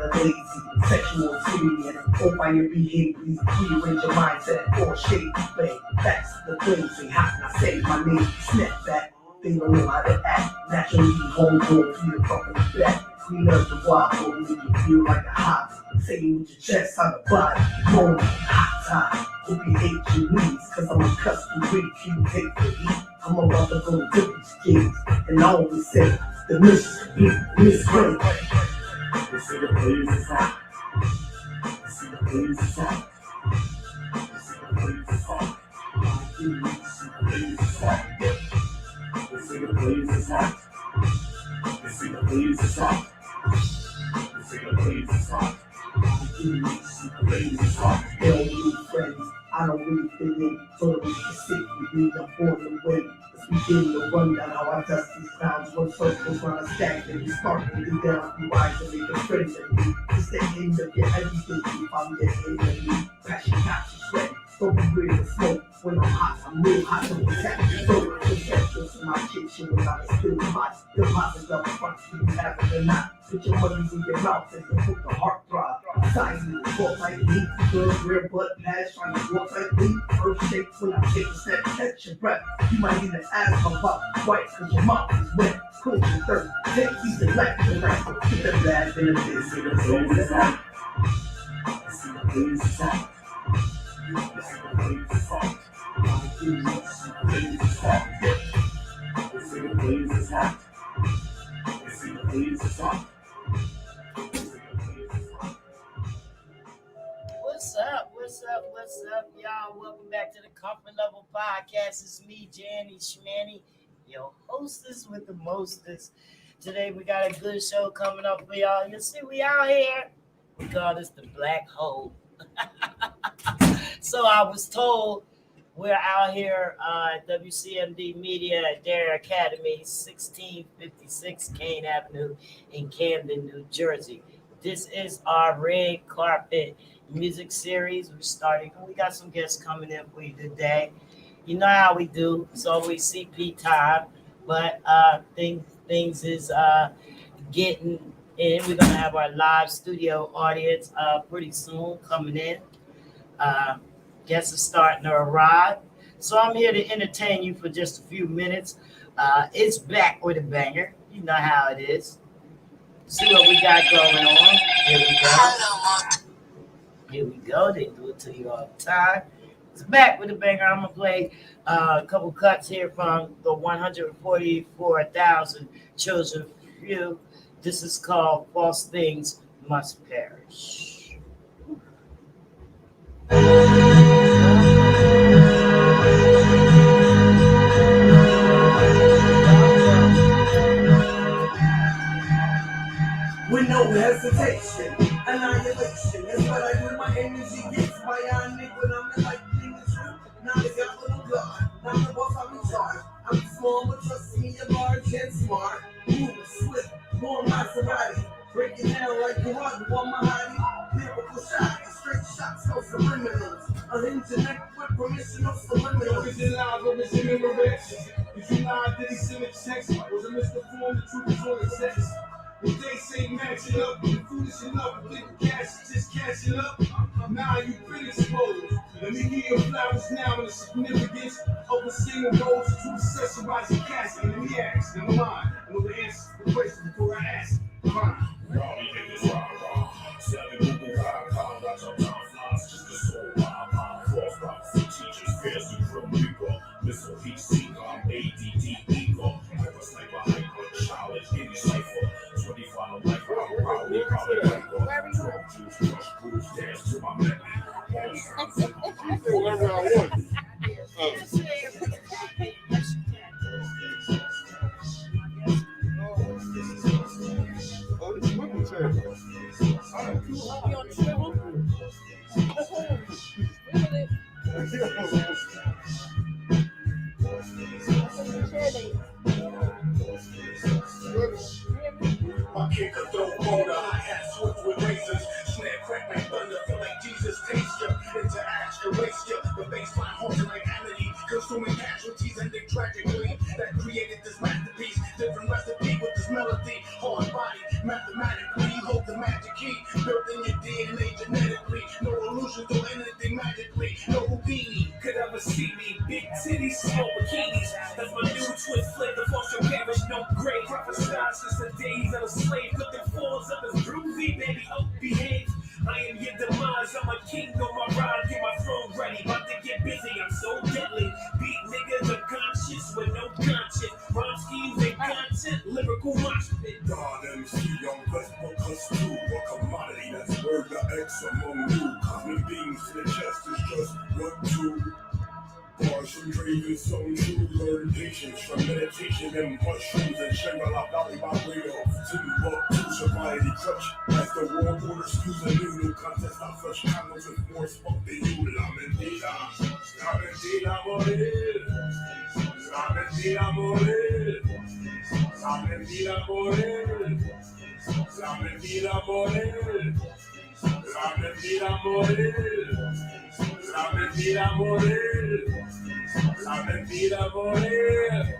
the lazy, sexual experience, or by your behaviors, rearrange your mindset, or shade play. That's the thing, say how can I say my name, snap back, they don't know how to act, naturally homegrown, feel fucking back. Clean up the wild, or make you feel like a hot. Say it with your chest on the body, moan, hot time. Hope you hate your knees, cause I'm a custom breed, you hate the heat. I'm about to go to these kids, and I always say, the Miss Great. They say the blaze is hot. They say the blaze is hot. They say the blaze is hot. They say the blaze is hot. They say the blaze is hot. They say the blaze is hot. They say the blaze is hot. The blaze is hot. They don't need friends. I don't really fit in. So we can sit with me. I'm born and wait. Let's begin to run down how I dust these clowns. One circles round a stack and you start moving down. You rise and make a friend of me. It's the end of your everything. If I'm the end of me. Passion got you sweat. Don't be ready to smoke. When I'm hot, I'm real hot. So attack your throat. Just in my kitchen without a still hot. The pot is up front. You have it or not. Put your money in your mouth and put the heart throb. Society will walk like me. Good, real butt pass. Trying to walk like me. Earth shake when I take a step. Catch your breath. You might need to ask my pop. White cause your mouth is wet. Quench your thirst. Take these and left and right. Keep the bad benefits. See the blaze is hot. See the blaze is hot. See the blaze is hot. See the blaze is hot. They say the blaze is hot. They say the blaze is hot. What's up, y'all? Welcome back to the Comfort Level Podcast. It's me, Janny Schmanny, your hostess with the mostest. Today we got a good show coming up for y'all. You see, we out here. We call this the Black Hole. So I was told we're out here at WCMD Media at Dare Academy, 1656 Kane Avenue in Camden, New Jersey. This is our red carpet music series. We're starting. We got some guests coming in for you today. You know how we do. It's always CP time, but things is getting in. We're gonna have our live studio audience pretty soon coming in. Guests are starting to arrive. So I'm here to entertain you for just a few minutes. It's back with a banger. You know how it is. See what we got going on. Here we go. Here we go. They do it to you all the time. It's back with a banger. I'm going to play a couple cuts here from the 144,000 Chosen Few. This is called False Things Must Perish. With no hesitation, annihilation. That's what I do. My energy gets bionic when I'm enlightening the truth. Now they got little God. Now the boss I'm in charge. I'm small, but trust me, you're large and smart. Move swift, more Maserati. Breaking down like karate, one Mahadi. Lyrical shot, straight shots, no subliminals. An internet with permission, no subliminals. Original, original lyrics. If you lied, did he send a text? Was it Mr. Form? The truth is on the text. If they say matching up, you foolish enough, think cash is just cashing up. Now you've been exposed. Let me give you flowers now and the significance of a single rose to accessorize the casket. Let me ask, never mind. I know the answer to the question before I ask. Fine. Robbie in this rah-rah. Selling Google high-pound, I jump down flies just to soul high-pound. Cross prophecy teachers, fancy from Rico. Missile heat seeker, I'm ADD eagle. Hyper sniper, hyper challenge, any cipher. 25 on life, I'm probably hyper. 12 juice, crush grooves, dance to my melody. My kick a throw motor, hi-hat swift with razors. Snare crack like thunder, feel like Jesus takes you into ash, erase you. The baseline haunted like Amity, consuming casualties ending tragically. That created this masterpiece, different recipe with this melody. Hard body, mathematically, hold the magic key. side since the days of a slave. Looking forwards of his groovy, baby, behave. I am your demise, I'm a king on my ride, get my throne ready, about to get busy, I'm so deadly. Beat niggas unconscious with no conscience, rhyme schemes and content, lyrical mosh pit. God MC, I'm West Booker's too, a commodity that's worth the X among you. Cosmic beams to the chest is just 1, 2. Bars from dreaming, some true learn patience from meditation and mushrooms and Shangri-La Valley by way of Timbuktu sobriety crutch. As the war order skews a new contest, I flush condoms with more smoke than you. La mentira, morir. La mentira, morir. La mentira, morir. La mentira, morir. La mentira, morir. La mentira, morir. La mentira morir.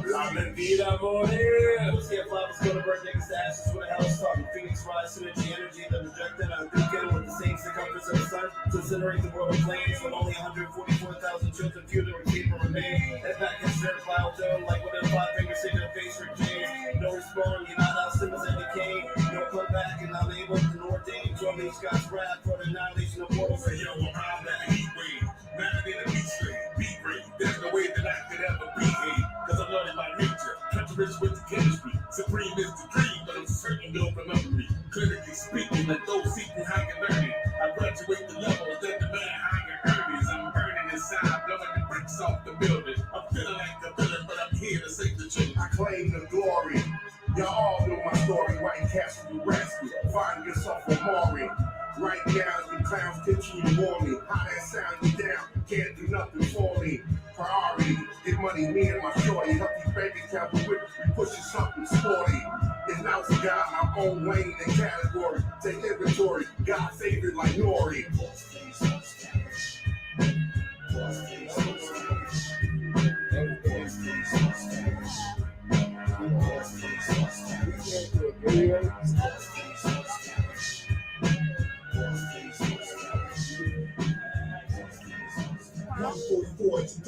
La mentira morir. See if I was gonna burn niggas' asses with a hell starting. Phoenix rise, synergy, energy, the projected. I'm thinking with the same circumference of the sun. Considering the world of planes with only 144,000 children, few to keep or remain. And back in shirt cloud dome, like with a 5 fingers in the face for James. No respawn, you're not out, Simmons and decay. No come back, and I'm able to ordain. Join me, Scott's rap for the annihilation of mortals. Say, yo, I'm out that heat wave. Not in a beat straight, beat rate. There's no way that I could ever be a. Cause I'm learning by nature. Treacherous with the chemistry. Supreme is the dream, but I'm certain you'll remember me. Clinically speaking, like those seeking higher learning. I graduate the levels that demand higher earnings. I'm burning inside, blowing the bricks off the building. I'm feeling like the villain, but I'm here to save the children. I claim the glory. Y'all all know my story. White Castle, you rescue. Find yourself a Maury. Right now, the clowns continue to warn me. How that sound you down, can't do nothing for me. Priority, get money, me and my shorty. Help these baby count with whip, we pushing something sporty. It's now to got my own lane and category. Take inventory, God favorite like Nori.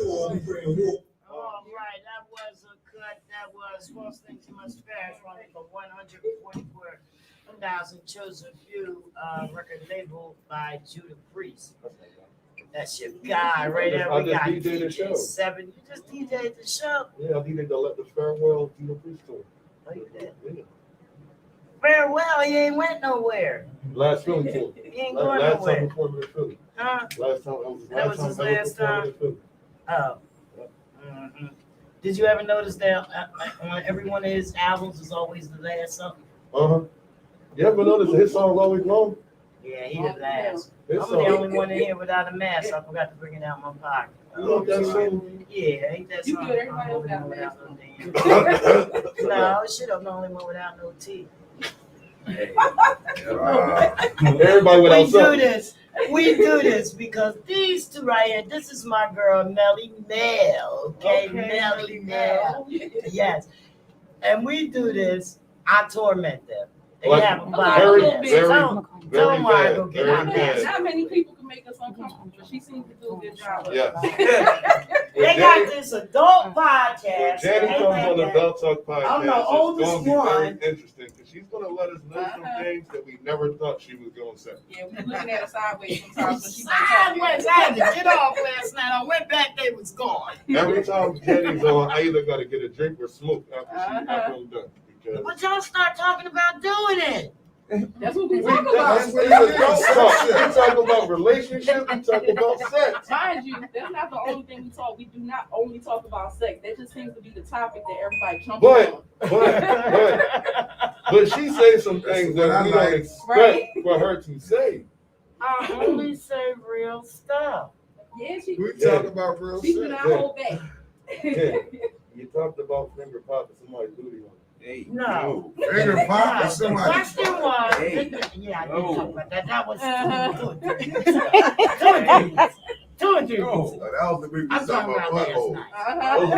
All right, that was a cut. That was Most Things You Must Perish, running for 144,000 chosen few, record labeled by Judah Priest. That's your guy right there. We got DJ'd the show. 7. You just DJ'd the show. Yeah, I needed to let the farewell Judah Priest tour. Oh, you did? Yeah. Farewell, you ain't went nowhere. Last Philly tour. You ain't going Last nowhere. time performing in Philly. Huh? Last time I was That was his ever last performing time? in Philly. Oh. Mm-hmm. Did you ever notice that on every one of his albums is always the last song? Uh-huh. You ever notice his song's always long? Yeah, he the last. His I'm the only one in here without a mask. I forgot to bring it out of my pocket. You like that song? Yeah, ain't that You song? good, everybody I'm the only else one got without a no damn. No, shit, I'm the only one without no teeth. Everybody without We do something. this. We do this because these two right here, this is my girl, Melly Mel. Okay, Melly Mel. Yes. And we do this, I torment them. They Like, have a very, podcast. very, Tell them why I bad, go get very my bad. mask. Not many people can make us uncomfortable, but she seems to do a good job. Yeah. They got this adult podcast. Jenny Ain't comes that on the bad? Bell Talk podcast. I'm the oldest It's going to one. be very interesting because she's going to let us know some things that we never thought she was going to say. Yeah, we looking at her sideways sometimes, but she ain't talking. Sideways, I had to get off last night. I went back, they was gone. Every time Jenny's on, I either got to get a drink or smoke after I'm done. Because But y'all start talking about doing it. That's what we we talk about. talk about relationships, we talk about sex. Mind you, that's not the only thing we talk. We do not only talk about sex. That just seems to be the topic that everybody jumps on. But she says some things that we don't expect for her to say. I only say real stuff. Yeah, she. We talk about real She did shit. not hold back. Yeah. You talked about finger popping somebody's booty on. Hey, No. finger pop or The somebody. question was, Hey. yeah, I did talk about that. That was two and three. Oh, that was the big I'm talking about last butthole. night. It was a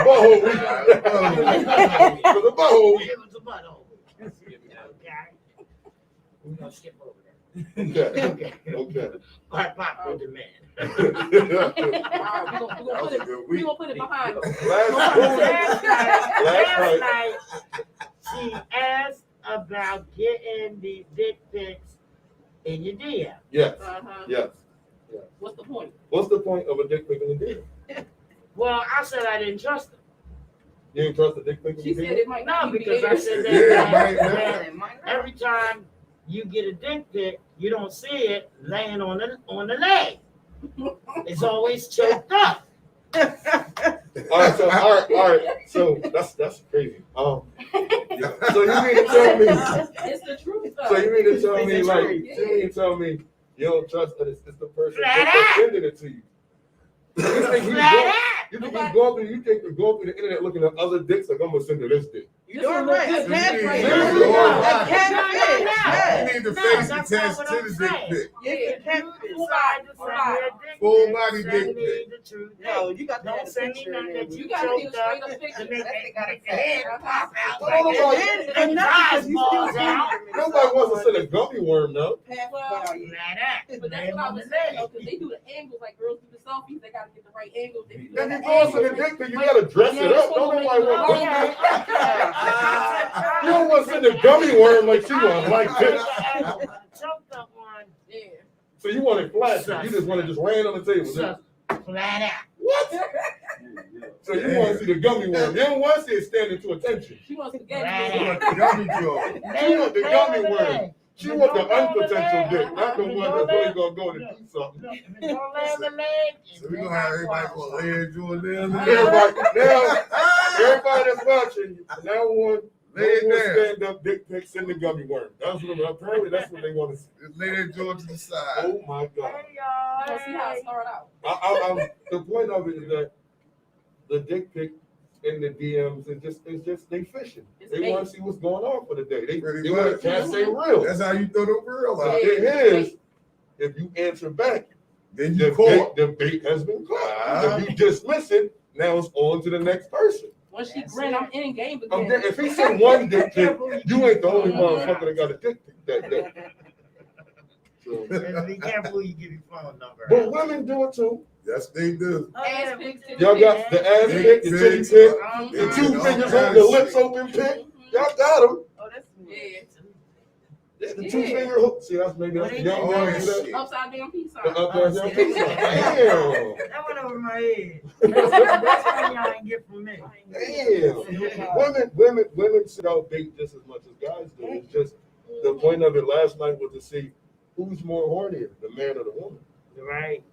Uh-huh. butthole week. It was a butthole week. It was a butthole. Okay. We're gonna skip over that. Okay. Okay. Pop with the man. Wow, we gonna That was a good week. put it behind us. Last night, she asked about getting these dick pics in your DM. Yes, Uh-huh. yes. What's the point? What's the point of a dick pic in the DM? Well, I said I didn't trust them. You didn't trust the dick pic in She the said DM? it might No, not be because I there. said Yeah, that, it might that every time you get a dick pic, you don't see it laying on the leg. It's always choked up. All right. So that's crazy. So you mean to tell me? It's the truth. So you mean to tell me It's like? true. You mean to tell me you don't trust that it's the person Flat that's out. sending it to you? You think he's Flat going? out. You think he's going through? You think they're going through the internet looking at other dicks? Like I'm gonna send her this dick. You're doing right. It's That's right. Seriously? Catfish. You need No, the face that's attached not to what the I'm dick saying. pic. Yeah. If you decide to send me a dick Full pic, body send dick me pic. the truth. No, you got to Don't have a send me picture nothing in that there. You gotta be a choked straight up up picture. to make That thing got a the head Uh-huh. pop out Oh, like nobody- that. And nothing, 'cause you still Balls out. Nobody wants to send a gummy worm though. half Well, value. Flat out. But that's what I was saying, though, because they do the angles like girls do the selfies. They gotta get the right angles. They do If the you go to the dick pic, you gotta dress it up. Don't nobody want Okay, gummy. okay. You don't want to send a gummy worm like she was like this. Choked up one. Yeah. So you want it flat? So you just want to just land on the table. Just flat out. What? So you want to see the gummy worm? You don't want to see it standing to attention. She wants to Flat get out. The gummy joint. She want the gummy worm. She want the unpotential dick, not the one that's really gonna go to do something. Don't lay on the leg. So we gonna have everybody put layers on them. Everybody that's watching, from now on, lay stand up dick pics in the gummy worm. That's what apparently that's what they want to see. Just lay that joint to the side. Oh my God. Hey, y'all. Let's see how it start out. The point of it is that the dick pic in the DMs is just they fishing. It's They bait. want to see what's going on for the day. They Pretty want much. to can't say real. That's how you throw the real out. It is. If you answer back, Then you caught. the bait has been caught. If you dismiss it, now it's on to the next person. Once she grin, I'm in game I'm again. if he sent one dick pic, you ain't the only motherfucker that got a dick pic that day. So, Just be careful who you give your phone number. but women do it too. Yes, they do. Ass pics, Y'all got the ass pic, the titty pic, the two Mhm. fingers open, the lips open pic. Y'all got them. Oh, that's Yeah. Yeah, the two finger hook. See, that's maybe that's the young Oh, man. yeah. Do that. Upside down peace sign. The up and down piece. Damn. That went over my head. That's one y'all ain't get from me. Damn. Women sit out date just as much as guys do. It's just the point of it last night was to see who's more hornier, the man or the woman. Right.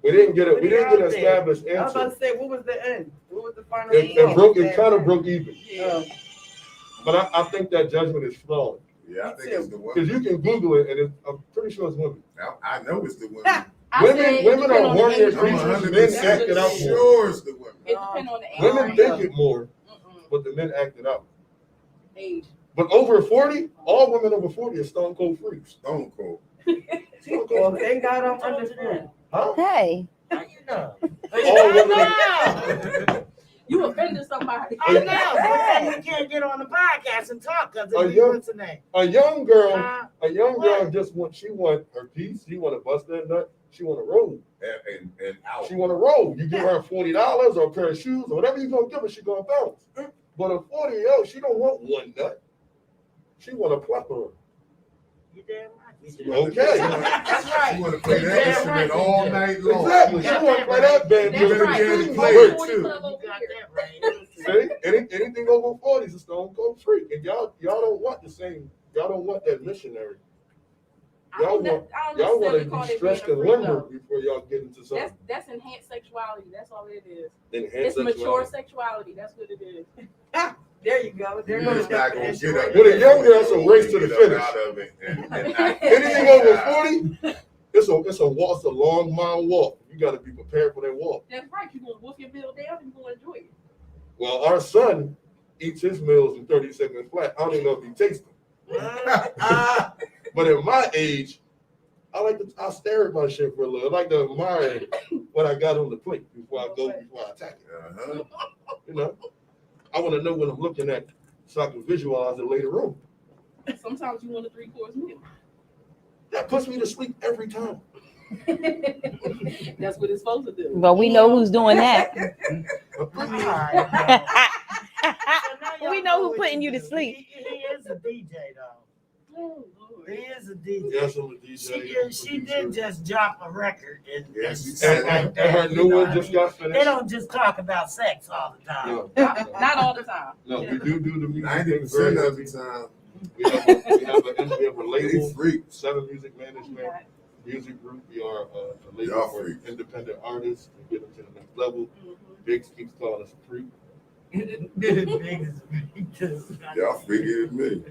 We didn't get an established I was about answer. to say, what was the end? What was the final It kind of broke even. Yeah. But I think that judgment is flawed. Yeah, I think it's the Because women. you can Google it, and I'm pretty sure it's women. I know it's the women. I said it Women depend are on the hornier age range. I'm creatures. Men act it out more. sure it's the women. It depends on the age. Women range. think it more, Mm-mm. but the men act it out. Age. But over 40, all women over 40 are stone cold freaks. Stone cold. Stone Well, cold. thank God I'm understood. Huh? Hey, How you know? All women. I You offended somebody. know. But then we can't get on the podcast and talk because Are it's you- what's the name? A young girl, What? just want her piece. She want to bust that nut. She want to roll. And out. She want to roll. You give her $40 or a pair of shoes or whatever you gonna give her, she gonna bounce. But a 40-year-old, she don't want one nut. She want a plethora. You damn right. Okay. That's right. You want to play that Yeah, instrument right. all night long. Exactly. She want to play that band. That's better right. get it You played, want 40 too. club You over got here. that right. See, anything over 40 is a stone cold freak, and y'all don't want the same. Y'all don't want that missionary. I don't Y'all necessarily want to call be it stressed being and a freak, limber though. before y'all get into something. That's enhanced sexuality. That's all it is. Enhanced It's mature sexuality. sexuality. That's what it is. There you go. There You're goes just not going to get up. With a young girl, it's a race to the Get up finish. out of it and Anything over 40, it's a walk, it's a long mile walk. You got to be prepared for that walk. That's right. You're going to wolf your bill down and you're going to enjoy it. Well, our son eats his meals in 30 seconds flat. I don't even know if he takes them. But at my age, I stare at my shit for a little. I like to admire what I got on the plate before I attack it. Uh-huh. You know, I want to know what I'm looking at so I can visualize it later on. Sometimes you want a 3-course meal. That puts me to sleep every time. That's what it's supposed to do. But we know who's doing that. We know who putting you to sleep. He is a DJ though. Oh, He Lord. is a DJ. Yes, I'm a DJ. She did just drop a record. Yes, she and said stuff like And her that, new you know one what I just mean? got They finished. don't just talk about sex all the time. No, Not all the time. no, we do the music thing 90% very of heavy. the time, We have a they label, freak. 7 Music Management, music group. We are a label Y'all for freaks. independent artists to get them to the next level. Mhm. Biggs keeps calling us a freak. Y'all freaky as me.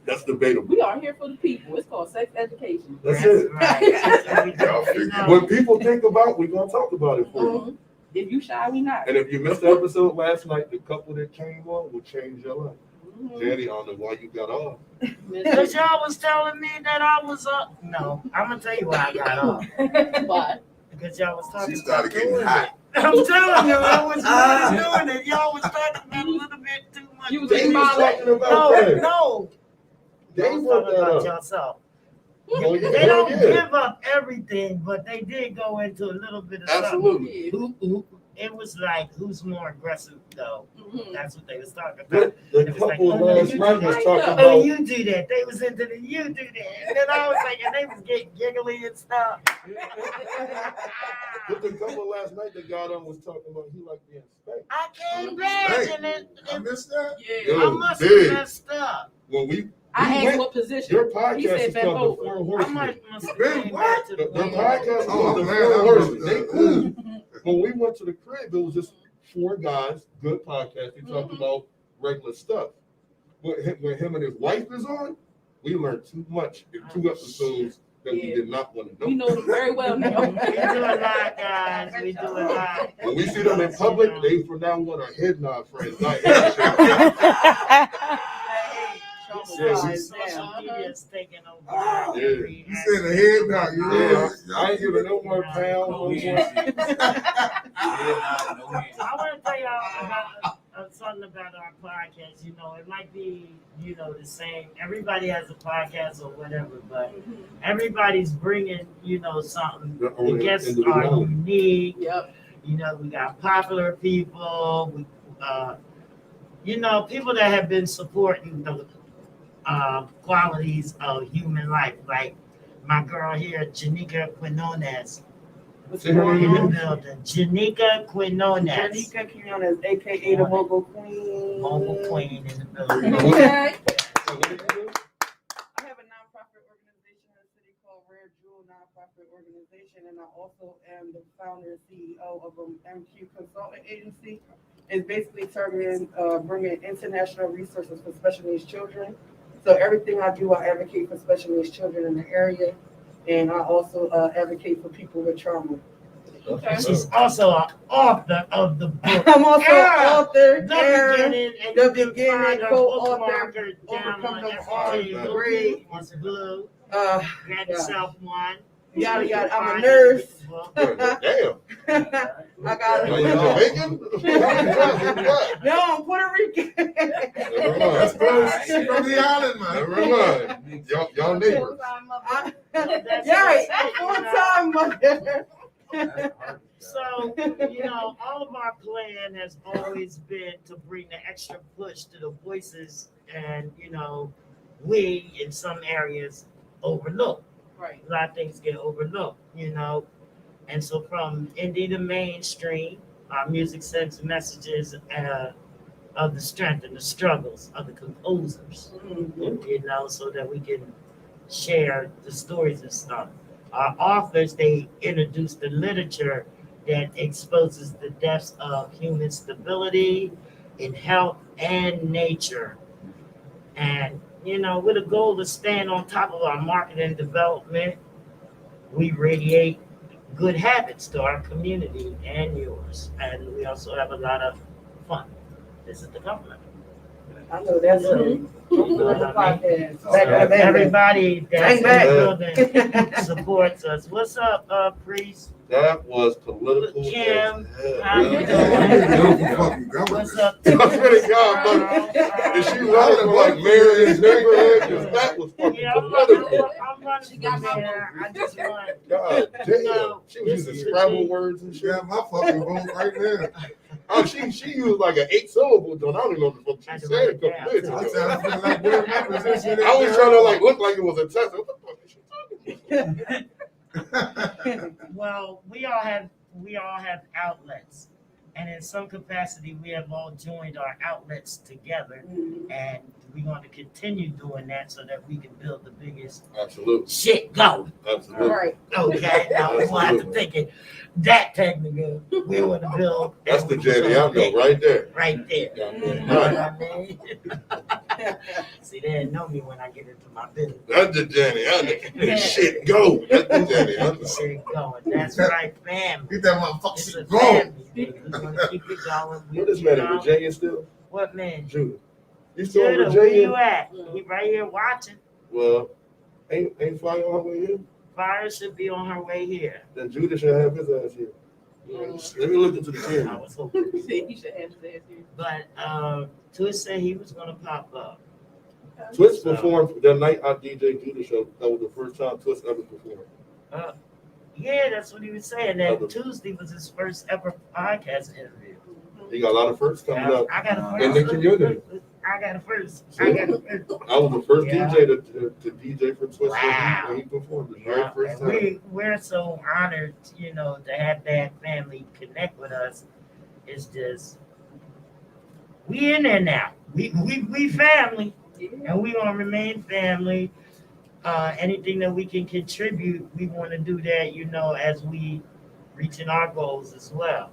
That's debatable. We are here for the people. It's called sex education. That's it. Y'all freaky. What people think about, we're gonna talk about it for you. Mhm. If you shy, we not. And if you missed the episode last night, the couple that came on will change your life. Mhm. Danny, I don't know why you got off. Because y'all was telling me that I was up. No, I'm going to tell you why I got off. Why? Because y'all was talking She started about getting doing hot. it. I'm telling you, I was really doing it. Y'all was talking about a little bit too much. You was Dave was talking about No, that. no. Dave Don't brought talk that about up. yourself. Oh, yeah, They don't yeah. give up everything, but they did go into a little bit of Absolutely. something. It was like, who's more aggressive, though? Mhm. That's what they was talking about. The It was couple like, oh, last you night do was that. talking Oh, about. you do that. They was into the you do that. And then I was like, and they was getting giggly and stuff. But the couple last night that got on was talking about he like being spanked. I came back Hey, and I missed that. Yeah. Yo, I must big. have messed up. When we I asked went, what position. your He podcast said is bent called over. the Four I Horsemen. must have Ben, came what? back to the The room. podcast is Oh, called I'm the glad Four I Horsemen. missed They that. cool. When we went to the crib, it was just 4 guys, good podcast. They talked Mhm. about regular stuff. When him and his wife is on, we learned too much in 2 episodes that we Yeah. did not want to We know. know them very well We now. do a lot, guys. We do a lot. When we see them in public, they from now on are head nod friends, not handshake. Social media is taking over. You said the head knock. Yeah, I ain't giving no more pounds, no more. I want to tell y'all about something about our podcast. You know, it might be, the same. Everybody has a podcast or whatever, but everybody's bringing, something. Their The own guests are individuality. unique. Yep. We got popular people. People that have been supporting the qualities of human life, like my girl here, Janika Quinones. Say her name In the again. building, Janika Quinones. Janika Quinones, aka the Mogul Queen. Mobile queen in the building. Okay. So what did you do? I have a nonprofit organization in the city called Rare Jewel Nonprofit Organization, and I also am the founder and CEO of an MQ consultant agency. It's basically targeting bringing international resources for special needs children. So everything I do, I advocate for special needs children in the area, and I also advocate for people with trauma. Okay. She's also an author of the book. I'm also Yeah. an author, The Karen. beginning, and The you can beginning, find her co-author, bookmarker down Overcome on the every Hard table. Grade. It's blue. Grab Grab yourself one. Yada yada. I'm a Find nurse. the book. Damn. I got Are you it. Jamaican? No, I'm Puerto Rican. Never That's mind. close. She from the island, Never man. mind. Y'all neighbors. Yeah, full-time mother. So, all of our plan has always been to bring the extra push to the voices and, we in some areas overlook. Right. A lot of things get overlooked, And so from indie to mainstream, our music sends messages of the strength and the struggles of the composers, so that we can share the stories and stuff. Our authors, they introduce the literature that exposes the depths of human stability in health and nature. And, with a goal to stand on top of our market and development, we radiate good habits to our community and yours. And we also have a lot of fun. This is the government. I know that's it. Podcast. Back, back, back. Everybody that's Bang, in the building supports us. What's up, Priest? That was political. Kim, as how you hell. doing? What's up? I swear to God, but if she running for like mayor of this neighborhood, 'cause that was fucking Yeah, political. I'm running for mayor. I just want. God damn. No, She was this using is the Scrabble thing. words and shit. Yeah, my fucking vote right there. Oh, she used like an 8-syllable joint. I don't even know what the fuck Had she to said write a it couple down, minutes too. I ago. said I feel like board members and shit. I was trying to like look like it was a test. What the fuck is she talking about? Well, we all have outlets, and in some capacity, we have all joined our outlets together, and we're going to continue doing that so that we can build the biggest Absolutely. shit going. Absolutely. Right. Okay, now we won't have to think it that technical. We want to build. That's the Jenny I know right there. Right there. You Yeah. know what I mean? See, they didn't know me when I get into my business. That's the Jenny I know. This shit go. That's the Jenny I Get the know. shit going. That's right, family. Get that motherfucker It's a shit going. family, nigga. We're gonna keep it going. Where this man in Virginia still? What man? Judah. You still in Judah, where you Virginia? at? He right here watching. Well, ain't Fly on her way here? Fire should be on her way here. Then Judah should have his ass here. Let me look into the I camera. was hoping. He said he should have his ass here. But Twist said he was gonna pop up. Twist performed that night at DJ Judah show. That was the first time Twist ever performed. Yeah, that's what he was saying. That Tuesday was his first ever podcast interview. He got a lot of firsts coming up I got a first. in the community. I got a first. I got a first. I was the first Yeah. DJ to DJ for Twist Wow. when he performed the very Yeah, first and time. we're so honored, to have that family connect with us. It's just we in there now. We family, and we gonna remain family. Anything that we can contribute, we want to do that. As we reaching our goals as well.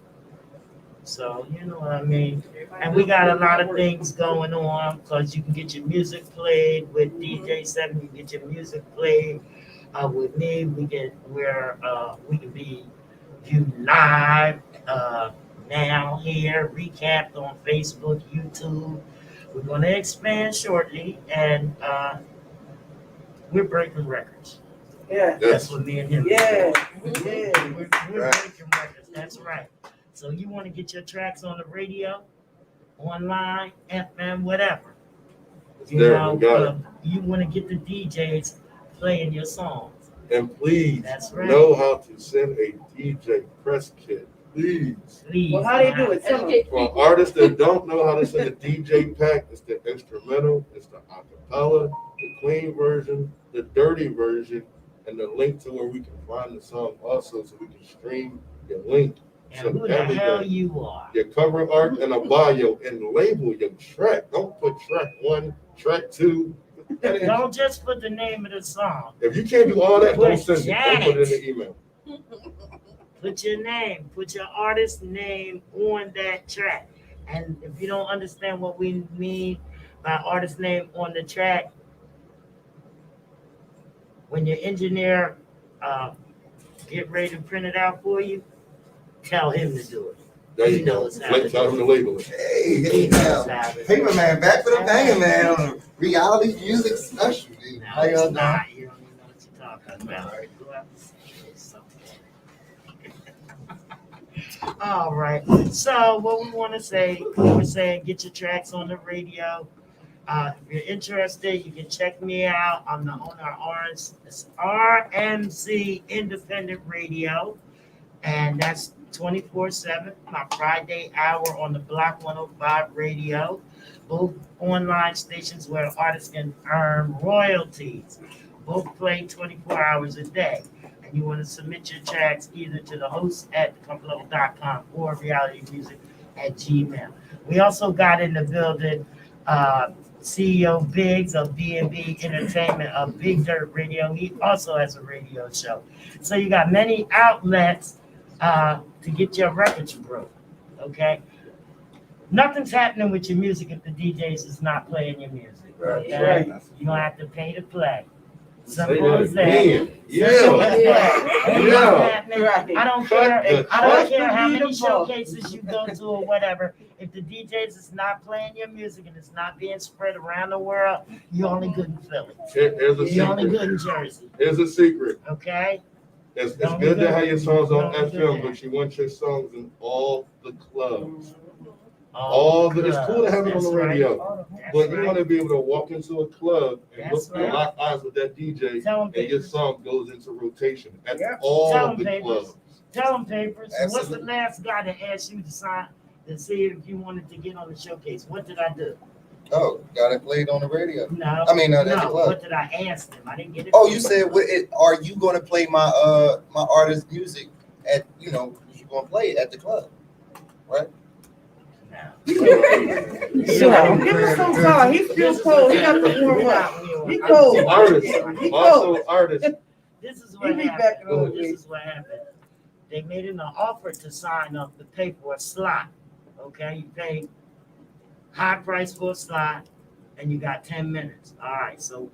So you know what I mean. And we got a lot of things going on because you can get your music played with DJ 7. You can get your music played with me. We can be viewed live now here, recapped on Facebook, YouTube. We're going to expand shortly, and we're breaking records. Yeah. That's what me and him. Yeah. We're breaking records. That's right. So you want to get your tracks on the radio, online, FM, whatever. You want to get the DJs playing your songs. And please That's right. know how to send a DJ press kit. Please. Well, how they do it? Tell 'em. For artists that don't know how to send a DJ pack, it's the instrumental, it's the acapella, the clean version, the dirty version, and the link to where we can find the song also so we can stream your link. And who the hell you are. Your cover art and a bio and label your track. Don't put track 1, track 2. Don't just put the name of the song. If you can't do all that, don't send it. Don't put it in the email. Put your name, put your artist name on that track. And if you don't understand what we mean by artist name on the track, when your engineer get ready to print it out for you, tell him to do it. There He you go. knows how to Tell him to label it. Hey, knows now, how to do Paper it. Man, back for the banging man on the reality music special. Dude. No, How y'all it's doing? not. You don't even know what you're talking about. Go out and say something. All right. So what we want to say, we're saying get your tracks on the radio. If you're interested, you can check me out. I'm the owner of RMC Independent Radio, and that's 24/7. My Friday hour on the Block 105 Radio. Both online stations where artists can earn royalties. Both play 24 hours a day. And you want to submit your tracks either to the host at thecomplelevel.com or realitymusic@gmail. We also got in the building CEO Biggs of B&B Entertainment of Big Dirt Radio. He also has a radio show. So you got many outlets to get your records broke, okay? Nothing's happening with your music if the DJs is not playing your music. Okay? Right. You're going to have to pay to play. Simple as that. Man, Simple as yeah. that. Ain't Yeah. nothing happening. Right. I don't Cut care. the I don't crap. care how many Beautiful. showcases you go to or whatever. If the DJs is not playing your music and it's not being spread around the world, you're only good in Philly. Here's a You're only secret. good in Jersey. Here's a secret. Okay? It's Don't good do to have your songs on Don't do FM, that. but you want your songs in all the clubs. It's cool to have it on the radio, but you want to be able to walk into a club and That's look and right. lock eyes with that DJ, Tell them and your papers. song goes into rotation at Yep. all Tell of them the papers. clubs. Tell them papers. What's the Absolutely. last guy that asked you to sign to see if you wanted to get on the showcase? What did I do? Oh, got it played on the radio. No. I mean, at the no. club. What did I ask them? I didn't get it. Oh, you said, are you going to play my my artist's music at, you going to play it at the club, right? Give him some time. He's still cold. He got to warm up. He cold. Artists, He also cold. artists. This is He what be back happened. in the This week. is what happened. They made an offer to sign up to pay for a slot. Okay, you pay high price for a slot, and you got 10 minutes. All right, so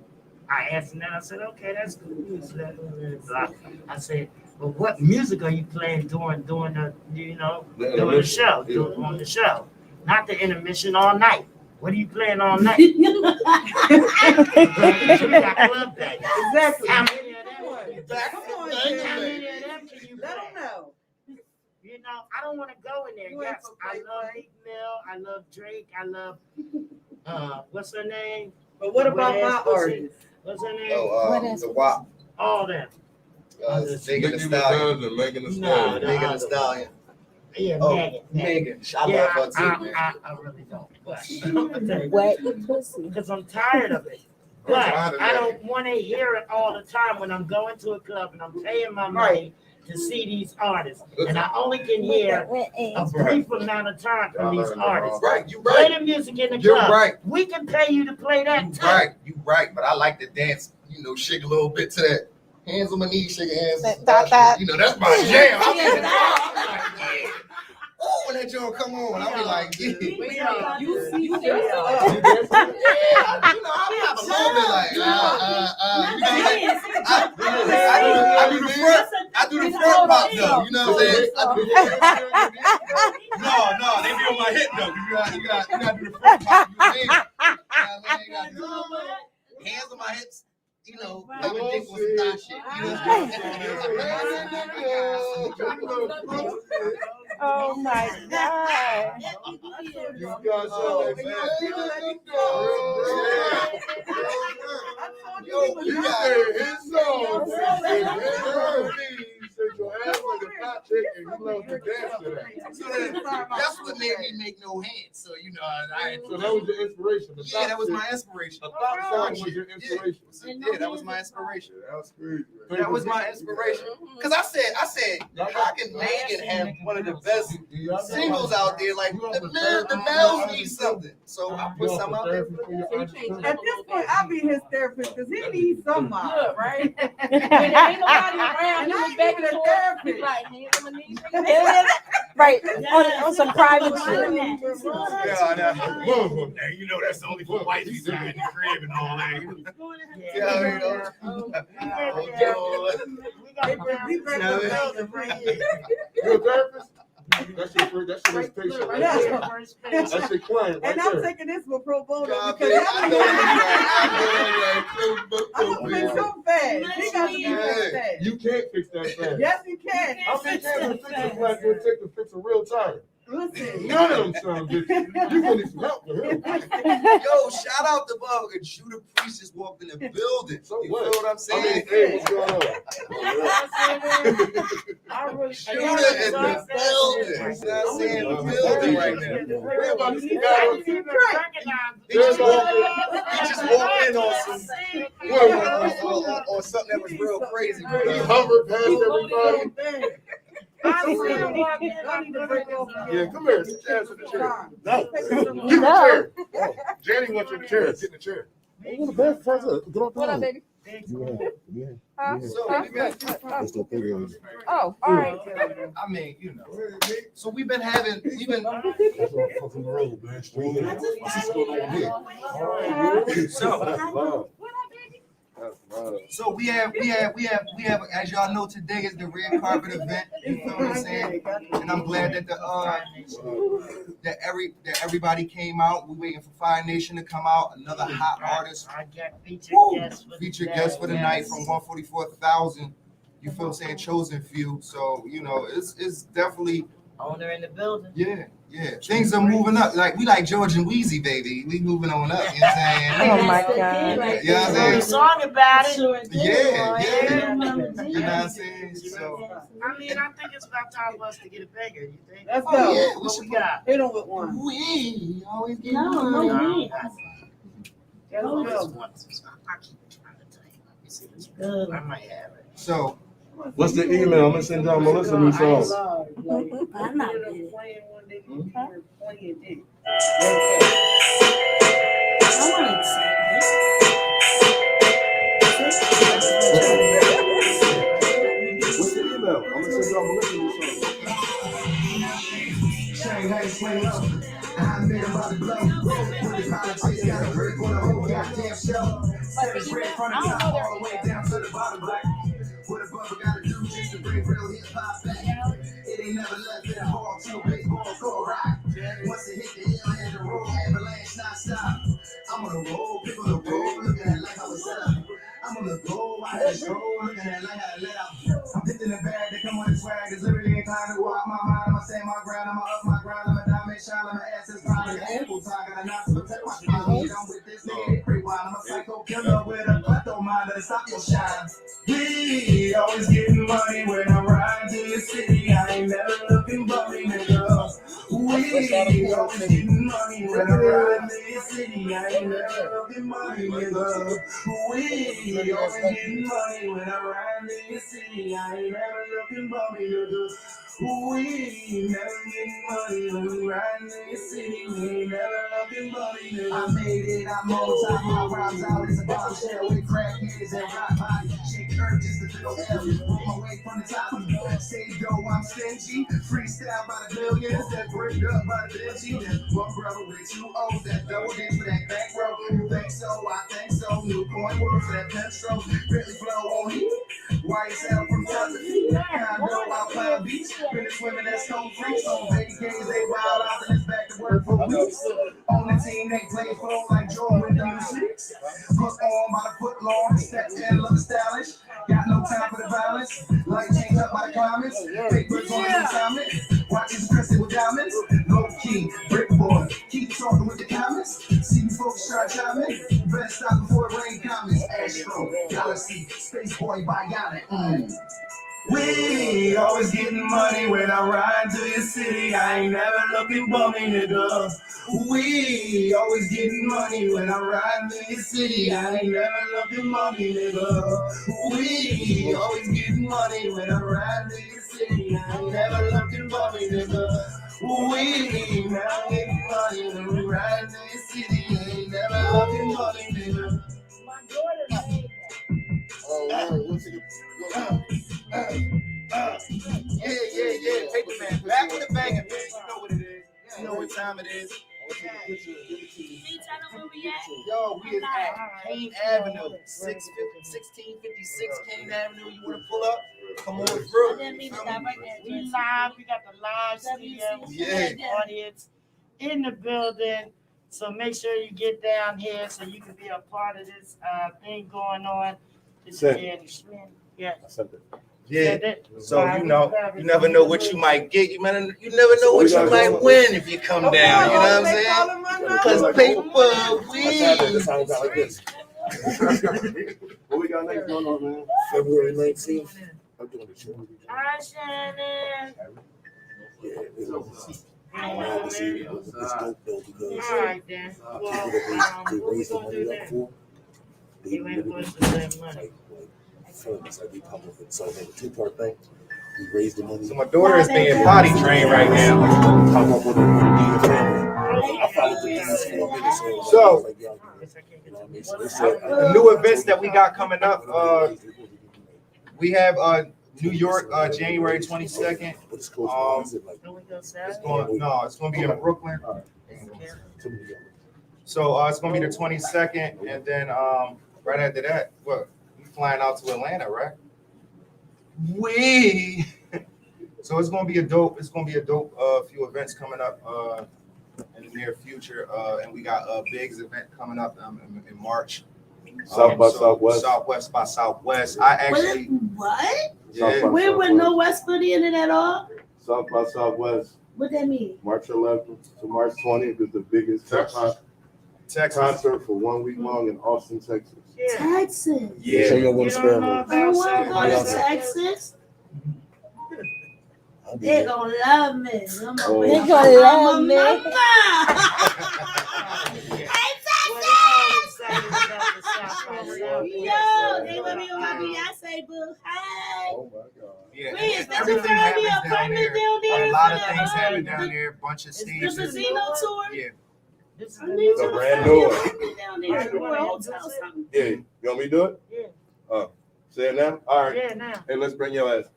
I asked them that. I said, okay, that's good. I said, but what music are you playing during the doing the show, on the show, not the intermission all night? What are you playing all night? You got club days. Exactly. How many of them? Come on, How Jimmy. many of them can you Let him play? know. You know, I don't want to go in there. You ain't Yes, for I play, love play. Meek Mill. I love Drake. I love what's her name? But what about Wet my ass pussy. artist? What's her name? Oh, the WAP, All them. Megan Thee Stallion. Megan Thee No, Stallion. Megan Thee Stallion. Yeah, Oh, Megan. Megan. I Yeah, love her too, man. I really don't. But Wet pussy. because I'm tired of it. But I don't want to hear it all the time when I'm going to a club and I'm paying my money to see these artists. And I only can hear a brief amount of time from these artists. Right, you Play right. the music in the You're club. right. We can pay you to play that You too. right. You right. But I like to dance, shake a little bit to that. Hands on my knees, shaking hands. That. That's my jam. I'm like, yeah. Oh, when that joint come on, I'll be like, yeah. You Yeah, I'll have a little bit like, I do the front pop though, you know what I'm saying? No, they be on my hip though. You gotta do the front pop. Hands on my hips, like a dick with some thigh shit. Oh my God. You got something, man. You said his song, and his melodies, and your ass like a hot chick, and you love to dance to that. So that's what made me make no hands. So So that was your inspiration. The yeah, that thought was chick- my inspiration. A thought song was your inspiration. Yeah, that was my inspiration. That was crazy. That was my inspiration. Cause I said, how can Megan have one of the best singles out there? Like the males need something. So I put some out there. At this point, I'll be his therapist because he needs somebody, right? When there ain't nobody around, And he I was ain't back even and a forth. therapist. He like, hands on my knees. Right. On some private shit. You know that's only for white people in the crib and all that. You're a therapist? That's your patient. That's your client right And I'm there. taking this for pro bono God, because baby, I'm gonna fix so fast. He got to be fixed fast. You can't fix that fast. Yes, you can. How many times you fix a flat would take to fix a real tire? Listen. None of them sound good. You gonna need some help with him. Yo, shout out to Bug. Judah Priest just walked in the building. So You what? feel what I'm I saying? mean, hey, what's going on? Judah in the building. You know what I'm saying? The building right now. Everybody see guys. He just walked in on something that was real crazy. He hovered past everybody. Yeah, come here. Sit your ass in the chair. No. Get the chair. Oh, Jenny wants your chair. Get in the chair. What up, baby? Oh, all right. I mean, So we've been having, So we have, as y'all know, today is the red carpet event. You know what I'm saying? And I'm glad that that everybody came out. We're waiting for Fire Nation to come out. Another hot artist. I got Featured guest for the night from 144,000. You feel what I'm saying? Chosen few. So you know, it's definitely owner in the building. Yeah. Things are moving up. Like we like George and Wheezy, baby. We moving on up. You know what I'm saying? Oh my God. You know what I'm saying? A song about it. Yeah. You know what I'm saying? So I mean, I think it's about time for us to get a banger. You think? Let's go. yeah, What we got? Hit them with one. we always get No, money. I don't got it. Let's I go. just want to- I keep trying to tell you. Let me see this. I might have it. So What's the email? I'm gonna send y'all Melissa new song. I'm not playing one day. Playing it. I wanted to see this. What's the email? I'm gonna send y'all Melissa new song. Shanghai swing up. I made him about to blow. With the politics, got a break on the whole goddamn show. Seven straight from the top all the way down to the bottom, black. What a bumper gotta do just to bring real hip hop back. It ain't never left in a hall till baseball go rock. Once it hit the hill and the road, avalanche not stop. I'm on the road, people on the road, looking at it like I was set up. I'm on the go, I had a show, looking at it like I let out. I'm dipped in the bag, they come with the swag, cause literally ain't time to walk my mind. I'ma stand my ground, I'ma up my grind, I'ma diamond shine, I'ma ass is fine. The ample time, got a knock to protect my spine. I'm with this nigga, they free wine. I'm a psycho killer with a kleptommind to stop your shine. We always getting money when I ride to the city. I ain't never looking bummy, nigga. We always getting money when I ride to the city. I ain't never looking money, nigga. We always getting money when I ride to the city. I ain't never looking bummy, nigga. We never getting money when we ride in the city. We ain't never looking bummy, nigga. I made it, I'm on top, my rhymes out. It's a bombshell with crackheads and rock body. Shake earth just to feel hell. On my way from the top of the say go, I'm stingy. Freestyle by the billions that break up by the dingy. One brother with two O's that double dance for that back row. You think so? I think so. New coin words that pencil. Really flow on heat. White cell from top to feet. Condo out Palm Beach. Finish women that's stone freaks. On vacations they wild out and it's back to work for weeks. On the team they play flow like Jordan with the six. Put on by the foot long. Step in, look stylish. Got no time for the violence. Light change up by the climates. Big bricks on the assignment. Watches crested with diamonds. Low key, brick boy. Keep talking with the comments. See me folks try chiming. Better stop before it rain comments. Astro, Galaxy, Space Boy, Bionic. We always getting money when I ride to your city. I ain't never looking bummy, nigga. We always getting money when I ride to your city. I ain't never looking money, nigga. We always getting money when I ride to your city. I ain't never looking bummy, nigga. We never getting money when we ride to your city. I ain't never looking money, nigga. My daughter made Yeah. Paper man, back with the banger, man. You know what it is. You know what time it is. Yo, we is at Kane Avenue, 1656 Kane Avenue. You want to pull up? Come on through. We live. We got the live studio. Audience in the building. So make sure you get down here so you can be a part of this thing going on. This is Danny Schmidt. Yeah. Yeah. So you know, you never know what you might get. You never know what you might win if you come down. You know what I'm saying? Because paper This sounds like this. What we got next going on, man? February 19th. I'm doing the show. Hi, Shannon. Yeah, it's All dope though because right, then. Well, what we gonna do then? You ain't going to spend money. Films like we come up with. So a two-part thing. We raise the money. So my daughter is being potty trained right now. Come up with a family. I followed the business for a minute, So, like, yo, you know what I mean? So they said, the new events that we got coming up, we have New York, January 22nd. It's going It's going to be in Brooklyn. So it's going to be the 22nd, and then right after that, what? flying out to Atlanta, right? We. So it's gonna be a dope. It's gonna be a dope few events coming up in the near future, and we got a Biggs event coming up in March. South by Southwest. Southwest by Southwest. I actually. What? Yeah. Where would no West put in it at all? South by Southwest. What that mean? March 11th to March 20th is the biggest Texas concert for 1 week long in Austin, Texas. Texas. Yeah. So you want to spare me? I want to go to Texas. They gonna love me. They gonna love me. Hey, Texas! Yo, they let me on my Beyonce book. Hi. Oh my God. Yeah. Wait, is that Everything you happens me down apartment there. down there? A lot of things happen down there. A bunch of stages. The casino tour? Yeah. It's a brand new one. Down there. Hotel something. Yeah, you want me to do it? Yeah. Say it now? All right. Yeah, now. Hey, let's bring your ass.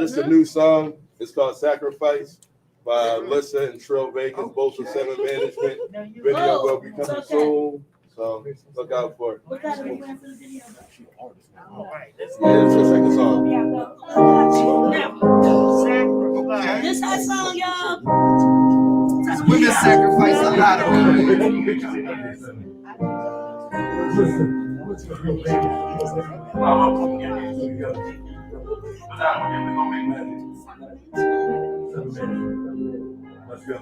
This is a new song. It's called Sacrifice by Lissa and Trill Vegas, both with 7 Management. Video will be coming soon. So look out for it. What kind of program for the video? All right. It's the second song. Sacrifice. This that song, y'all. Women sacrifice a lot of Let's go.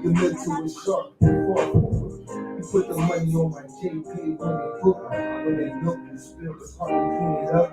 The mental is sharp. You put the money on my JP when they book me. When they milk and spill, it's hard to clean it up.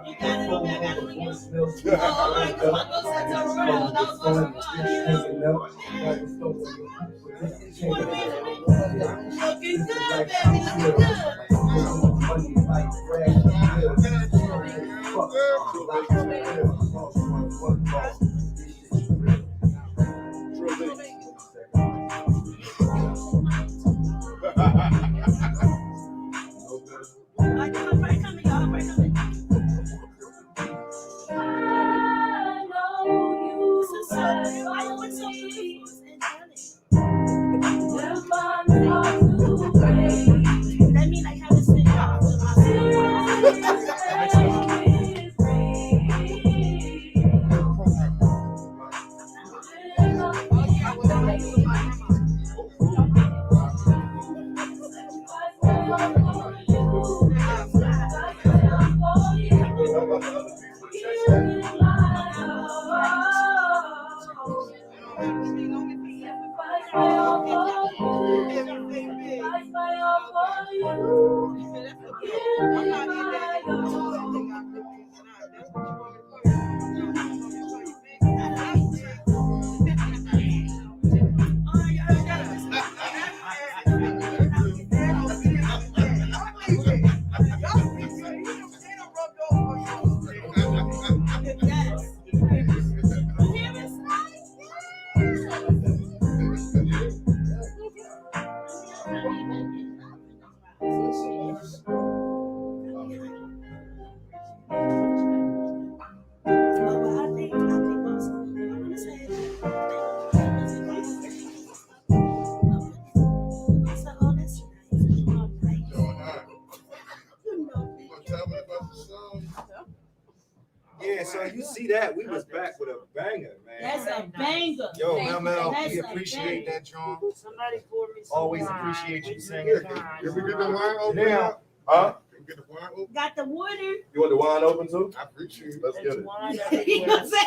Yeah, so you see that we was back with a banger, man. That's a banger. Yo, Mel, That's we a appreciate banger. that, John. Somebody pour me some Always wine. appreciate you singing. Can we get the wine open? Now, Huh? Can we get the wine open? Got the water. You want the wine open too? I appreciate it. Let's get There's it. wine You know what I'm saying?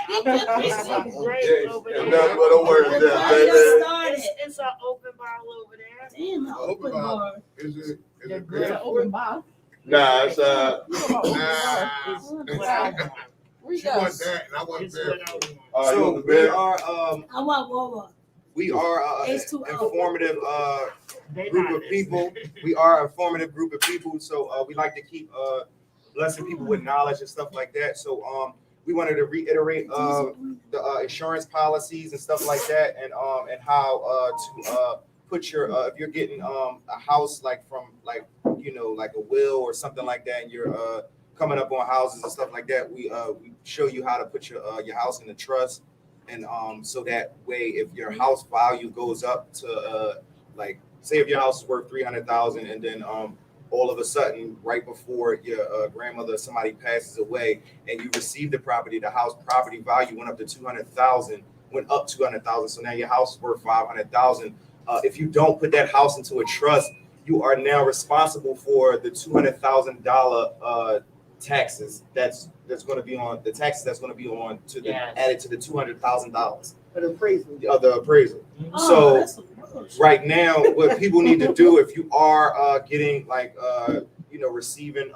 everywhere. Yeah, and nothing but a word there, Let's baby. start it. it's an open bottle over there. Damn, the open bar. Is it The good? It's an open bar. Nah, it's It's what I want. We She go. wants that, and I want It's that. what I want. you want So the we beer? are I want Wawa. H2O. informative They group not of people. We are a informative group of people. So we like to keep blessing people with knowledge and stuff like that. So we wanted to reiterate the insurance policies and stuff like that, and how to put your if you're getting a house like from like like a will or something like that, and you're coming up on houses and stuff like that. We show you how to put your house in the trust, and so that way if your house value goes up to like say if your house is worth 300,000 and then all of a sudden right before your grandmother or somebody passes away and you receive the property, the house property value went up to 200,000, went up 200,000. So now your house is worth 500,000. If you don't put that house into a trust, you are now responsible for the $200,000 taxes that's going to be on the taxes that's going to be on to the added to the $200,000 For the appraisal. of the appraisal. Oh, So right now, what people need to do if you are getting like receiving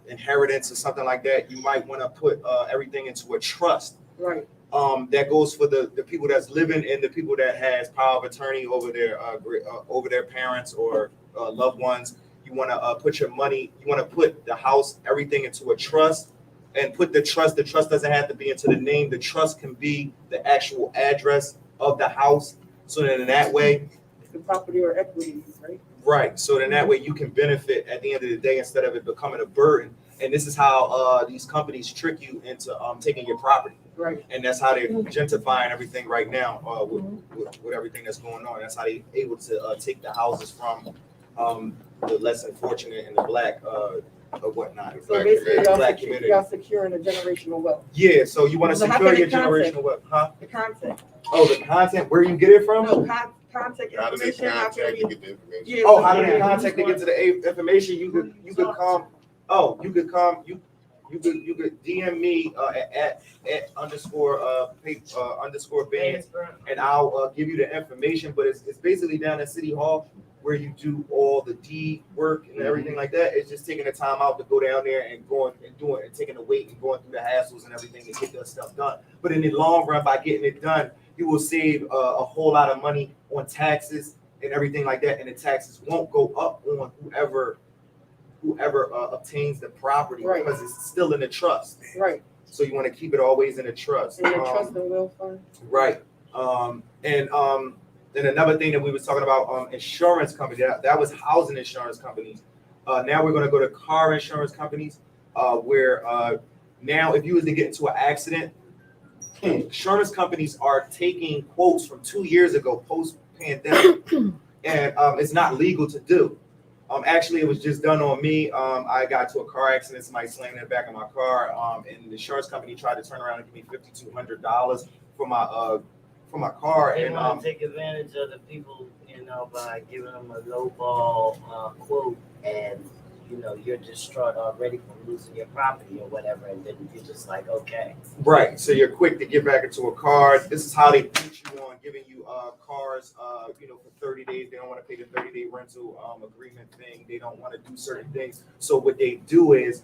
inheritance or something like that, you might want to put everything into a trust. Right. That goes for the people that's living and the people that has power of attorney over their parents or loved ones. You want to put your money. You want to put the house, everything into a trust, and put the trust. The trust doesn't have to be into the name. The trust can be the actual address of the house. So then in that way, The property or equity, right? right. So then that way you can benefit at the end of the day instead of it becoming a burden. And this is how these companies trick you into taking your property. Right. And that's how they're gentrifying everything right now with everything that's going on. That's how they're able to take the houses from the less unfortunate and the black or whatnot. So basically, Black community. y'all securing a generational wealth. Yeah, so you want to So how secure can your the content- generational wealth, huh? The content. Oh, the content, where you get it from? No, contact How do they information. How can contact to we? get the information? Yeah, Oh, how do they yeah. contact to get to the information? You could come. Oh, you could come. You could DM me at underscore Baines, and I'll give you the information. But it's basically down at City Hall where you do all the deed work and everything like that. It's just taking the time out to go down there and going and doing and taking the weight and going through the hassles and everything to get that stuff done. But in the long run, by getting it done, you will save a whole lot of money on taxes and everything like that. And the taxes won't go up on whoever obtains the property, Right. because it's still in the trust. Right. So you want to keep it always in a trust. In the trust and will fund. Right. And another thing that we was talking about, insurance company, that was housing insurance companies. Now we're going to go to car insurance companies, where now if you was to get into an accident, insurance companies are taking quotes from 2 years ago, post-pandemic, and it's not legal to do. Actually, it was just done on me. I got to a car accident, somebody slammed in the back of my car, and the insurance company tried to turn around and give me $5,200 for my car. They And want to take advantage of the people, by giving them a low ball quote, and you're distraught already from losing your property or whatever, and then you're just like, okay. right, so you're quick to get back into a car. This is how they beat you on giving you cars, for 30 days. They don't want to pay the 30-day rental agreement thing. They don't want to do certain things. So what they do is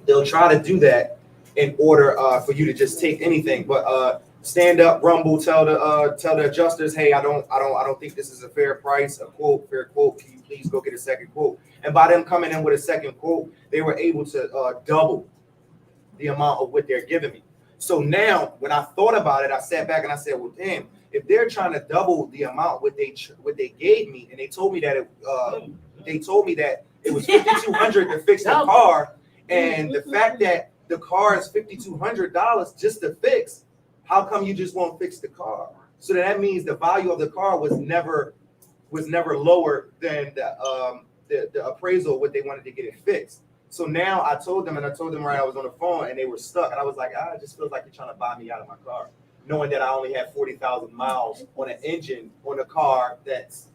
they'll try to do that in order for you to just take anything. But stand up, rumble, tell the adjusters, hey, I don't think this is a fair price, fair quote. Can you please go get a second quote? And by them coming in with a second quote, they were able to double the amount of what they're giving me. So now, when I thought about it, I sat back and I said, well, damn, if they're trying to double the amount what they gave me, and they told me that it was $5,200 to fix the car, and the fact that the car is $5,200 just to fix, how come you just won't fix the car? So that means the value of the car was never lower than the appraisal what they wanted to get it fixed. So now I told them right, I was on the phone and they were stuck, and I was like, it just feels like you're trying to buy me out of my car, knowing that I only have 40,000 miles on an engine on a car that's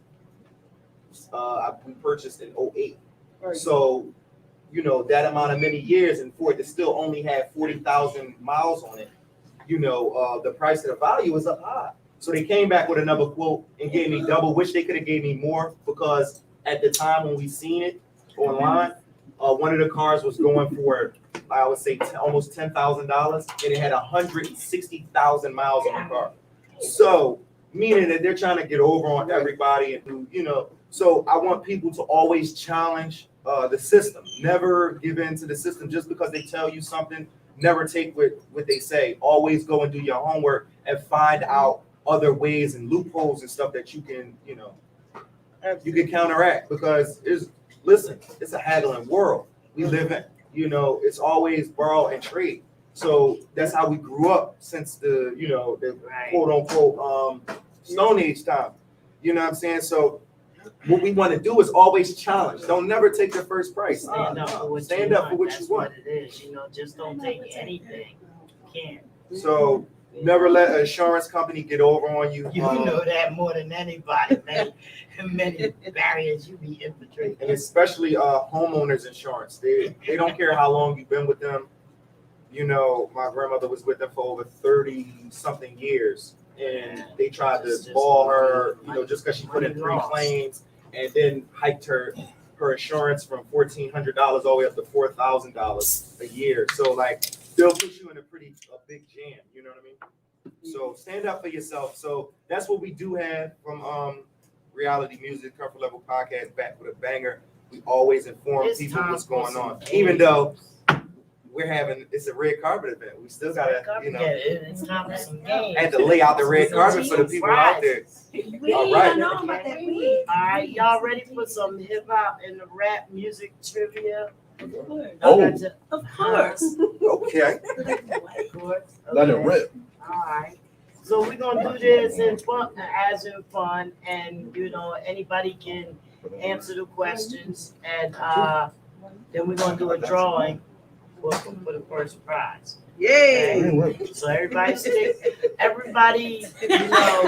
we purchased in 2008. Right. So that amount of many years, and for it to still only have 40,000 miles on it, the price of the value is up high. So they came back with another quote and gave me double. Wish they could have gave me more, because at the time when we seen it online, one of the cars was going for, I would say, almost $10,000, and it had 160,000 miles on the car. So meaning that they're trying to get over on everybody and do, you know. So I want people to always challenge the system. Never give in to the system just because they tell you something. Never take what they say. Always go and do your homework and find out other ways and loopholes and stuff that you can, you know, you can counteract, because it's a haggling world we live in. You know, it's always borrow and trade. So that's how we grew up since the, you know, the quote unquote Stone Age time. You know what I'm saying? So what we want to do is always challenge. Don't never take the first price. Stand up for what Stand you up want. for what That's you want. what it is. You know, just don't take anything. You can't. So never let an insurance company get over on you. You know that more than anybody. Many barriers you be infiltrating. And especially homeowners insurance. They don't care how long you've been with them. You know, my grandmother was with them for over 30-something years, and they tried to ball her, you know, just because she put in 3 claims, and then hiked her insurance from $1,400 all the way up to $4,000 a year. So like, they'll put you in a big jam. You know what I mean? So stand up for yourself. So that's what we do have from Reality Music Comfort Level Podcast, back with a banger. We always inform people what's going on, even though it's a red carpet event. We still gotta, you know, it's time for some games. I had to lay out the red carpet for the people out there. All right. All right, y'all ready for some hip hop and rap music trivia? Oh. Of course. Okay. Of course. Let it rip. All right. So we're gonna do this in fun, and you know, anybody can answer the questions, and then we're gonna do a drawing for the first prize. Yay! So everybody, you know,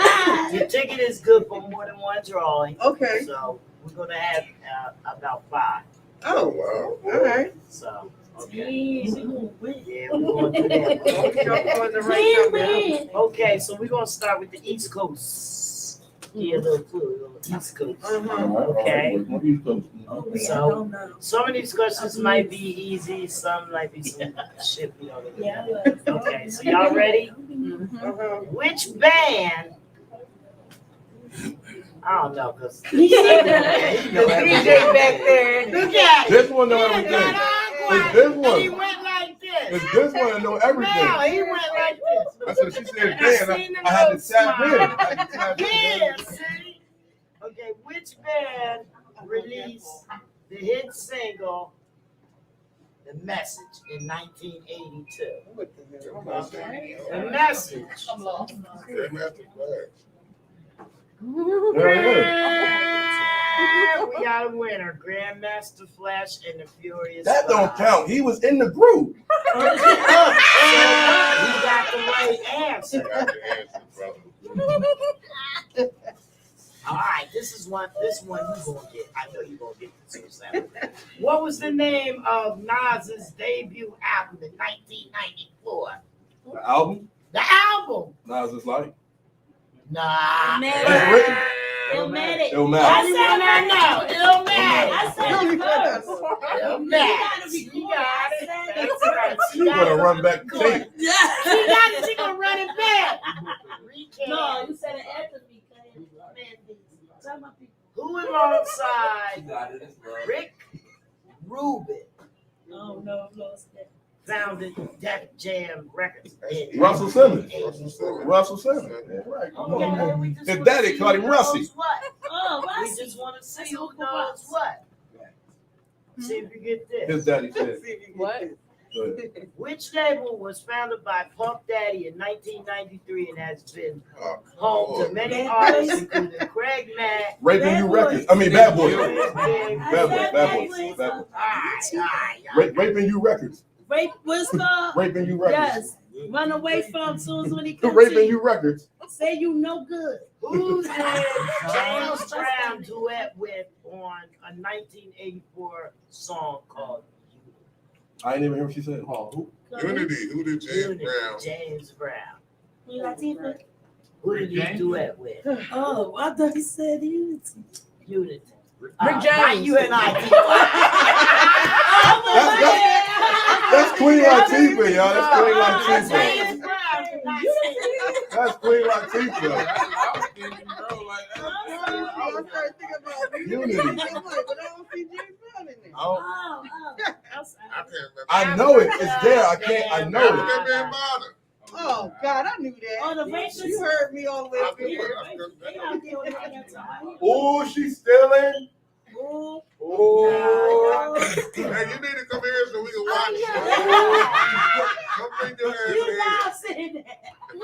your ticket is good for more than one drawing. Okay. So we're gonna have about 5. Oh, wow. All right. So, okay. Yeah, we're gonna do that. Okay, so we're gonna start with the East Coast. Yeah, a little East Coast. Okay. So some of these questions might be easy, some might be some shit we don't know. Okay, so y'all ready? Which band? I don't know, because the DJ back there. Look at it. This one know everything. It's this one. He went like this. It's this one that know everything. No, he went like this. I said, she said, Dan, I had to tap in. Yeah, see? Okay, which band released the hit single The Message in 1982? The Message. I'm lost. We got a winner, Grandmaster Flash and the Furious That don't Five. count. He was in the group. So we got the right answer. All right, this one you gonna get. I know you gonna get this. What was the name of Nas's debut album in 1994? The album? The album? Nas is like. Nah. Illmatic. Illmatic. I said Illmatic. I said it first. Illmatic. You got it. That's right. She gonna run back the tape. She got it. She gonna run it back. No, you said it after me. Who alongside Rick Rubin founded Def Jam Records? Russell Simmons. Russell Simmons. Right. His daddy called him Russie. We just want to see who knows what. See if you get this. His daddy said. What? Which label was founded by Puff Daddy in 1993 and has been home to many artists, including Craig Mack, Raping You Records. I mean, Bad Boy. Bad Boy. All right. Raping You Records. Rape Whisper. Raping You Records. Yes. Run away from soon as when he comes Raping You Records. Say you no good. Who did James Brown duet with on a 1984 song called I ain't even hear what she said. Unity. Who did James Unity? Brown? James Brown. You Latifah. Who did he duet with? Oh, I thought he said Unity. Unity. Rick Not James. you and I. That's Queen Latifah, y'all. That's Queen Latifah. James Brown. That's Queen Latifah. I was thinking, bro, like, I started thinking about Unity. I'm like, but I don't see James Brown in there. Oh, I can't remember. I know it. It's there. I can't. I know Look it. at that bother. Oh God, I knew that. Oh, the racist. You heard me all the way I up feel here. They out there with that. Oh, she's stealing. Oh, Oh. Hey, you need to come here so we can watch Oh. Come bring your ass you here. not saying that. All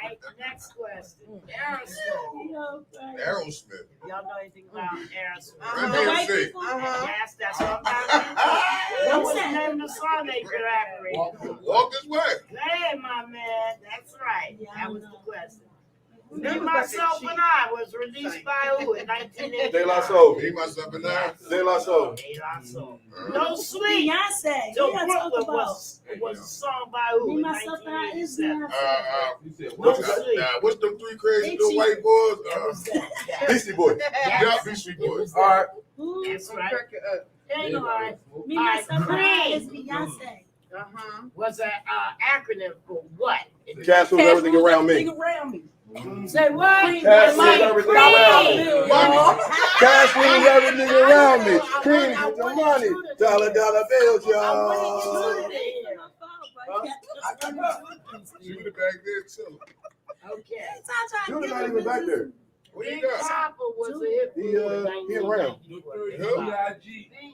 right, next question. Aerosmith. Aerosmith. Y'all know anything about Aerosmith? Run The white DMC. people? Yes, that's what I'm talking about. What was the name of the song they collaborated? Walk this way. Hey, my man, that's right. That was the question. Me, That was Myself, like a and I was released by who in 1989? De La Soul. Me, myself, and I. De La Soul. De La Soul. No Sleep. Beyonce. Till We gotta talk Brooklyn about was a song by who Me, in Myself, and I is 1987? What's No Sleep. what's them three crazy little white boys? That was that. Beastie Boy. Yeah, Beastie Boys. All right. Who? That's right. Crack it up. Ain't all right. Me, All right, Myself, and I is Cream Beyonce. was an acronym for what? Cash rules everything around me. around me. Say what? Cash rules Like everything Cream. around me. Cash rules everything around me. Cream with the money. Dollar bills, y'all. She was back there chilling. Okay. Junior's not even back there. What you Big got? Papa was a hip He, group he in around. 1994.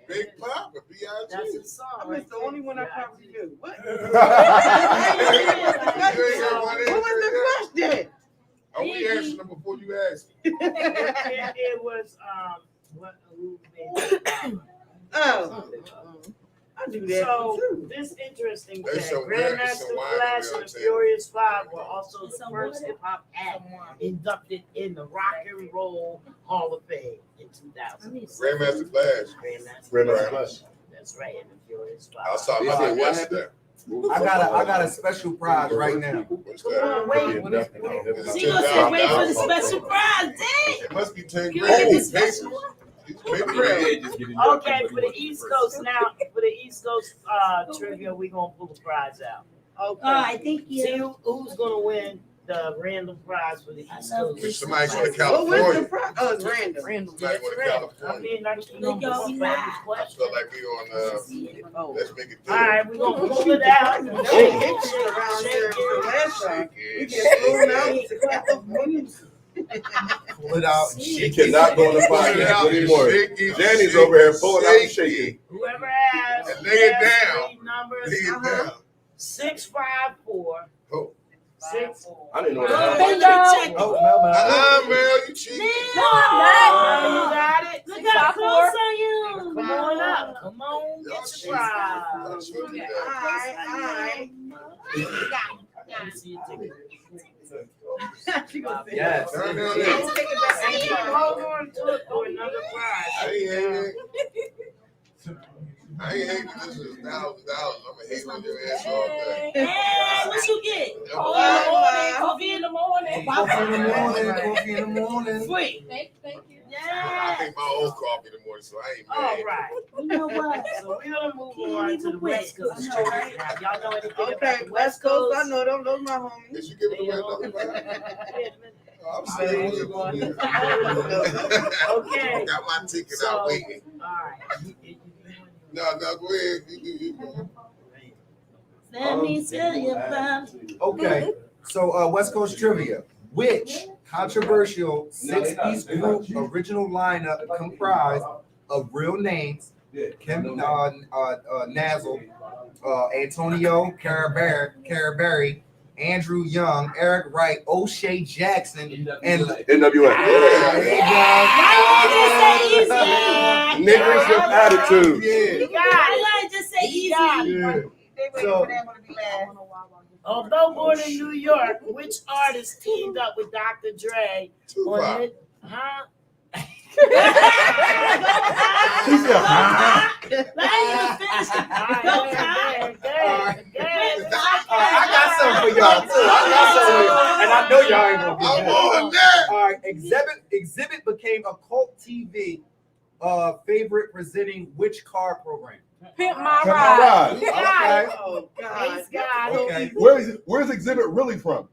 Big Papa, That's B.I.G. his song. I right missed the there. only one I probably knew. What? You ain't got one in What was the question? Are we answering them before you ask? It was what who made it? Oh, I do that So too. this interesting There's fact: some weird- Grandmaster some wild Flash real and the tale. Furious Five were also It's the a first what? hip hop act inducted in the Rock and Roll Hall of Fame in 2000. Grandmaster Flash. Grandmaster Flash. That's right, and the Furious I was Five. talking He about said, that what yesterday. I got a special prize right now. What's Come that? on, wait. Is it She gonna say wait for the $10,000? special prize. Dang. It must be 10 Can we grand. get the It's special basic. It's big grand. Okay, for the East Coast now, for the East Coast trivia, we're gonna pull the prize out. All right, thank See you. who's gonna win the random prize for the East love Coast. If somebody go to What was the California, prize? Oh, it's random. somebody go to I California, mean, like, you know, Look, y'all, we for every I question. feel like we on, let's make it All good. right, we're gonna pull it out. Never Shake hit it, shit around shake here it. the last time. We Shake get thrown it. out to California. Pull it out. She cannot go on the podcast anymore. Shake it, Danny's shake over here it, pulling out and shake shaking. Whoever has And lay it last down. three numbers, Lay it down. 654. Oh. 6. I didn't know Oh, that. bingo. Oh, Mel, you cheating. You got it. Look how close I am. Come on up. Come on, Y'all get cheating. your prize. Y'all cheating today. Alright. Let me see your ticket. yes. Turn down Hey, there. hold on to it for another prize. I ain't hating. I ain't hating. This is $1,000. I'm hating on your ass all day. Hey, what you get? Coffee in the morning. Coffee in the morning. Coffee in the morning. Free. Thank you. I Yeah. make my own coffee in the morning, so I ain't All mad. right. You know what? So we're gonna move Can't on to even the quit. West Coast. I know, right? Now, y'all know anything about Okay, the West Coast, I know them. Those my homies. Did you give it away another time? I'm saying Okay. Got my ticket So, out waiting. all right. No, go ahead. You go. Let me tell you about it. Okay, so West Coast trivia. Which controversial six-piece group original lineup comprised of real names, Kim Nazzle, Antonio Carabari, Andrew Young, Eric Wright, O'Shea Jackson, and NWA. Niggas with attitude. You got it. I just say You easy. got it. Yeah. so Although born in New York, which artist teamed up with Dr. Dre on Tupac. it? Huh? She said, huh? Let me finish. Go, Kai. Go, I got something for y'all too. I got something, and I know y'all ain't gonna I'm get that. on that. All right, Exhibit became a cult TV favorite presenting which car program? Pimp my Pimp My ride. Ride. Okay. Oh, God. He's got it. Okay. Where's Exhibit really from?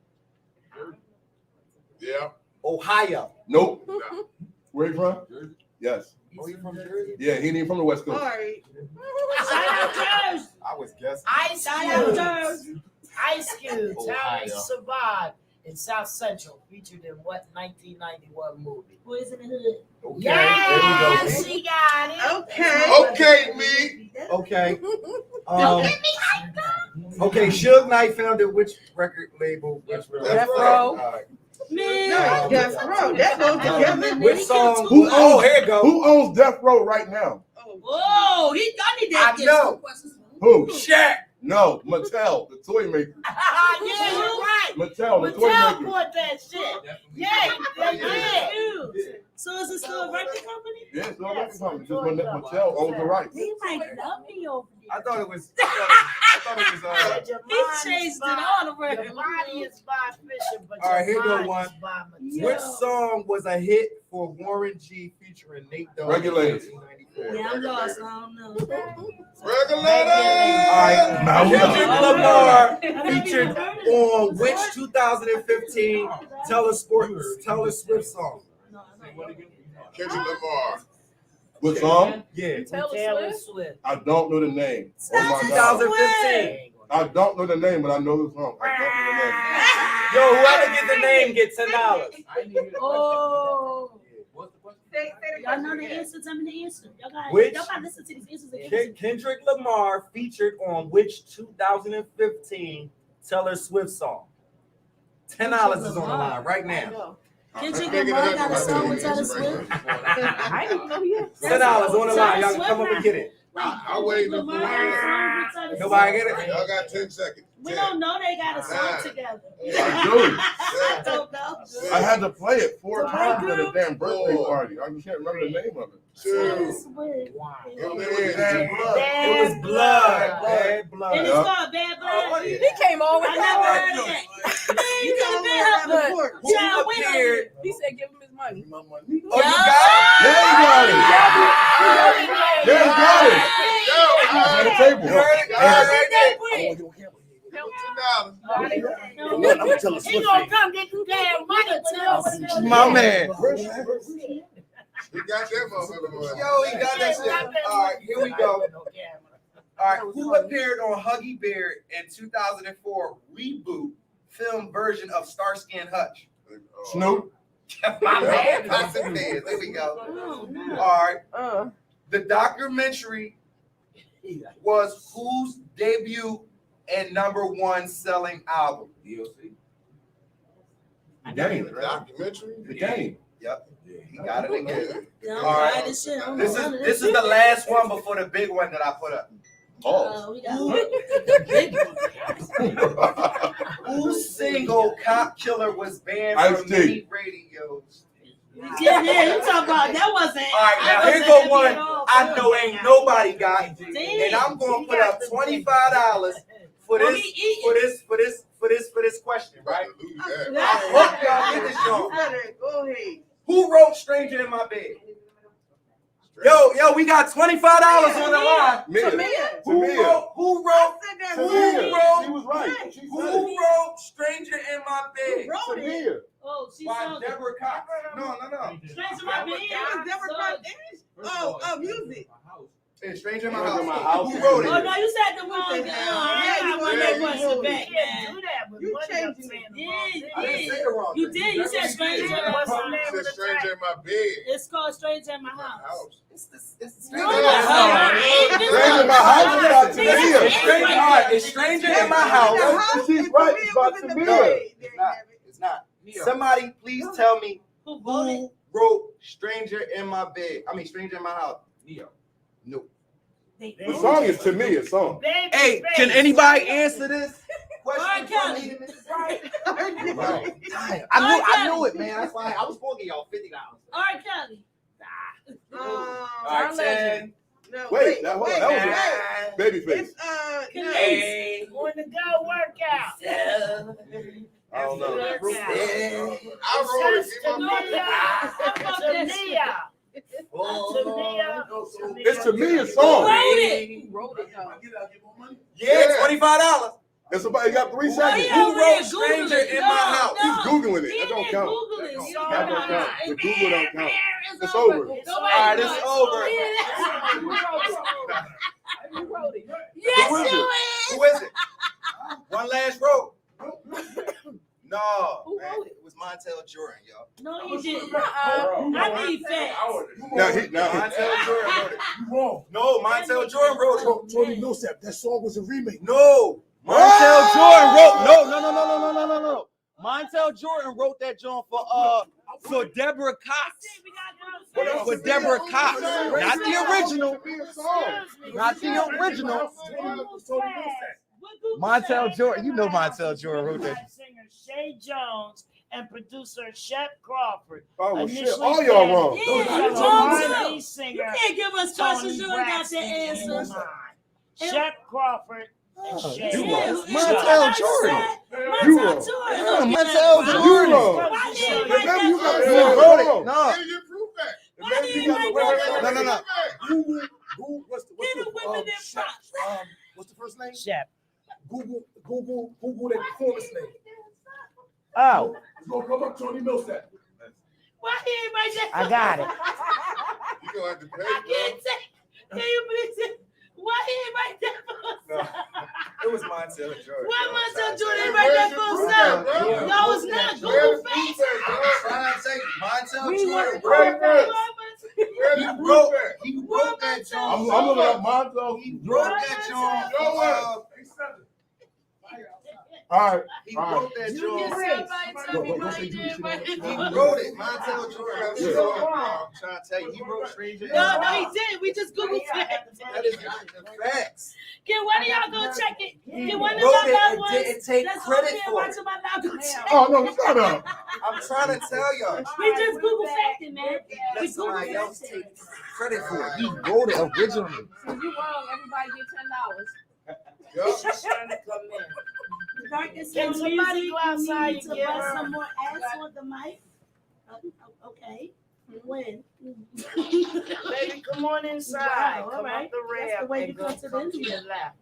Yeah. Ohio. Nope. Nah. Where he from? Yes. Oh, you from Jersey? Yeah, he ain't even from the West All Coast. right. Shout out Jersey. I was guessing. Ice Cube. Ice Cube. Ohio. Talent Survived in South Central. Featured in what 1991 movie? Boys in the Hood. Okay. Yeah, There we she got it. Okay. Okay, me. go. Okay. Okay, Suge Knight founded which record label? Which Death Row. All right. No, Death Row. That goes together. Which song? Who owns, Oh, here it goes. Who owns Death Row right now? Whoa, I need that. I know. Who? Shaq. No, Mattel, the toy maker. Yeah, you're right. Mattel, the toy Mattel maker. bought that shit. Yeah, they did. So is it still a record company? Yeah, it's no record company. Just when Mattel owns the rights. He might love me over I thought it was. I thought it was. He changed it all the way. Your body is by Fisher, but All right, your here go mind one. is by Mattel. Which song was a hit for Warren G featuring Nate Dogg? Regulated. Yeah, I'm lost. I don't know. Regulator. All right. Now we Kendrick know. Lamar featured on which 2015 Taylor Swift song? Kendrick Lamar. What song? Yeah. Taylor Swift. I don't know the name. Oh my God. 2015. I don't know the name, but I know the song. I don't know the name. Yo, whoever get the name get $10. Oh. Say Y'all know the answer. Tell me the answer. Y'all got Which- to listen to these answers again. Kendrick Lamar featured on which 2015 Taylor Swift song? $10 is on the line right now. Kendrick Lamar got a song with Taylor Swift. I didn't even know he had. $10 on the line. Y'all can come up and get it. I wait the Lamar got a song with Taylor Swift. Nobody get it? Y'all got 10 seconds. We don't know they got a song Nine. together. I I don't know. do. I had to play it 4 The times white at a girl? damn birthday Four. party. I just can't remember the name of it. Taylor 2. Swift. Your man. It was Blood. Bad And Blood. it's Yeah. called Bad Blood. yeah. He came over. I never heard of that. You could have been her, but Who child, wait on appeared? it. He said, "Give him his money." My money. Oh, you got Yeah, you got it. Yeah, you got it. Yo, On the it? table. You heard it? Yeah. Right there. $2. I'm gonna tell He gonna come get you damn money. My man. He got that motherfucker. Yo, he got that shit. All right, here we go. All right, who appeared on Huggy Bear in 2004 reboot film version of Starsky and Hutch? Snoop. My man, Patrick Bears. There we go. Oh, All right, the documentary was whose debut and #1 selling album? The game. Documentary? The game. Yep, he got it again. Yeah, All right. I'm this shit. This is the last one before the big one that I put up. We got the big one. Whose single "Cop Killer" was banned Ice from T. many radios? Yeah, you talking about that wasn't. All right, now here go one I know ain't nobody got, and I'm gonna put up $25 for this question, right? I hope y'all get this joint. Go ahead. Who wrote "Stranger in My Bed"? Yo, we got $25 on the line. Tamia. Who wrote? She was right. She Who said it. wrote "Stranger in My Bed"? Tamia. Oh, she By saw Deborah Cox. No. Straight to my bed. Music. It's "Stranger in My Stranger in My House." House. Who wrote Oh it? no, you said the wrong thing. I you want did. that question You back, Can't man. do that with You money changing up it. saying I didn't say the wrong You thing. did. You said stranger. What's the name of Said the stranger track? in my bed. It's called Stranger in My House. House. It's No, "Stranger in no, My House." Stranger in My House is about Tamia. It's "Stranger in My House." She's right. It's about Tamia. It's not. Somebody please tell me Who voted? who wrote "Stranger in My Bed." I mean, "Stranger in My House." No. The song is Tamia song. Baby Hey, face. can anybody answer this question for Kelly. me? Right. Right. I knew it, man. That's why I was going to get y'all $50. All right, Kelly. All right, 10, No, Wait, that was Babyface. It's no. Hey, on the go workout. I don't know. It's to me a song. Who wrote it though? Yeah, $25. And somebody got 3 seconds. Who wrote Stranger in My House? He's Googling it. That don't count. That don't count. The Google don't count. It's over. All right, it's over. Who wrote it? Who is it? One last row. No, Who man, wrote it? it was Montel Jordan, y'all. No, you didn't. I need facts. Now, Montel Jordan wrote it. You wrong. No, Montel Jordan wrote it. Tony Millsap, that song was a remake. No, Montel Jordan wrote. No. Montel Jordan wrote that joint for Deborah Cox. For Deborah Cox, not the original. Not the original. Montel Jordan, you know Montel Jordan wrote that. Singer Shay Jones and producer Shep Crawford. Oh, well, shit. Initially All y'all wrong. Yeah, R&B singer. You can't give us questions you ain't got the answers. Shep Crawford and Shay. You wrong. Montel Jordan. You wrong. Montel Jordan. You wrong. Why did Maybe anybody you got Who the wrote it? wrong. No. Why did anybody No. Google, what's the what's the first name? Shep. Google that performance name. Oh, It's gonna come up Tony Millsap. Why did anybody say I got it. You gonna have to pay, I can't say. Can you please say? Why did anybody say It was Montel Jordan. Why Montel Jordan everybody that full stuff? No, it's not. Google face. I'm trying to say Montel Jordan bro. He wrote that I'm joint. looking at Montel. He wrote that joint. All right. He All wrote right. that You joint. can somebody tell me why he did He wrote it. Montel Jordan. I'm trying to tell you, he wrote Stranger. No, he didn't. We just Google facts. That is the facts. Can one of y'all go check it? Can one of wrote y'all it loved and ones didn't take that's credit over there for it. watching my live go check? Oh, no, shut up. I'm trying to tell y'all. We just Google fact it, man. We Let somebody Google else fact take it. credit for it. He wrote it originally. So you wrong. Everybody get She's trying to come in. Darkest Can Sound somebody Music, go outside you need and to give bust her- some more ass on the mic? Okay. When? Baby, come on inside. Wow, Come all right. up the That's the ramp way and you go come to the come to interview. your left.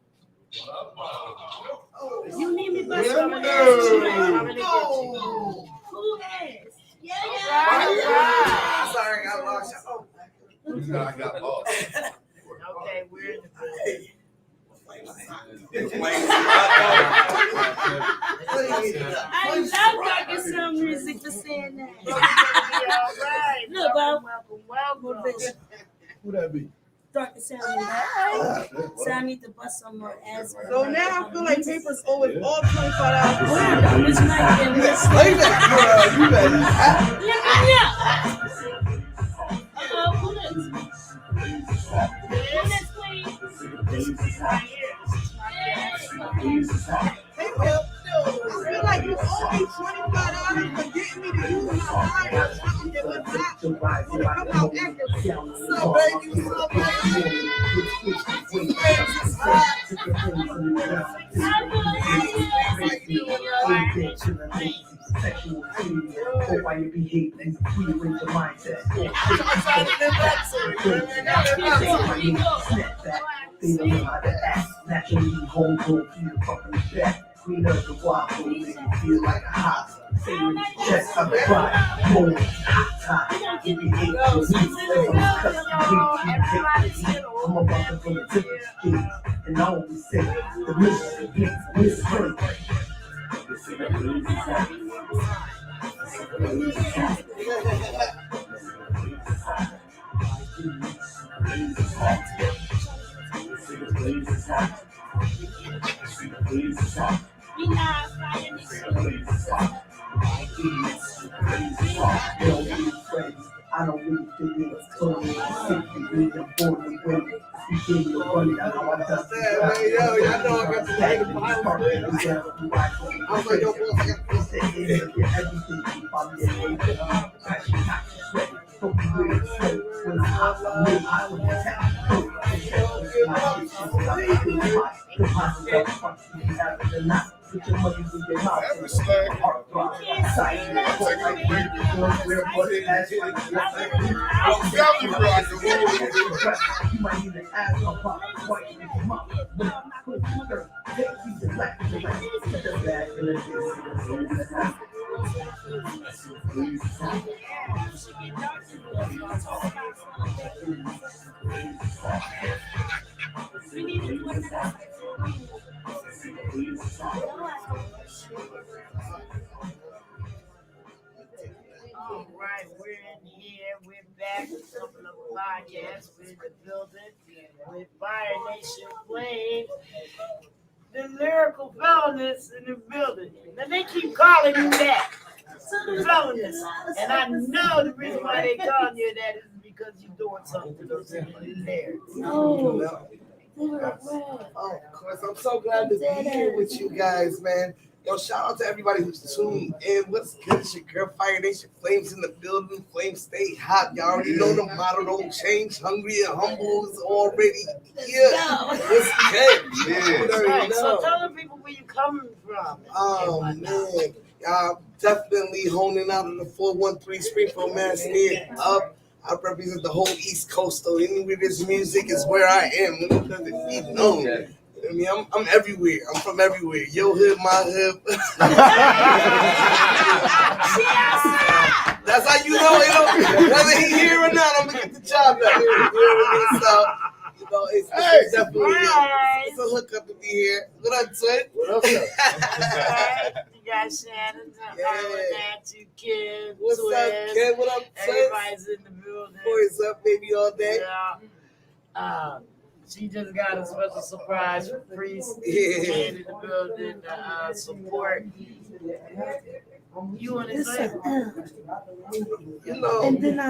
You need me to bust Yeah, some more no. ass on the I'm mic? gonna get you. Who ass? Yeah, All right. Sorry, I lost you. I got lost. Okay, we're in the building. I love Darkest Sound Music for saying that. All right. Look, Welcome. Who that be? Darkest Sound Music. So I need to bust some more ass. it. So now I feel like papers always all $25. Wow, Miss Mike and Miss Explain that, girl. You better. Yeah. Who next? Who next, please? Right here. I feel like you owe me $25 for getting me to use my line or something that was not come out active. So baby, so baby. Sexual activity, or by your behavior, rearrange your mindset. Snap back, they don't know how to act. Naturally, homegrown, feel fucking back. Clean up the waffle, make you feel like a hot. Say it in your chest, I'm fine. Boom, hot, hot. Give me hate, your I'm about to go to the street, and I always say, the mission is great. We not flying this shit. I don't really fit in a story. 60 million, 40 women. You give me a money, I know I dust it. Yo, y'all know I got to pay the pilot. I was like, yo, it's the end of your everything. Keep on your name. Actually, not sweat. Hope you really sweat. When it's hot, I'm in, I would attack. Put your money in your mouth. Every slag. You might even ask my pop, white in your mouth. All right, we're in here. We're back with a couple of podcasts. We're in the building with Fire Nation Flame. The lyrical villainous in the building. Now they keep calling you that. Villainous. And I know the reason why they call you that is because you're doing something to those lyrics. Of course, I'm so glad to be here with you guys, man. Yo, shout out to everybody who's tuned in. What's good? It's your girl, Fire Nation. Flames in the building. Flames stay hot. Y'all already know the motto, don't change. Hungry and humble is already here. What's good? That's right. So tell the people where you coming from. Oh, man. Y'all definitely honing out in the 413 Springfield, Mass. Up. I represent the whole East Coast, though. Anywhere there's music is where I am. Let it be known. I mean, I'm everywhere. I'm from everywhere. Your hood, my hood. That's how you know, whether he here or not, I'm gonna get the job done. You know what I mean? So, it's definitely it's a hookup to be here. What up, Twin? What up, sir? You got Shannon, two kids. What's twins. up, kid? What up, Twin? Everybody's in the building. Boys up, baby, all day. Yeah. She just got a special surprise for Priest. Yeah. In the building to support. You want to say?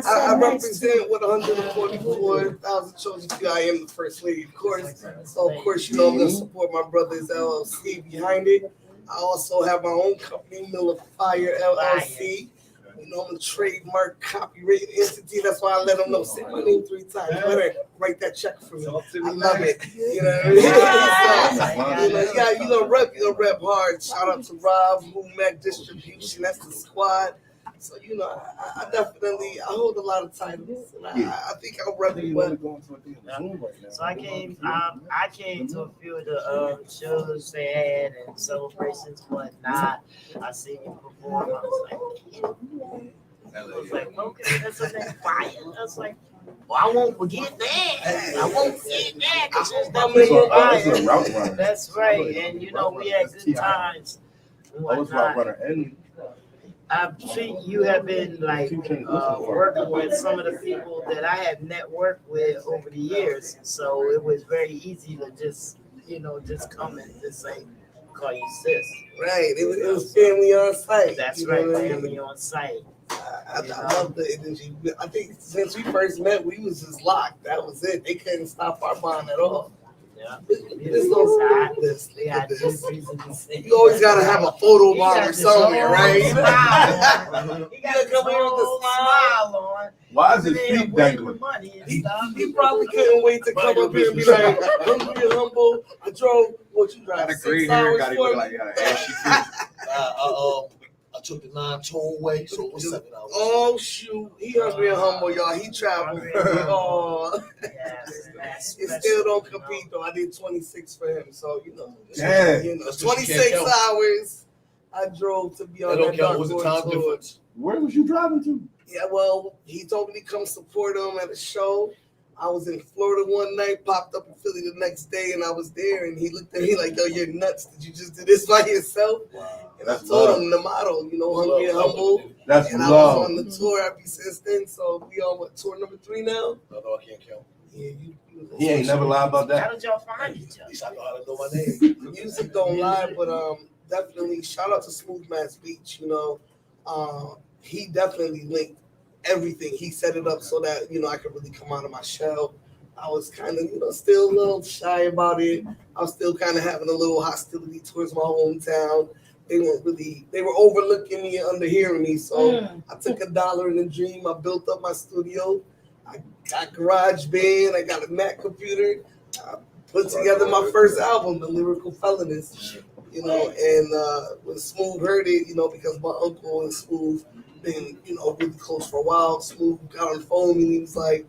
I represent with 144,000 chosen few. I am the first lady, of course. So, of course, I'm going to support my brother's LLC behind it. I also have my own company, Miller Fire LLC. I'm a trademark copyright entity. That's why I let them know. Say my name 3 times. Better write that check for me. I love it. You know what I mean? You gonna rep hard. Shout out to Rob, Mac Distribution. That's the squad. So I definitely hold a lot of titles, and I think I'll rep it well. So I came to a few of the shows they had and celebrations, whatnot. I seen you perform. I was like, okay, that's a name fire. I was like, well, I won't forget that. I won't forget that because it's definitely fire. That's right, and we had good times. I've seen you have been working with some of the people that I have networked with over the years, so it was very easy to just come and just call you sis. Right, it was family on site. That's right, family on site. I love the energy. I think since we first met, we was just locked. That was it. They couldn't stop our bond at all. Yeah. You always gotta have a photo bomb or somewhere, right? You gotta come here with a smile on. Why is his feet dangling? He probably couldn't wait to come up here and be like, hungry and humble. I drove, what you drive? Got a gray hair, got it look like you got an ashy I took the 9 tollway, so it was 7 hours. Oh shoot, he hungry and humble, y'all. He traveled. Oh, it still don't compete though. I did 26 for him, so 26 hours. I drove to be on that dark tour. Where was you driving to? Yeah, well, he told me to come support him at a show. I was in Florida one night, popped up in Philly the next day, and I was there, and he looked at me like, yo, you're nuts. Did you just do this by yourself? Wow. And I told him the motto, hungry and humble. That's and love. I was on the tour ever since then, so we on tour number 3 now? No, I can't count. Yeah, He ain't never lied about How that. did y'all find each At other? least I know how to know my name. Music don't lie, but definitely shout out to Smooth Mass Beach, he definitely linked everything. He set it up so that, I could really come out of my shell. I was kind of, still a little shy about it. I was still kind of having a little hostility towards my hometown. They were overlooking me and underhearing me. So I took $1 in a dream. I built up my studio. I got GarageBand. I got a Mac computer. I put together my first album, The Lyrical Felonist, you know, and when Smooth heard it, you know, because my uncle and Smooth been, you know, really close for a while. Smooth got on the phone and he was like,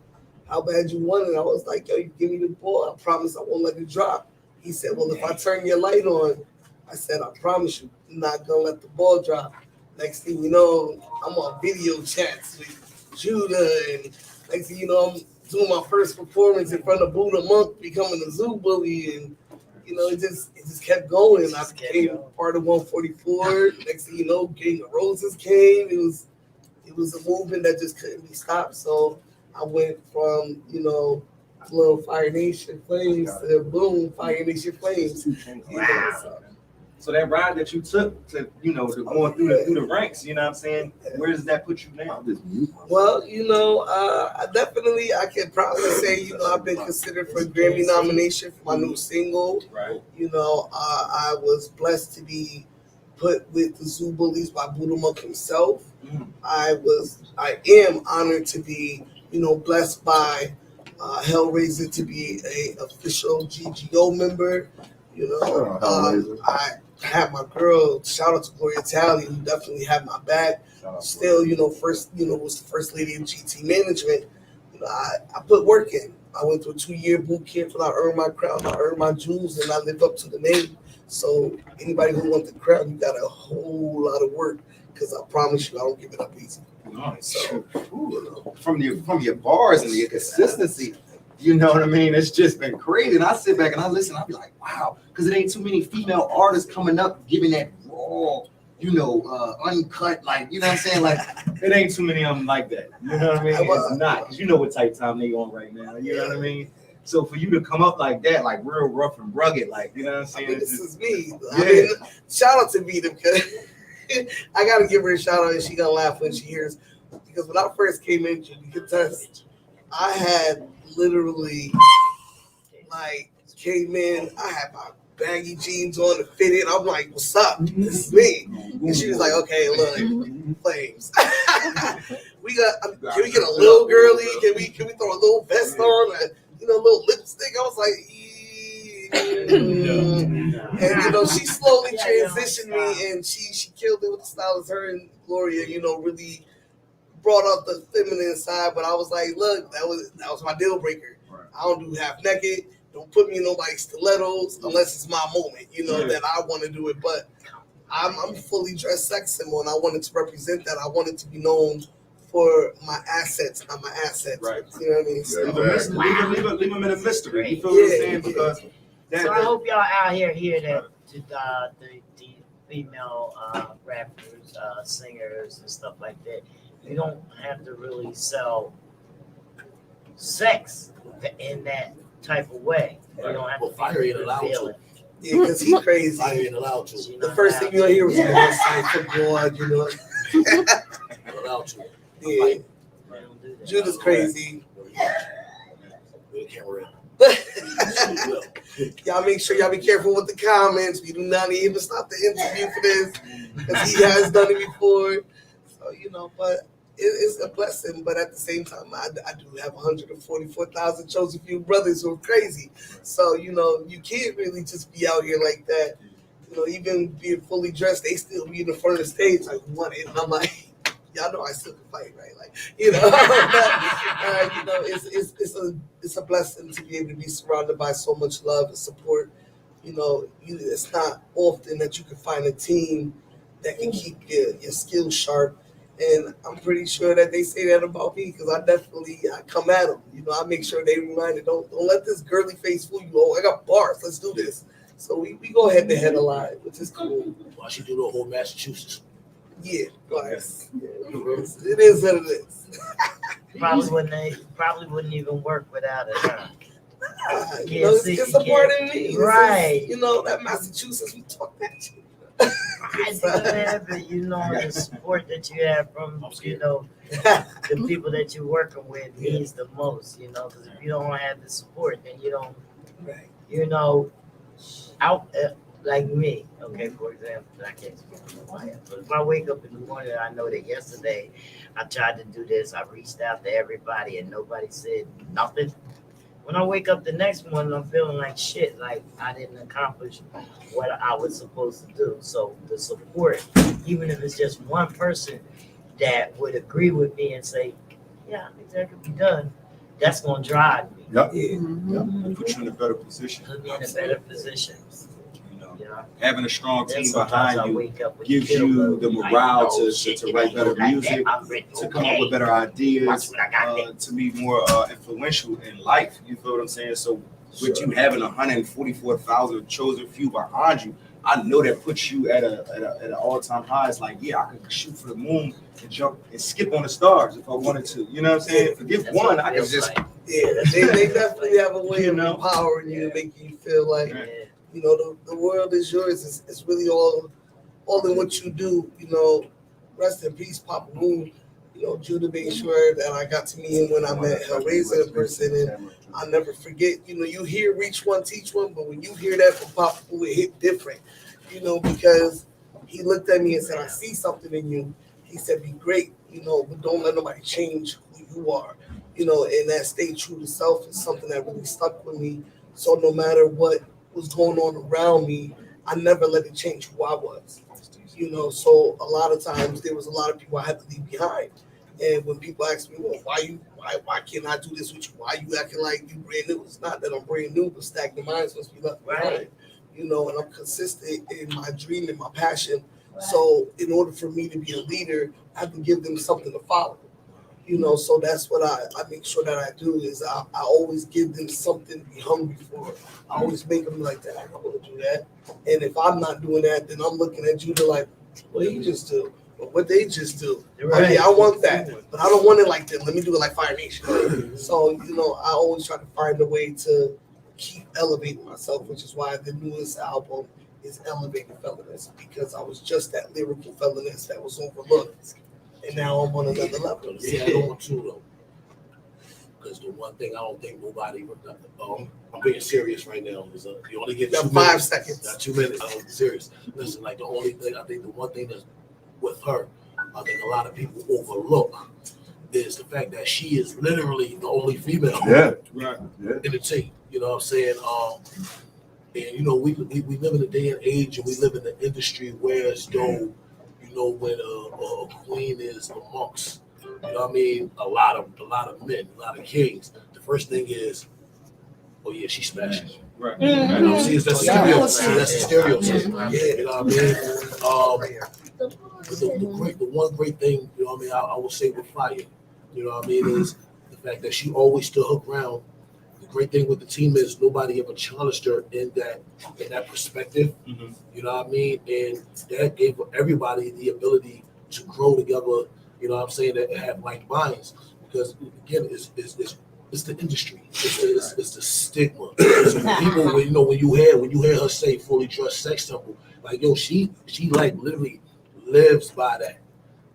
how bad you want it? I was like, yo, you give me the ball. I promise I won't let it drop. He said, well, if I turn your light on, I said, I promise you, I'm not gonna let the ball drop. Next thing you know, I'm on video chats with Judah, and next thing you know, I'm doing my first performance in front of Buddha Monk, becoming a zoo bully, and you know, it just kept going. I became part of 144. Next thing you know, Gang of Roses came. It was a movement that just couldn't be stopped. So I went from, you know, little Fire Nation Flames to boom, Fire Nation Flames. Wow. So that ride that you took to, you know, to going through the ranks, you know what I'm saying? Where does that put you now? Well, you know, I can probably say, you know, I've been considered for a Grammy nomination for my new single. Right. You know, I was blessed to be put with the Zoo Bullies by Buddha Monk himself. I am honored to be, you know, blessed by Hellraiser to be a official GGO member. You know, I had my girl, shout out to Gloria Talley, who definitely had my back. Still, you know, was the first lady of GT management. You know, I put work in. I went through a 2-year boot camp and I earned my crown, I earned my jewels, and I lived up to the name. So anybody who wants the crown, you got a whole lot of work, because I promise you, I don't give it up easy. So, you know, from your bars and your consistency, you know what I mean? It's just been crazy. And I sit back and I listen, I'll be like, wow, because it ain't too many female artists coming up giving that raw, you know, uncut, like, you know what I'm saying? Like, it ain't too many of them like that. You know what I mean? It's not, because you know what type time they on right now. You know what I mean? So for you to come up like that, like real rough and rugged, like, you know what I'm saying? I mean, this is me. Yeah. I mean, shout out to Vita, because I got to give her a shout out, and she going to laugh when she hears, because when I first came in, you can test, I had literally, like, came in, I had my baggy jeans on to fit in. I'm like, what's up? This is me. And she was like, okay, look, Flames. Can we get a little girly? Can we throw a little vest on? A little lipstick? I was like, and you know, she slowly transitioned me, and she killed it with the stylist. Her and Gloria, you know, really brought up the feminine side. But I was like, look, that was my deal breaker. I don't do half naked. Don't put me in nobody's stilettos unless it's my moment, you know, that I want to do it. But I'm fully dressed sex symbol, and I wanted to represent that. I wanted to be known for my assets, not my assets. Right. You know what I mean? So, leave them in a mystery. You feel what I'm saying? Because so I hope y'all out here hear that the female rappers, singers, and stuff like that. You don't have to really sell sex in that type of way. You don't have to Fire ain't allowed to. Yeah, because he's crazy. Fire ain't allowed to. The first thing you'll hear was for blood, you know. Not allowed to. Yeah. Judah's crazy. Y'all make sure y'all be careful with the comments. We do not need him to stop the interview for this, because he has done it before. So, you know, but it's a blessing. But at the same time, I do have 144,000 chosen few brothers who are crazy. So, you know, you can't really just be out here like that. You know, even being fully dressed, they still be in the front of the stage like, what? And I'm like, y'all know I still can fight, right? Like, you know, you know, it's a blessing to be able to be surrounded by so much love and support. You know, it's not often that you can find a team that can keep your skills sharp. And I'm pretty sure that they say that about me, because I come at them. You know, I make sure they reminded, don't let this girly face fool you. Oh, I got bars. Let's do this. So we go head to head a lot, which is cool. Why she do the whole Massachusetts? Yeah, guys. It is what it is. Probably wouldn't even work without it. You know, it's a part of me. Right. You know, that Massachusetts, we talk that shit. I do have it, you know, the support that you have from, you know, the people that you're working with means the most, you know, because if you don't have the support, then you don't, you know, out like me, okay, for example, I can't speak for my wife, but if I wake up in the morning, I know that yesterday I tried to do this, I reached out to everybody and nobody said nothing. when I wake up the next morning, I'm feeling like shit, like I didn't accomplish what I was supposed to do. So the support, even if it's just one person that would agree with me and say, yeah, I think that could be done, that's gonna drive me. Yep. Yep. Put you in a better position. Put me in a better position. You know, having a strong Then team sometimes behind I you wake up with gives feel you low, the like, morale oh, to shit, write it better ain't like music, that. I'm written, to come up with better ideas, Watch what I got to be more influential in life. You feel what I'm saying? So with you having 144,000 chosen few behind you, I know that puts you at an all-time high. It's like, yeah, I could shoot for the moon and jump and skip on the stars if I wanted to. You know what I'm saying? Forget That's one, what I it can feels just like. they definitely have a way You of know? empowering you, making you feel like, Yeah. you know, the world is yours. It's really all in what you do. You know, rest in peace, Papa Moon. You know, Judah made sure that I got to meet him when I met Hellraiser in person, and I'll never forget. You know, you hear "Reach One, Teach One," but when you hear that from Papa Moon, it hit different. You know, because he looked at me and said, "I see something in you." He said, "Be great, you know, but don't let nobody change who you are." You know, and that stay true to self is something that really stuck with me. So no matter what was going on around me, I never let it change who I was. You know, so a lot of times there was a lot of people I had to leave behind. And when people ask me, well, why can't I do this with you? Why you acting like you brand new? It's not that I'm brand new, but stagnant minds must be left behind. You know, and I'm consistent in my dream and my passion. So in order for me to be a leader, I have to give them something to follow. You know, so that's what I make sure that I do is I always give them something to be hungry for. I always make them like that. I want to do that. And if I'm not doing that, then I'm looking at you to like, what did he just do? Or what they just do? Right. Oh, yeah, I want that, but I don't want it like them. Let me do it like Fire Nation. So, you know, I always try to find a way to keep elevating myself, which is why the newest album is Elevated Felonies, because I was just that lyrical felonist that was overlooked. And now I'm on another level. Yeah, I don't want to though. Because the one thing I don't think nobody, I'm being serious right now. Is you only get 2 5 minutes. seconds. Not 2 minutes. I'm serious. Listen, like the only thing I think, the one thing that's with her, I think a lot of people overlook is the fact that she is literally the only female in the team. You know what I'm saying? And you know, we live in a day and age, and we live in an industry where as though, you know, when a queen is amongst, you know what I mean, a lot of men, a lot of kings, the first thing is, oh yeah, she's smashing. Right. You know what I'm saying? That's the stereotype. That's the stereotype. Yeah. You know what I mean? The one great thing, you know what I mean, I will say with Fire, you know what I mean, is the fact that she always stood her ground. The great thing with the team is nobody ever challenged her in that perspective. Mm-hmm. You know what I mean? And that gave everybody the ability to grow together, you know what I'm saying, that have like minds. Because again, it's the industry. It's the stigma. So when people, you know, when you hear her say fully dressed sex symbol, like yo, she like literally lives by that.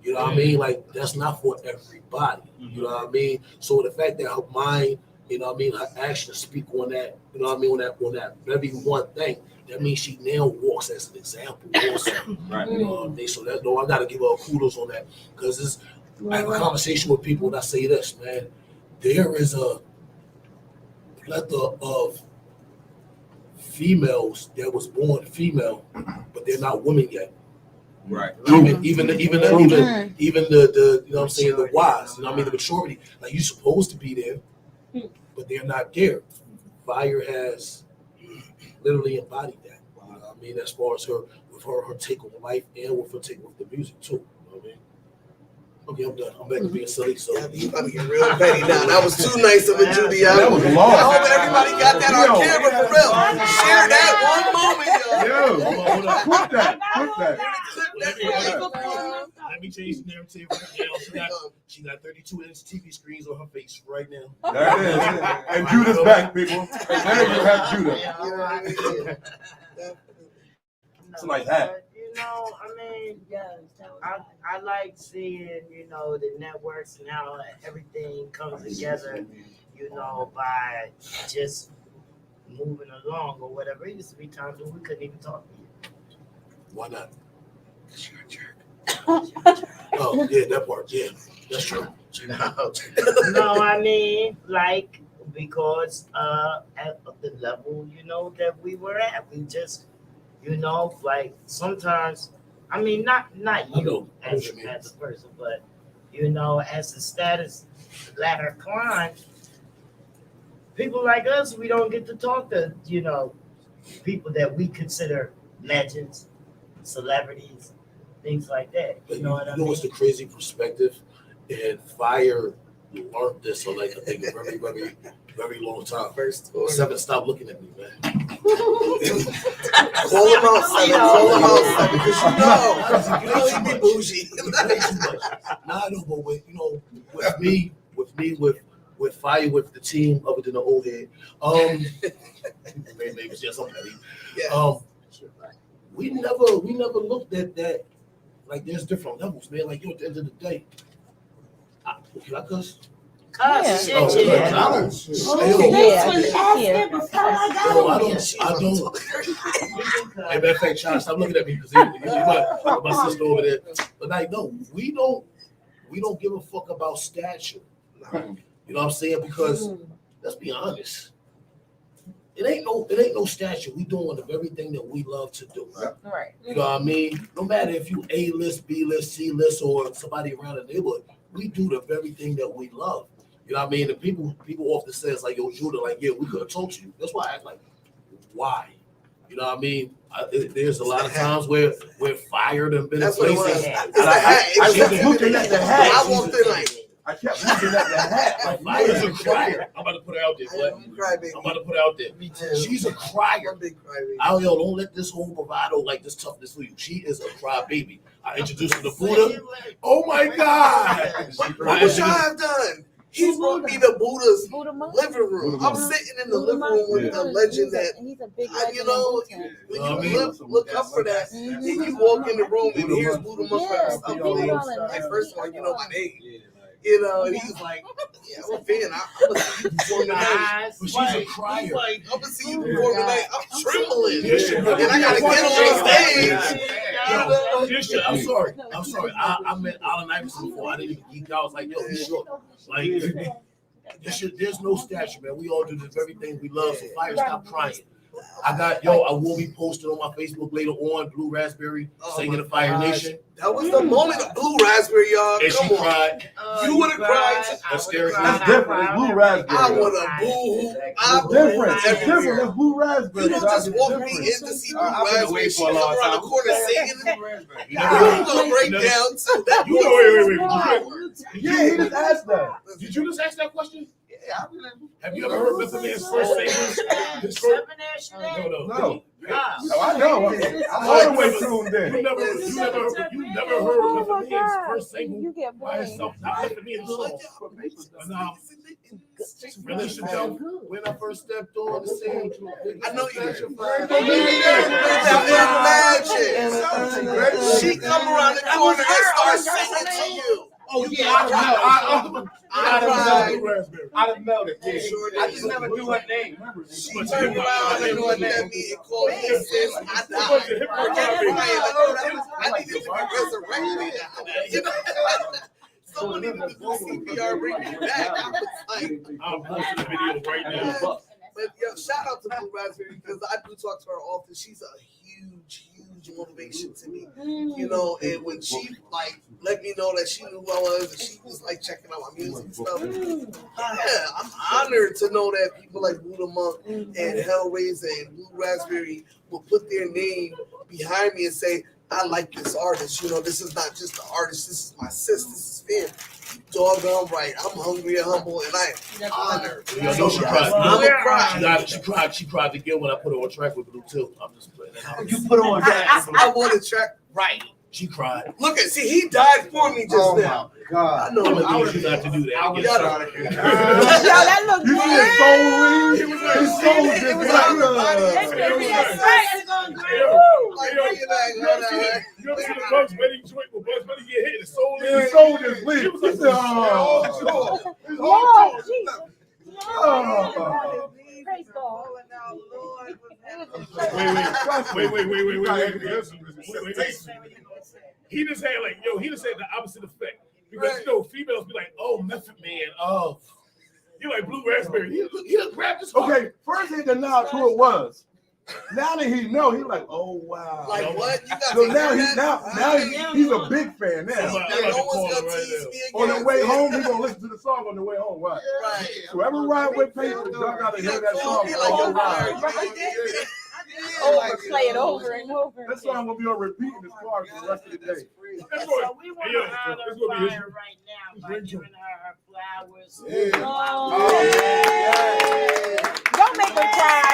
You know what I mean? Like that's not for everybody. You know what I mean? So the fact that her mind, you know what I mean, her actions speak on that, you know what I mean, on that very one thing, that means she now walks as an example also. Right. You know what I mean? So that's I gotta give her kudos on that. Because I have a conversation with people and I say this, man, there is a plethora of females that was born female, but they're not women yet. Right. Even the you know what I'm saying, the wise, you know what I mean, the maturity, like you're supposed to be there, but they're not there. Fire has literally embodied that. You know what I mean, as far as her take on life and with her take on the music too. You know what I mean? Okay, I'm done. I'm back to being silly. So Yeah, you about to get real petty now. That was too nice of a Judy. That was long. I hope everybody got that on camera for real. Share that one moment, Let me change the narrative right now. She got 32-inch TV screens on her face right now. There it is. And Judah's back, people. And then you have Judah. It's like that. You know, I mean, I like seeing, you know, the networks and how everything comes together, you know, by just moving along or whatever. It used to be times when we couldn't even talk to you. Why not? Oh, yeah, that part. Yeah, that's true. No, I mean, like because at the level, that we were at. We just, like sometimes, I mean, not you as a person, but as the status ladder climbs, people like us, we don't get to talk to, people that we consider legends, celebrities, things like that. You know what I mean? What's the crazy perspective? And Fire learned this for like I think a very, very, very long time. Seven, stop looking at me, man. Call him out, Seven. Call him out, Seven, because you know he be bougie. Nah, I know, but with Fire, with the team, other than the old head, maybe it's just something. We never looked at that. Like there's different levels, man. Like at the end of the day, can I cuss? Cuss, shit. I don't. Hey, matter of fact, Sean, stop looking at me because my sister over there. But like, no, we don't give a fuck about stature. You know what I'm saying? Because let's be honest. It ain't no stature. We doing the very thing that we love to do. Right. You know what I mean? No matter if you A-list, B-list, C-list, or somebody around the neighborhood, we do the very thing that we love. You know what I mean? The people often say it's like, yo, Judah, like, yeah, we could have told you. That's why I act like, why? You know what I mean? There's a lot of times where we're fired and been in places. I kept looking at the hat. I walked in like, I kept looking at the hat. Like, Fire's a crier. I'm about to put it out there. I'm about to put it out there. She's a crier. Don't let this whole bravado, like this toughness for you. She is a cry baby. I introduced her to Buddha. Oh my God. What would y'all have done? He brought me to Buddha's living room. I'm sitting in the living room with the legend that, when you look up for that, and you walk in the room and here's Buddha Monk. Like, first of all, you know my name. And he was like, yeah, I'm a fan. I'm going to see you perform tonight. But she's a crier. I'm going to see you perform tonight. I'm trembling. And I got to get on stage. I'm sorry. I met Allen Iverson before. I didn't even geek out. I was like, yo, he's short. Like, there's no stature, man. We all do the very thing we love. So Fire, stop crying. I will be posting on my Facebook later on, Blue Raspberry, singing the Fire Nation. That was the moment of Blue Raspberry, y'all. And she cried. You would have cried. That's different. It's Blue Raspberry. I would have booed. It's different. It's Blue Raspberry. You don't just walk me in to see Blue Raspberry. She come around the corner singing. You gonna break down too. Wait. Yeah, he just asked that. Did you just ask that question? Have you ever heard Mr. Man's first single? No. I know. I'm all the way tuned in. You never heard Mr. Man's first single by himself. Not Mr. Man's song. Relationship. When I first stepped on the scene, I know you. Imagine. She come around the corner and start singing to you. Oh yeah, I'd have melted. Yeah. I just never knew her name. She turned around and looked at me and called me sis. I died. I need to be resurrected. Someone needed to do CPR, bring me back. I was like, I'm posting the video right now. But yo, shout out to Blue Raspberry because I do talk to her often. She's a huge motivation to me, and when she let me know that she knew who I was and she was checking out my music and stuff, yeah, I'm honored to know that people like Buddha Monk and Hellraiser and Blue Raspberry will put their name behind me and say, I like this artist. This is not just the artist, this is my sis, this is fan. Doggone right. I'm hungry and humble, and I'm honored. She cried. I'm a cry. She cried again when I put her on track with Blue too. I'm just playing. You put her on track. I want to track right. She cried. Look he died for me just now. God. I know. I'm gonna need you not to do that. I was trying to do that looked good. You ever see the Bugs Bunny joint where Bugs Bunny get hit? His soul is weak. He said, Praise God. Wait. He just had he just had the opposite effect. Because females be like, oh, Method Man, You like blue raspberry. He'll grab this. Okay, first he denied who it was. Now that he know, he's like, oh wow. Like what? You got So to now hear he's that? he's a big fan now. No one's gonna tease me On the again. way home, he's gonna listen to the song on the way home, right? Right. Whoever ride with Paper, y'all gotta hear that song. Be like, yo, ride. Play it over and over. That song will be on repeat in his car for the rest of the day. So we want to honor Fire right now by giving her flowers. Don't make her cry.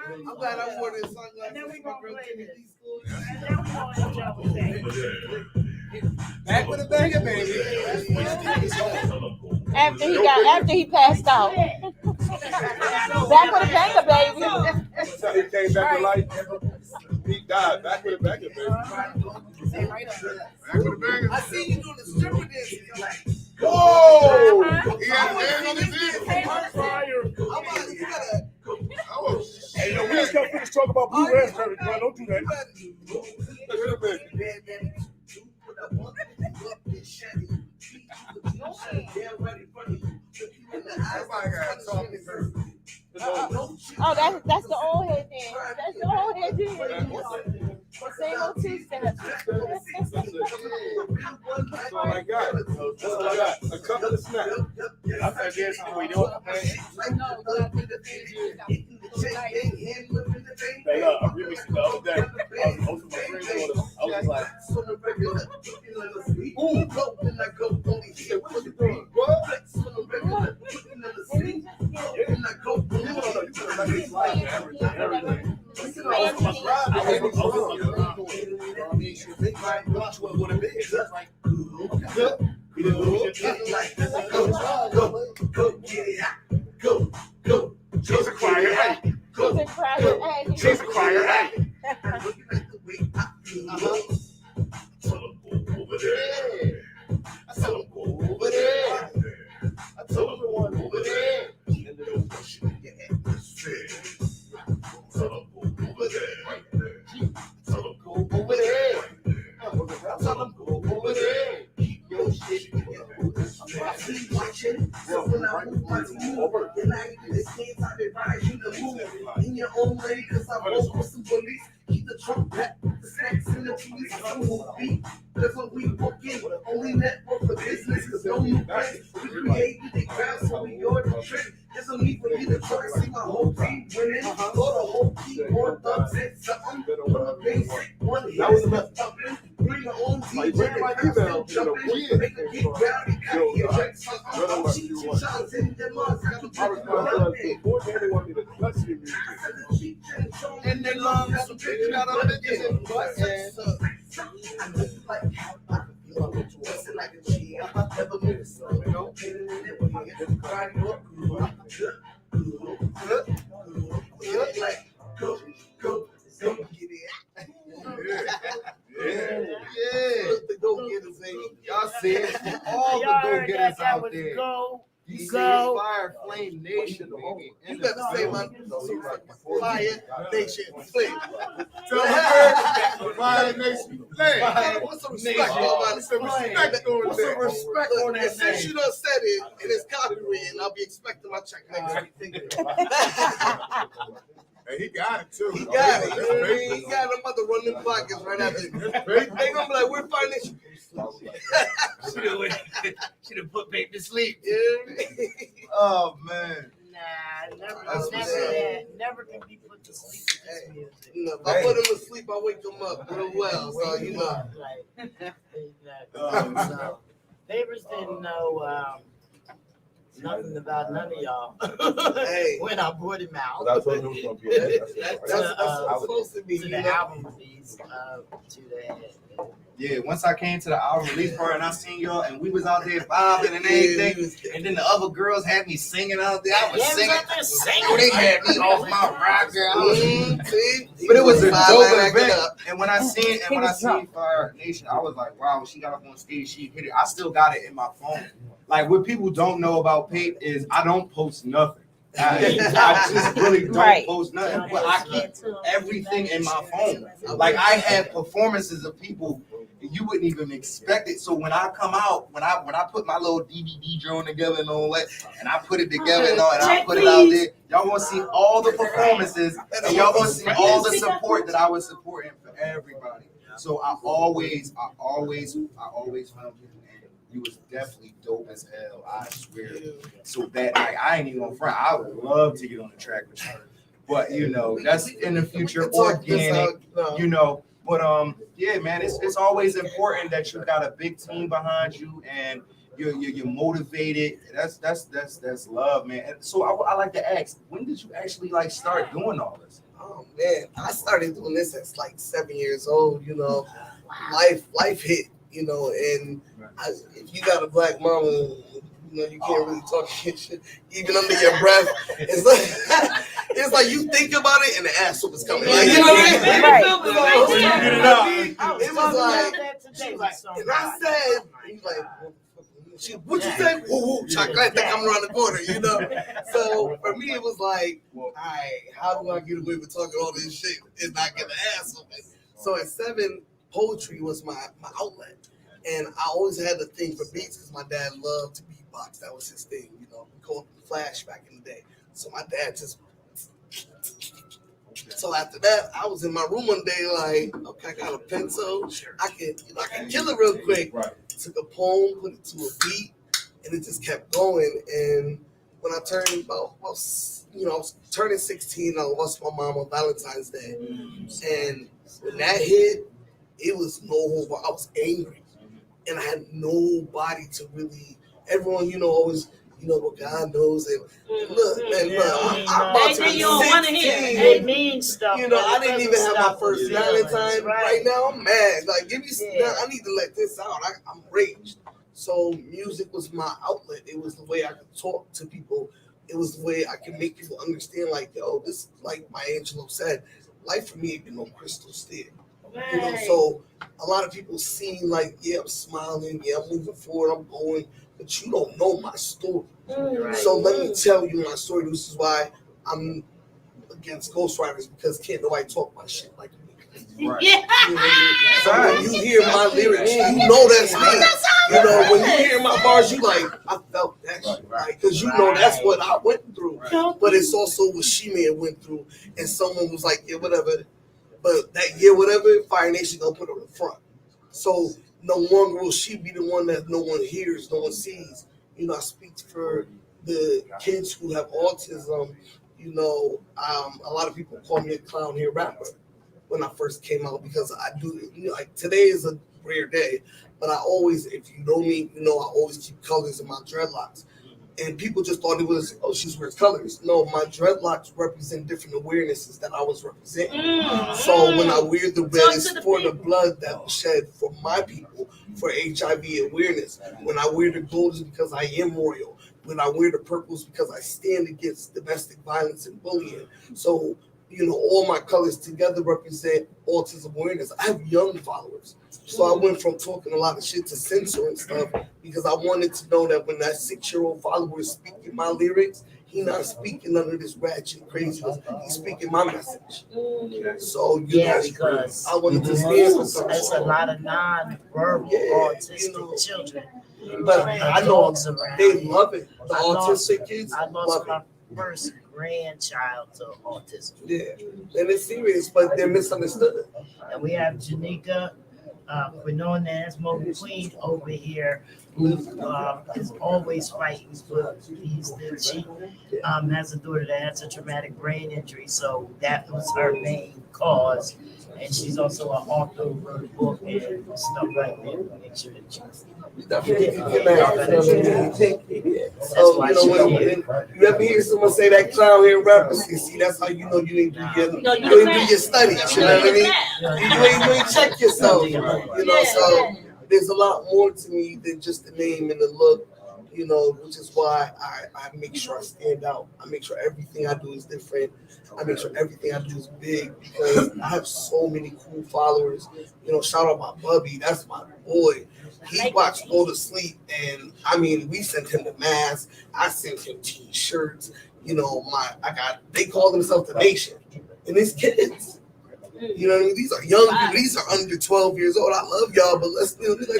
I'm glad I wore this sunglasses. Then we gonna play this. Back with a banger, baby. After he passed out. Back with a banger, baby. So he came back to life. He died. Back with a banger, baby. Back with a banger. I see you doing the stripper dance. Whoa! He had a man on his head. Hey, yo, we just got finished talking about blue raspberry, bro. Don't do that. Oh, that's the old head dance. That's the old head dance. The same old two-step. That's all I got. That's all I got. A couple of snaps. I'm not dancing the way you want. Hey, I remixed it the other day. I was hosting my friend's daughter. I was like, ooh. He said, what you doing? What? she's a choir, hey. She's a choir, hey. Over there. I tell him go over there. I tell him go over there. And then they'll push it in your atmosphere. Tell him go over there. Tell him go over there. Tell him go over there. Keep your shit in your atmosphere. I keep watching, so when I move my team, and I even the kids, I advise you to move in your own way, cause I roll with some police. Keep the trunk back, the snacks and the police, I'm beat. That's what we book in, only network for business, cause no new friends. We created the crowd, so we ordered the trick. There's no need for me to try to see my whole team winning. Or the whole keyboard thugs hit something. Put a basic one hit, thumping. Bring your own DJ, and I'm still jumping. Make a get rowdy, cut your checks. Cheat your shots in the mouth, got to put And then long as some picture got up bitches and butt ass. I look like how I feel. I'm dressing like a G. I never move slow. No pain in it. Crying up. Like, go, get it. Yeah. The go-getters, baby. Y'all see it? All the Y'all heard go-getters that out was there. Go. Go. Fire Flame Nation, baby. You better say my Fire Nation Flame. Tell her Fire Nation Flame. What's some respect on that? Since you done said it and it's copywritten, I'll be expecting my check next week. And he got it too. He got it. He got them other running pockets right after. They gonna be like, we're financial. She done put baby to sleep. Yeah. Oh man. Never can be put to sleep with this music. No, if I put him to sleep, I wake him up real well. So you know. So, Favors didn't know nothing about none of y'all when I brought him out. I told him it was gonna be That's supposed to be. To the album release, to the Yeah, once I came to the album release party and I seen y'all and we was out there vibing and everything, and then the other girls had me singing out there. I was singing. Oh, they had me off my rocker. But it was a dope event. And when I seen Fire Nation, I was like, wow, when she got up on stage, she hit it. I still got it in my phone. Like what people don't know about Pape is I don't post nothing. I just really don't Right. post nothing, but I keep everything in my phone. Like I have performances of people you wouldn't even expect it. So when I come out, when I put my little DVD drone together and all that, and I put it together and all, and I put it out there, y'all gonna see all the performances, and y'all gonna see all the support that I was supporting for everybody. So I always found you, and you was definitely dope as hell. I swear. So that like I ain't even gonna front. I would love to get on the track with you, but you know that's in the future, organic. You know. But yeah, man, it's always important that you got a big team behind you and you're motivated. That's love, man. And so I like to ask, when did you actually like start doing all this? Oh man, I started doing this at like 7 years old. You know, life hit. You know, and if you got a black mama, you know you can't really talk shit even under your breath. It's like you think about it and the asshole is coming. Like, you know what I mean? Right. It was like, and I said, he's like, what you say? Woo, chocolate that coming around the corner, you know? So for me, it was like, all right, how do I get away with talking all this shit and not get the ass on it? So at 7, poetry was my outlet. And I always had a thing for beats because my dad loved to beatbox. That was his thing, you know. We called it Flash back in the day. So my dad just. So after that, I was in my room one day, like, okay, I got a pencil. I can kill it real quick. Right. Took a poem, put it to a beat, and it just kept going. And when I turned I was turning 16, I lost my mom on Valentine's Day. And when that hit, it was no hope. I was angry. And I had nobody to really, everyone, always, what God knows. And look, man, I'm about to be 16. They mean stuff. I didn't even have my first Valentine. Right now, I'm mad. Like, give me I need to let this out. I'm raged. So music was my outlet. It was the way I could talk to people. It was the way I could make people understand, like, yo, this, like Maya Angelou said, life for me ain't been no crystal stair. So a lot of people see like, yeah, I'm smiling, yeah, I'm moving forward, I'm going, but you don't know my story. So let me tell you my story. This is why I'm against ghostwriters, because can't nobody talk my shit like me. Right. Yeah. So when you hear my lyrics, you know that's me. When you hear my bars, you like, I felt that shit, right? Because that's what I went through. But it's also what she may have went through, and someone was like, yeah, whatever. But that year, whatever, Fire Nation gonna put her in front. So no longer will she be the one that no one hears, no one sees. I speak for the kids who have autism. A lot of people call me a clown hair rapper when I first came out, because I do. Like today is a rare day, but I always, if you know me, I always keep colors in my dreadlocks. And people just thought it was, she's wearing colors. No, my dreadlocks represent different awarenesses that I was representing. So when I wear the red, it's for the blood that was shed for my people, for HIV awareness. When I wear the gold is because I am royal. When I wear the purples, because I stand against domestic violence and bullying. So, all my colors together represent autism awareness. I have young followers. So I went from talking a lot of shit to censoring stuff, because I wanted to know that when that 6-year-old follower is speaking my lyrics, he's not speaking none of this ratchet craziness. He's speaking my message. So, because I wanted to stand for something. There's a lot of non-verbal autistic children. But I know they love it. The autistic kids love my first grandchild to autism. Yeah, and it's serious, but they're misunderstood. And we have Janika, we're known as Mobile Queen over here, who is always fighting for peace. She has a daughter that has a traumatic brain injury, so that was her main cause. And she's also an author, wrote a book and stuff like that. Make sure that you ever hear someone say that clown hair rapper? See, that's how you know you ain't do your studies. You know what I mean? You ain't check yourself. So there's a lot more to me than just the name and the look. Which is why I make sure I stand out. I make sure everything I do is different. I make sure everything I do is big, because I have so many cool followers. Shout out my Bubby, that's my boy. He watched Go to Sleep, and I mean, we sent him the mask. I sent him T-shirts. You know, they call themselves the Nation, and it's kids. You know what I mean? These are young people. These are under 12 years old. I love y'all, but let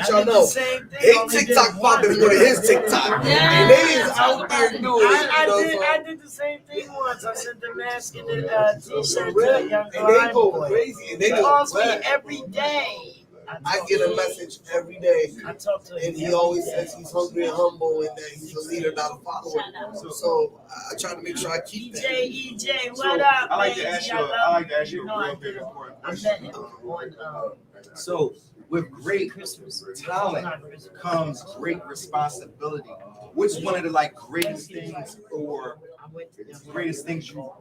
y'all know. They TikTok popping to go to his TikTok. And they is out there doing it. I did the same thing once. I sent the mask and the T-shirt to a young and they go crazy. And they calls me every day. I get a message every day. I talk to him. And he always says he's hungry and humble and that he's a leader, not a follower. So I try to make sure I keep that. EJ, what up? I like to ask you a real big important question. So with great talent comes great responsibility. Which one of the greatest things or greatest things you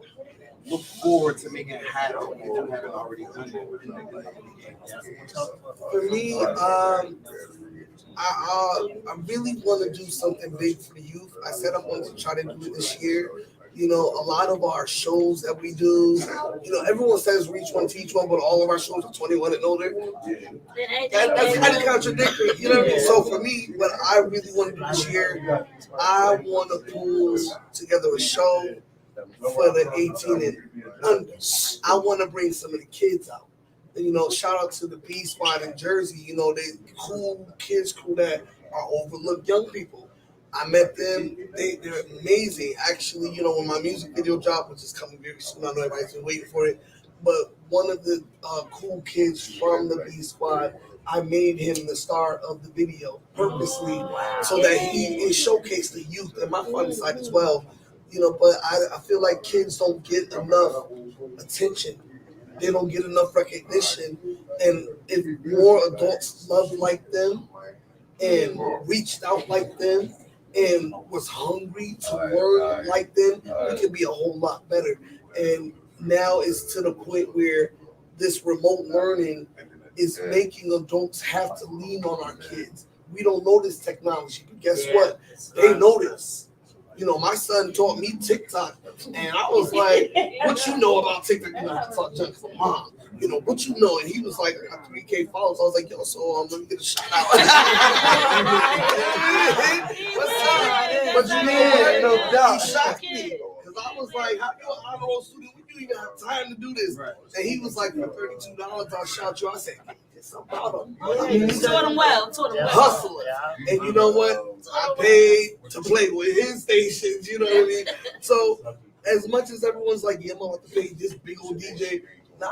look forward to making happen if you haven't already done it? For me, I really want to do something big for the youth. I said I'm going to try to do it this year. You know, a lot of our shows that we do, you know, everyone says reach one, teach one, but all of our shows are 21 and older. That's kind of contradictory, you know what I mean? So for me, what I really want to do this year, I want to pull together a show for the 18 and under. I want to bring some of the kids out. You know, shout out to the B Squad in Jersey. You know, they cool kids, that are overlooked young people. I met them. They're amazing. Actually, you know, when my music video dropped, which is coming very soon, I know everybody's been waiting for it. But one of the cool kids from the B Squad, I made him the star of the video purposely so that he showcased the youth and my fun side as well. You know, but I feel like kids don't get enough attention. They don't get enough recognition. And if more adults loved like them and reached out like them and was hungry to learn like them, we could be a whole lot better. And now it's to the point where this remote learning is making adults have to lean on our kids. We don't know this technology, but guess what? They know this. You know, my son taught me TikTok, and I was like, what you know about TikTok? You know, I talk junk for mom. You know, what you know? And he was like, I got 3K followers. I was like, yo, so let me get a shout out. What's up? But you know what? He shocked me. Because I was like, how you an honor roll student? We don't even have time to do this. Right. And he was like, for $32, I'll shout you. I said, it's about him. You taught him well. Hustler. And you know what? I paid to play with his stations, you know what I mean? So as much as everyone's like, yeah, I'm about to pay this big old DJ, nah,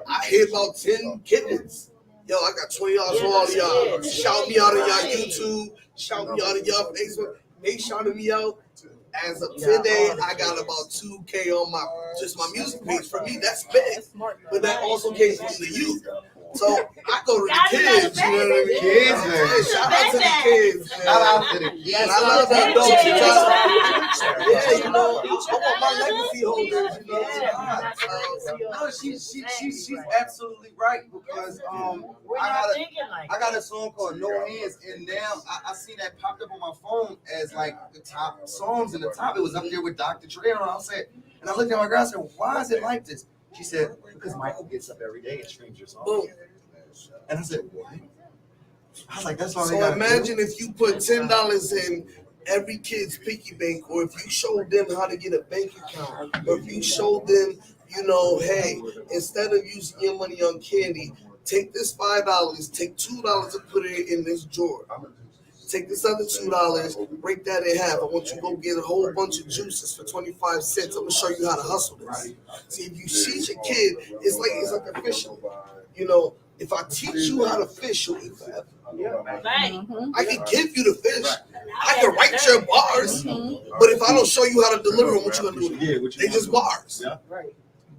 I hit about 10 kittens. Yo, I got $20 for all of y'all. Shout me out on y'all YouTube. Shout me out on y'all Facebook. They shouted me out. As of today, I got about 2K on my music page. For me, that's big. But that also came from the youth. So I go to the kids, you know what I mean? Kids, man. Shout out to the kids, man. Shout out to the kids. And I love the adults. Yeah, you know, I want my legacy holders, you know. No, she's absolutely right because I got a song called No Hands, and now I see that popped up on my phone as like the top songs in the top. It was up there with Dr. Dre, and I said, and I looked at my girl and said, why is it like this? She said, because Michael gets up every day and streams your song. Boom. And I said, what? I was like, that's all. So imagine if you put $10 in every kid's piggy bank, or if you showed them how to get a bank account, or if you showed them, you know, hey, instead of using your money on candy, take this $5, take $2 and put it in this drawer. Take this other $2, break that in half. I want you to go get a whole bunch of juices for 25 cents. I'm gonna show you how to hustle this. See, if you teach a kid, it's like a fishing. You know, if I teach you how to fish, you'll eat forever. I can give you the fish. I can write your bars, but if I don't show you how to deliver them, what you gonna do with them? They just bars.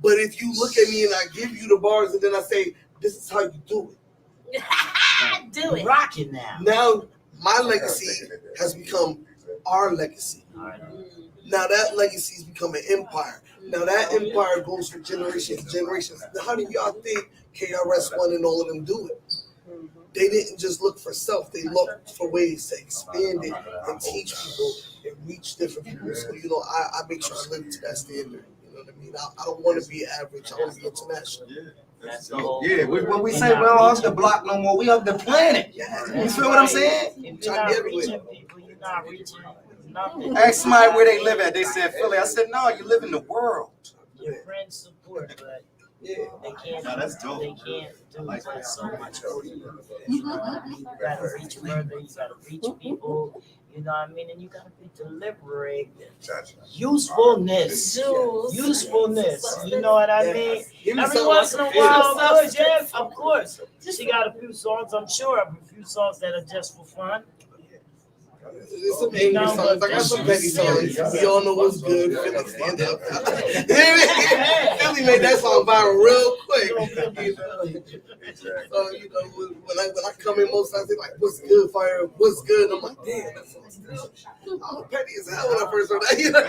But if you look at me and I give you the bars and then I say, this is how you do it. Do it. Rock it now. Now, my legacy has become our legacy. Now that legacy has become an empire. Now that empire goes for generations and generations. Now, how do y'all think KRS-One and all of them do it? They didn't just look for self. They looked for ways to expand it and teach people and reach different people. So, you know, I make sure I live to that standard. You know what I mean? I don't want to be average. I want to be international. That's the whole. Yeah, when we say we don't off the block no more, we off the planet. You feel what I'm saying? If you're not reaching people, you're not reaching nothing. Ask somebody where they live at. They said Philly. I said, no, you live in the world. Your friends support, but they can't. No, that's dope. They can't do so much for you. You know what I mean? You gotta reach further. You gotta reach people. You know what I mean? And you gotta be deliberate. Usefulness. Usefulness. You know what I mean? Every once in a while, good, yeah, of course. She got a few songs, I'm sure, a few songs that are just for fun. There's some angry songs. I got some petty songs. We all know what's good. Philly stand up. Philly made that song viral real quick. So you know, when I come in, most times they like, "What's good, fire? What's good?" I'm like, "Damn, that song's good." I was petty as hell when I first heard that. You know,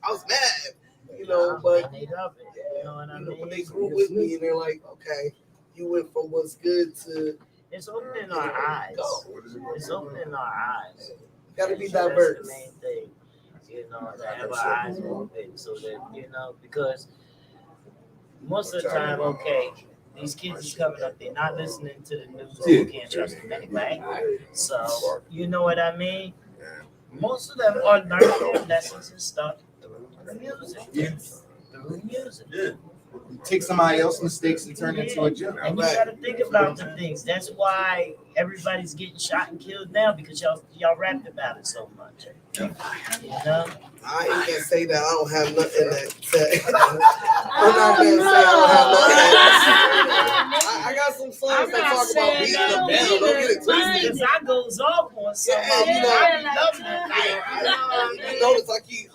I was mad. You know, but they love it. You know what I mean? But they grew with me, and they're like, "Okay, you went from what's good to." It's opening our eyes. It's opening our eyes. Gotta be That's diverse. the main thing. You know, to have our eyes open so that, you know, because most of the time, okay, these kids is coming up, they're not listening to the news, you can't trust them anyway. So, you know what I mean? Most of them are learning their lessons and stuff through music. Through music. Yeah. Take somebody else's mistakes and turn it into a joke. And you gotta think about the things. That's why everybody's getting shot and killed now, because y'all rapped about it so much. You know? I ain't gonna say that I don't have nothing that I'm not gonna say I don't have nothing. I got some songs that talk about beating them down. Don't get it twisted. Because I goes off on somebody. You know, I love that. you notice I keep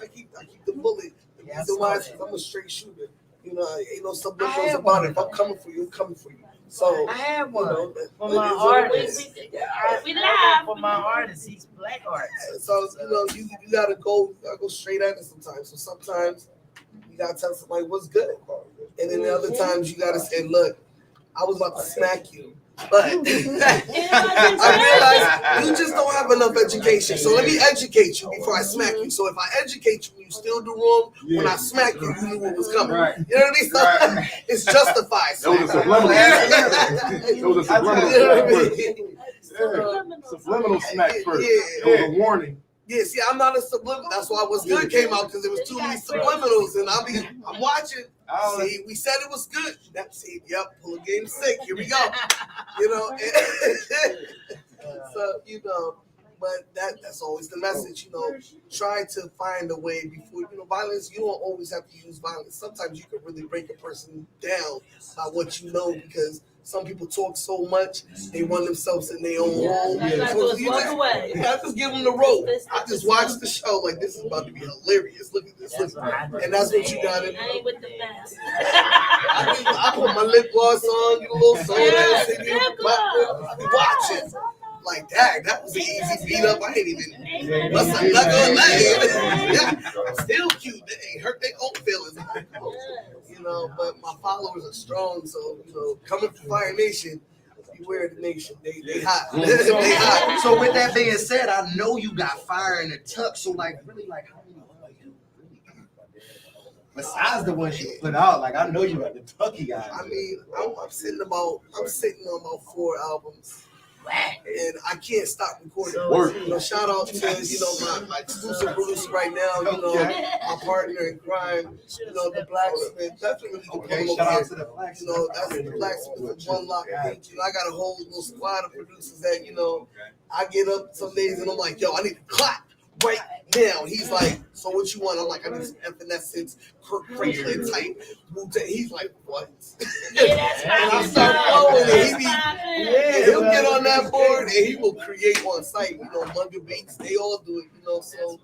the bullet. The reason why is 'cause I'm a straight shooter. You know, ain't no subliminals about it. If I'm coming for you, I'm coming for you. So I have one. You know, for my artist. We live. For my artist, he's black artist. So you know, you gotta go straight at it sometimes. So sometimes you gotta tell somebody what's good, and then the other times you gotta say, "Look, I was about to smack you, but I realized you just don't have enough education. So let me educate you before I smack you. So if I educate you, you still do wrong. When I smack you, you knew what was coming. Right. You know what I mean? So it's justified. Those are subliminal. Those are subliminal. Subliminal smack first. Those are warning. Yeah, see, I'm not a subliminal. That's why What's Good came out, because there was too many subliminals, and I'm watching. See, we said it was good. See, yep, pull a game 6. Here we go. You know, so you know, but that's always the message. You know, try to find a way before violence. You don't always have to use violence. Sometimes you can really break a person down by what you know, because some people talk so much, they run themselves in their own hole. So you just give them the rope. I just watched the show like, this is about to be hilarious. Look at this. And that's what you got to do. I put my lip gloss on, get a little soda, watching. Like, dang, that was an easy beat up. I ain't even bust a knuckle or nothing. Yeah, I'm still cute. They ain't hurt their own feelings. You know, but my followers are strong, so coming from Fire Nation, beware the nation. They hot. They hot. So with that being said, I know you got fire in the tuck. So like, really, like, how many are you really got? Besides the ones you put out, like, I know you got the tucky guys. I mean, I'm sitting on about 4 albums. And I can't stop recording. Shout out to my exclusive producer right now. My partner in crime. The Blacksmith. That's really the shout out to the Blacksmith. That's the Blacksmith with One Lock. I got a whole little squad of producers that I get up some days and I'm like, yo, I need to clap right now. He's like, so what you want? I'm like, I need some Evanescence, Kirk Franklin type. He's like, what? And I start flowing, and he'll get on that board and he will create on site. Manga Beats, they all do it. So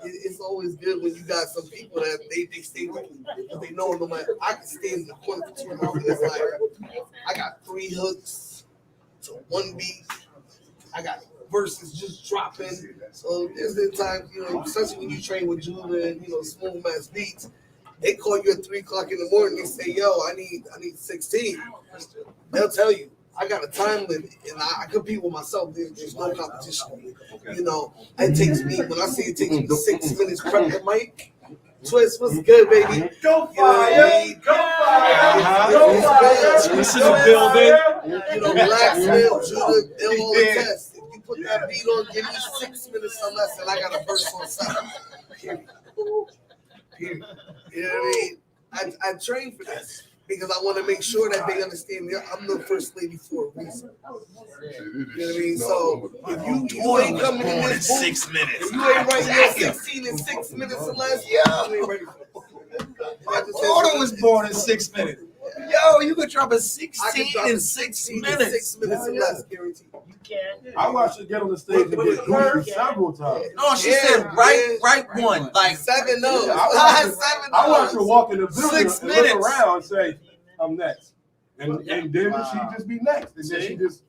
it's always good when you got some people that they stay with you, because they know no matter. I can stand in the corner for 2 hours. It's like I got 3 hooks to 1 beat. I got verses just dropping. So there's been times, especially when you train with Judah and Smooth Mass Beats, they call you at 3 o'clock in the morning. They say, "Yo, I need 16." They'll tell you, I got a time limit, and I compete with myself. There's no competition. It takes me, when I say it takes me 6 minutes prep the mic, Twist was good, baby. Go fire! Go fire! Go fire! Twist in the building. You know, Blacksmith, Judah, they'll all attest. If you put that beat on, give me 6 minutes or less, and I got a verse on 7. Period. You know what I mean? I train for this because I want to make sure that they understand that I'm the first lady for a reason. You know what I mean? So if you ain't coming in this booth, 6 minutes. if you ain't writing your 16 in 6 minutes or less, you ain't ready for it. Gordon was born in 6 minutes. Yo, you could drop a 16 in 6 16 in minutes. 6 minutes or less, guaranteed. You can. I watched her get on the stage and get goofy several times. No, she said right one, like 7 0. I watched her walk in the building 6 and minutes. look around and say, I'm next. And then she just be next. And then she just,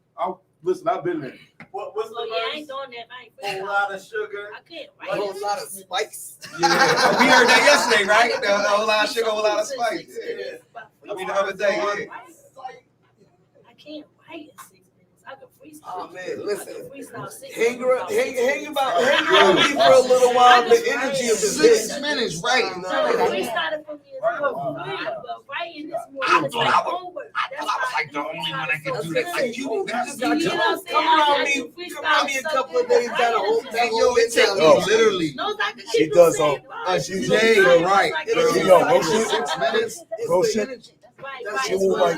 listen, I've been there. What's Well, yeah, I ain't doing that. I ain't A lot of sugar. I can't A write. whole lot of spice. we heard that yesterday, right? A whole lot of sugar, a whole lot of spice. I mean, the other day, yeah. I can't write in 6 minutes. I can freestyle. Oh man, listen. I can freestyle 6 Hang minutes. around me for a little while. The energy of this 6 minutes, right? Freestyling for me is real free, but writing is more like homework. I was like the only one that could do that. Like you just got to come around me a couple of days down the whole thing. yo, it take me literally. She does She's right. Yo, Roshan, 6 minutes. Roshan, she will write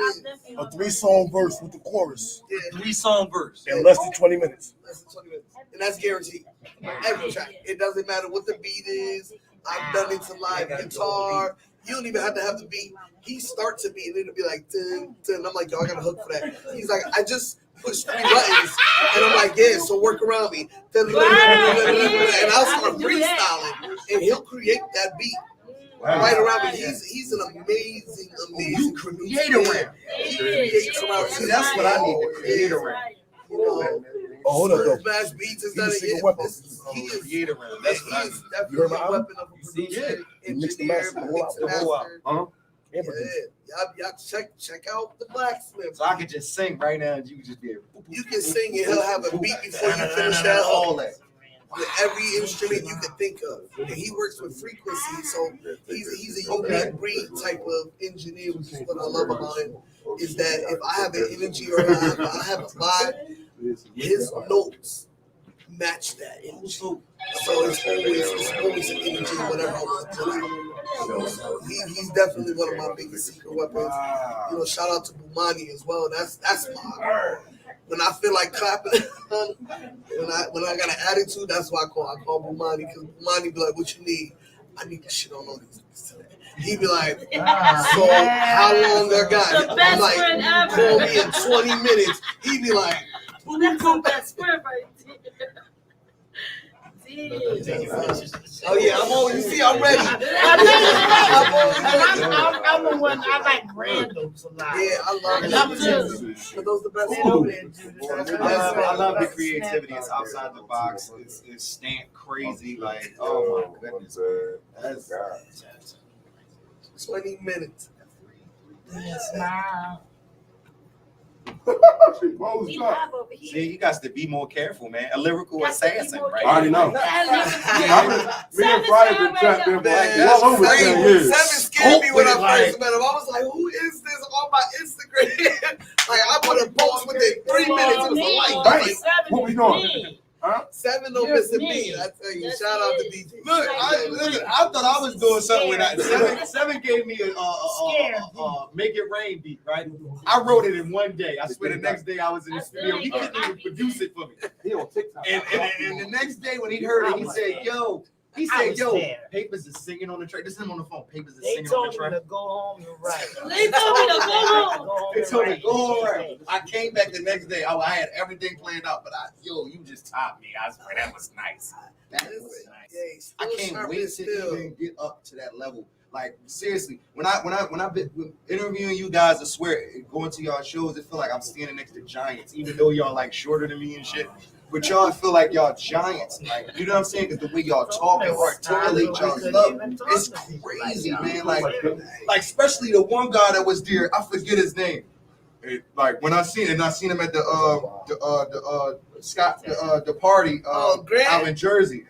a 3-song verse with the chorus 3-song verse in less than 20 minutes. Less than 20 minutes. And that's guaranteed. Every track. It doesn't matter what the beat is. I've done it to live guitar. You don't even have to have the beat. He starts a beat and it'll be like, dun, dun. I'm like, yo, I got a hook for that. He's like, I just pushed 3 buttons. And I'm like, yeah, so work around me. And I'll start freestyling. And he'll create that beat. Right around me. He's an amazing creator around. He creates around. See, that's what I need to create around. You know, hold up, though. Smash Beats has done He's a it. secret weapon. He is Create around. That's what he's definitely a weapon of a producer, engineer, mix master. Yeah, y'all check out the Blacksmith. So I could just sing right now and you could just be able to. You can sing and he'll have a beat before you finish that all hook. that. With every instrument you can think of. And he works with frequency, so he's a unique breed type of engineer, which is what I love about him, is that if I have an energy or if I have a vibe, his notes match that energy. So it's always an energy, whatever I want to do. So he's definitely one of my biggest secret weapons. You know, shout out to Bumani as well. That's my when I feel like clapping, when I got an attitude, that's why I call Bumani, because Bumani be like, what you need? I need this shit on all these. He be like, so how long I got? I'm like, call me in 20 minutes. He be like, That's my best friend right there. oh yeah, I'm on. You see, I'm ready. I'm the one. I like randoms a lot. Yeah, I love it. Are those the best? I love the creativity. It's outside the box. It's stamped crazy. Like, oh my goodness, that's 20 minutes. Smile. See, you guys to be more careful, man. A lyrical assassin, right? I already know. Me and Brian been trapped in for all over 10 years. Seven scared me when I first met him. I was like, who is this on my Instagram? Like, I put a post within 3 minutes. It was a like, what we doing? Huh? 7 don't miss a beat. I tell you, shout out to DJ. Look, I thought I was doing something with that. Seven gave me a Make It Rain beat, right? I wrote it in one day. I swear the next day I was in the studio. He couldn't even produce it for me. He on TikTok. And the next day when he heard it, he said, yo, Papers is singing on the track. This is him on the phone. Papers is singing on the track. They told me to go home and write. They told me to go home. They told me to go home and write. I came back the next day. I had everything planned out, but you just topped me. I swear that was nice. That was nice. I can't wait to even get up to that level. Like seriously, when I've been interviewing you guys, I swear, going to y'all shows, it feel like I'm standing next to giants, even though y'all like shorter than me and shit. But y'all feel like y'all giants, like you know what I'm saying? Because the way y'all talk and articulate y'all stuff, it's crazy, man. Like especially the one guy that was there, I forget his name. Like when I seen him at the party out in Jersey.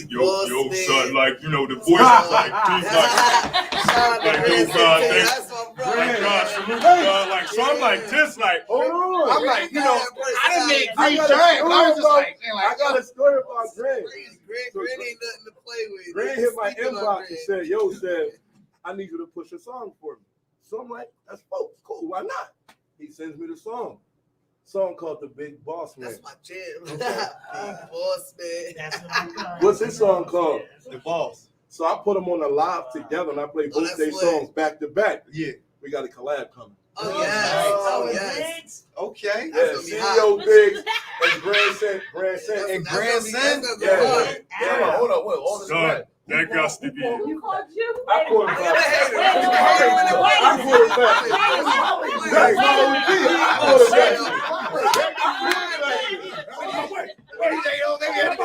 Yo, son, like, you know, the voice is like, dude, like, yo, God, thanks. Like, God, salute, God, like, so I'm like this, like, hold on. I'm like, you know, I didn't make I great got a giant, story but I was just about- like, man, like, I got a story about Grant. Grant ain't nothing to play with. Grant hit my inbox and said, yo, I need you to push a song for me. So I'm like, that's cool, why not? He sends me the song. Song called The Big Boss Man. That's my jam. Big Boss Man. What's his song called? The Boss. So I put them on the live together and I play both their songs back to back. Yeah. We got a collab coming. Oh, yes. Oh, yes. Okay. Yeah, CEO Biggs and Grandson. And Grandson? Yeah. Hold on, wait, all this son, back. that got to be. You called you? I called him back. I called him back. That's not what we did. I called him back.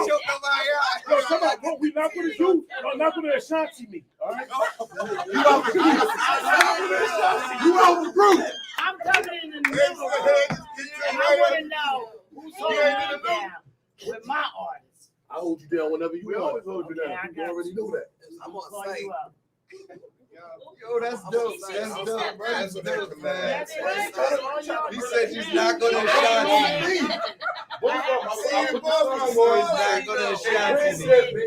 Yo, come on, what we not gonna do? I'm not gonna Ashanti me. All right? You out the group. You out the group. I'm coming in the middle, and I want to know who's holding me down with my artists. I hold you down whenever you want. We always hold you down. Okay, You already know that. I'm on Call site. you up. Yo, that's dope. That's dope, bro. That's dope, man. He said he's not gonna Ashanti me. I'm not gonna Ashanti me.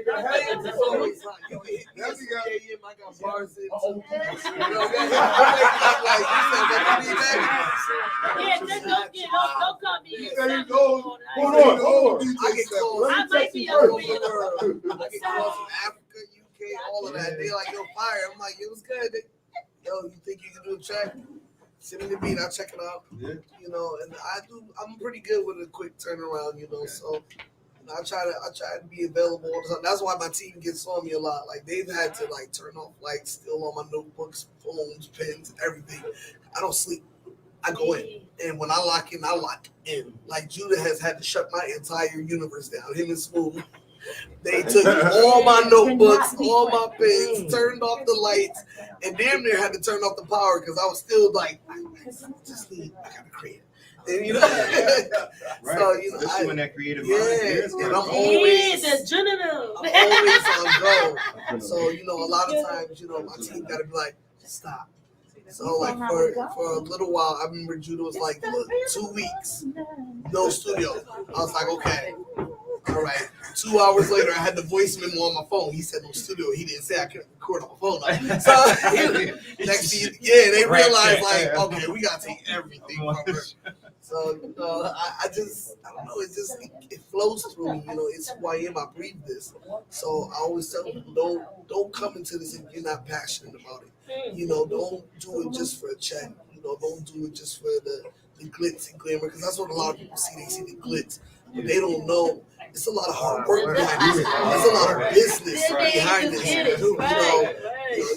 Yeah, just don't come here. Hold on. I get calls. I might be all over over here. the world. I get calls from Africa, UK, all of that. They like, yo, fire. I'm like, yo, it's good. Yo, you think you can do a track? Send me the beat, I'll check it out. Yeah. You know, and I'm pretty good with a quick turnaround, you know, so I try to be available all the time. That's why my team gets on me a lot. Like they've had to like turn off lights, still on my notebooks, phones, pens, everything. I don't sleep. I go in. And when I lock in, I lock in. Like Judah has had to shut my entire universe down. Him and Smooth. They took all my notebooks, all my pens, turned off the lights, and damn near had to turn off the power because I was still like, I gotta create. And you know, Right. so you know, especially when that creative and I'm Always always on go. So you know, a lot of times, you know, my team gotta be like, stop. So like for a little while, I remember Judah was like, look, 2 weeks, no studio. I was like, okay. All right. 2 hours later, I had the voice memo on my phone. He said no studio. He didn't say I couldn't record on my phone. So next thing, they realized like, okay, we gotta take everything from her. So you know, I don't know. It flows through me. You know, it's who I am. I breathe this. So I always tell people, don't come into this if you're not passionate about it. You know, don't do it just for a check. You know, don't do it just for the glitz and glamour, because that's what a lot of people see. They see the glitz, but they don't know. It's a lot of hard work behind this. There's a lot of business behind this. You know,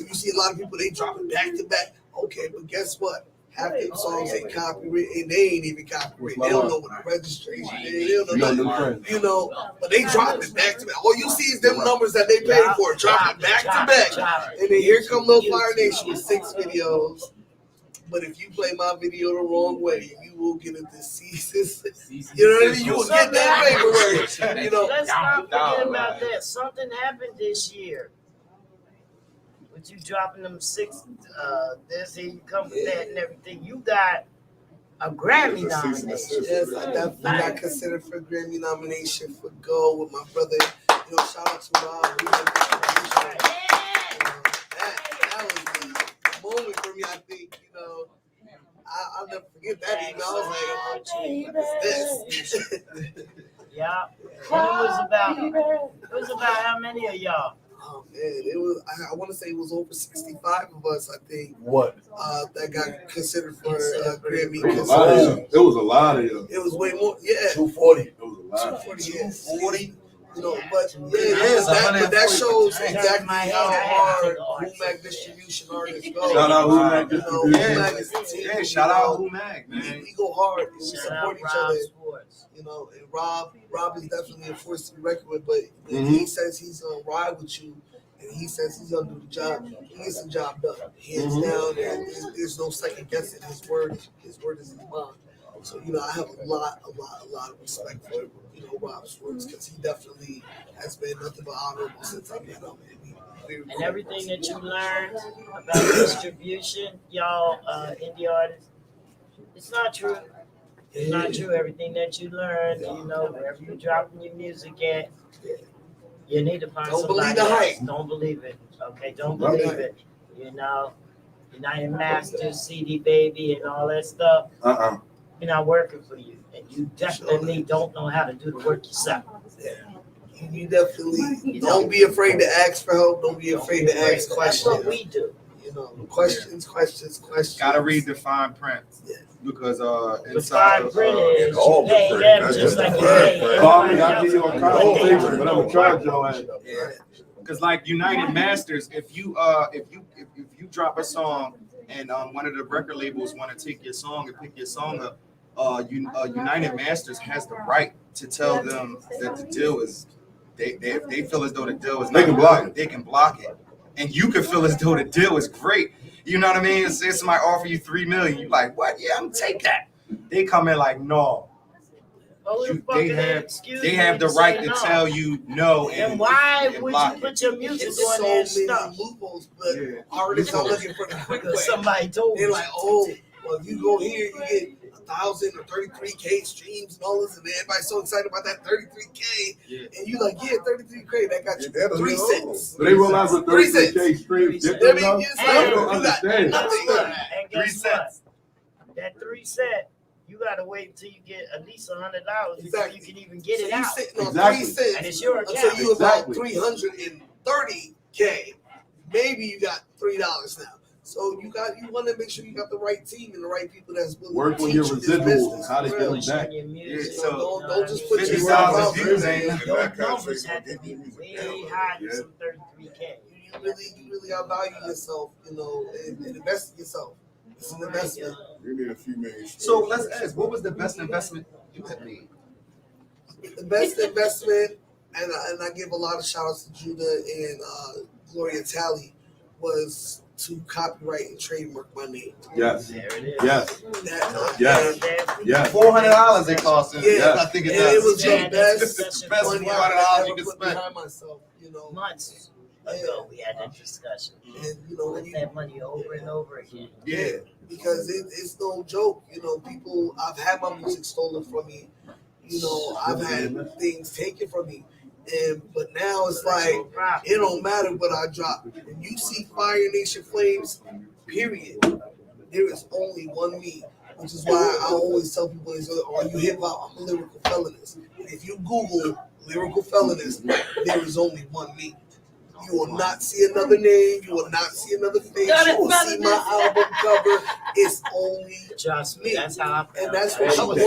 you see a lot of people, they drop it back to back. Okay, but guess what? Half them songs ain't copyright, and they ain't even copyright. They don't know what the registration is. They don't know, you know, but they drop it back to back. All you see is them numbers that they paid for, drop it back to back. And then here come Lil Fire Nation with 6 videos. But if you play my video the wrong way, you will get a disease. You know what I mean? You will get that paperwork. You know. Let's not forget about that. Something happened this year. With you dropping them 6, this here you come with that and everything. You got a Grammy nomination. Yes, I definitely got considered for a Grammy nomination for Go with my brother. You know, shout out to Rob. That was a moment for me, I think. You know, I'll never forget that email. I was like, what is this? Yeah. And it was about how many of y'all? Oh man, it was. I want to say it was over 65 of us. I think. What? That got considered for Grammy. It was a lot of you. It was way more. Yeah. 240. It was a lot. 240. Yeah. 40. You know, but that shows exactly how hard Humag distribution artists go. Shout out Humag distribution. Yeah, shout out Humag, man. We go hard. We support each other. You know, and Rob is definitely a force to be reckoned with. But he says he's gonna ride with you, and he says he's gonna do the job. He gets the job done, hands down. And there's no second guessing. His word is his bond. So, you know, I have a lot of respect for, you know, Rob's works, because he definitely has been nothing but honorable since I've met him. And everything that you learned about distribution, y'all, indie artists, it's not true. It's not true. Everything that you learned, you know, wherever you're dropping your music at, you need to find Don't believe somebody the else. hype. Don't believe it. Okay, don't believe it. You know, United Masters, CD Baby, and all that stuff. You're not working for you, and you definitely don't know how to do the work yourself. You definitely don't be afraid to ask for help. Don't be afraid to ask questions. That's what we do. You know, questions. Gotta read the fine print. Because inside of print is all you pay them just like you pay everybody else. But I'm gonna try Joe. Because like United Masters, if you drop a song and one of the record labels want to take your song and pick your song up, United Masters has the right to tell them that the deal is if they feel as though the deal is They can block it. They can block it, and you can feel as though the deal is great. You know what I mean? Say somebody offer you $3 million, you like, what? Yeah, I'm gonna take that. They come in like, no. They have the right to tell you no. And why would you put your music on there and stuff? Loopholes, but artists are looking for the quick way. Somebody told They're me. like, oh, well, if you go here, you get 1,000 or 33K streams and all this, and everybody's so excited about that 33K, and you like, yeah, 33K, that got you 3 cents. But they realize with 33K streams, I mean, I don't understand. And guess what? That 3 cent, you gotta wait until you get at least $100 before you can even get it out. Sitting on 3 cents And it's your account. until you about 330K. Maybe you got $3 now. So you want to make sure you got the right team and the right people that's willing Work to on teach your you this residuals, business. how to get them back. So don't just put yourself out there. Your numbers have to be way higher than some 33K. You really outvalue yourself, you know, and invest in yourself. It's an investment. You need a few million. So let's ask, what was the best investment you had made? The best investment, and I give a lot of shout outs to Judah and Gloria Talley, was to copyright and trademark my name. Yes. There it is. Yes. Yes. Yes. $400 it cost him. Yeah, I think it and does. it was the best the best money $400 you I can ever put spend. behind myself, you know. Months ago, we had that discussion. And you know, Put that money over and over again. Yeah, because it's no joke. You know, people. I've had my music stolen from me. You know, I've had things taken from me, but now it's like it don't matter what I drop. When you see Fire Nation Flames, period, there is only one me. Which is why I always tell people, "Are you hip hop? I'm a lyrical felonist." And if you Google lyrical felonist, there is only one me. You will not see another name. You will not see another face. You will see my album cover. It's only Trust me. That's how I felt. and that's what you want.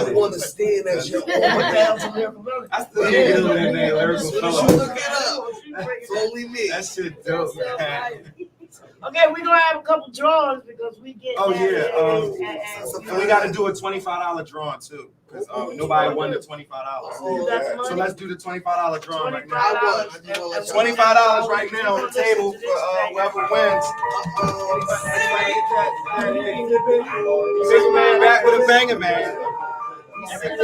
You want to stand as your own. I still get it with that name, lyrical As soon as fellow. you look it up, it's only me. That shit dope, man. Okay, we're gonna have a couple drawings because we get. Oh that yeah, and we got to do a $25 drawing too, because nobody won the $25. So let's do the $25 drawing right now. $25 right now on the table for whoever wins. Big man back with a banger, man. We spend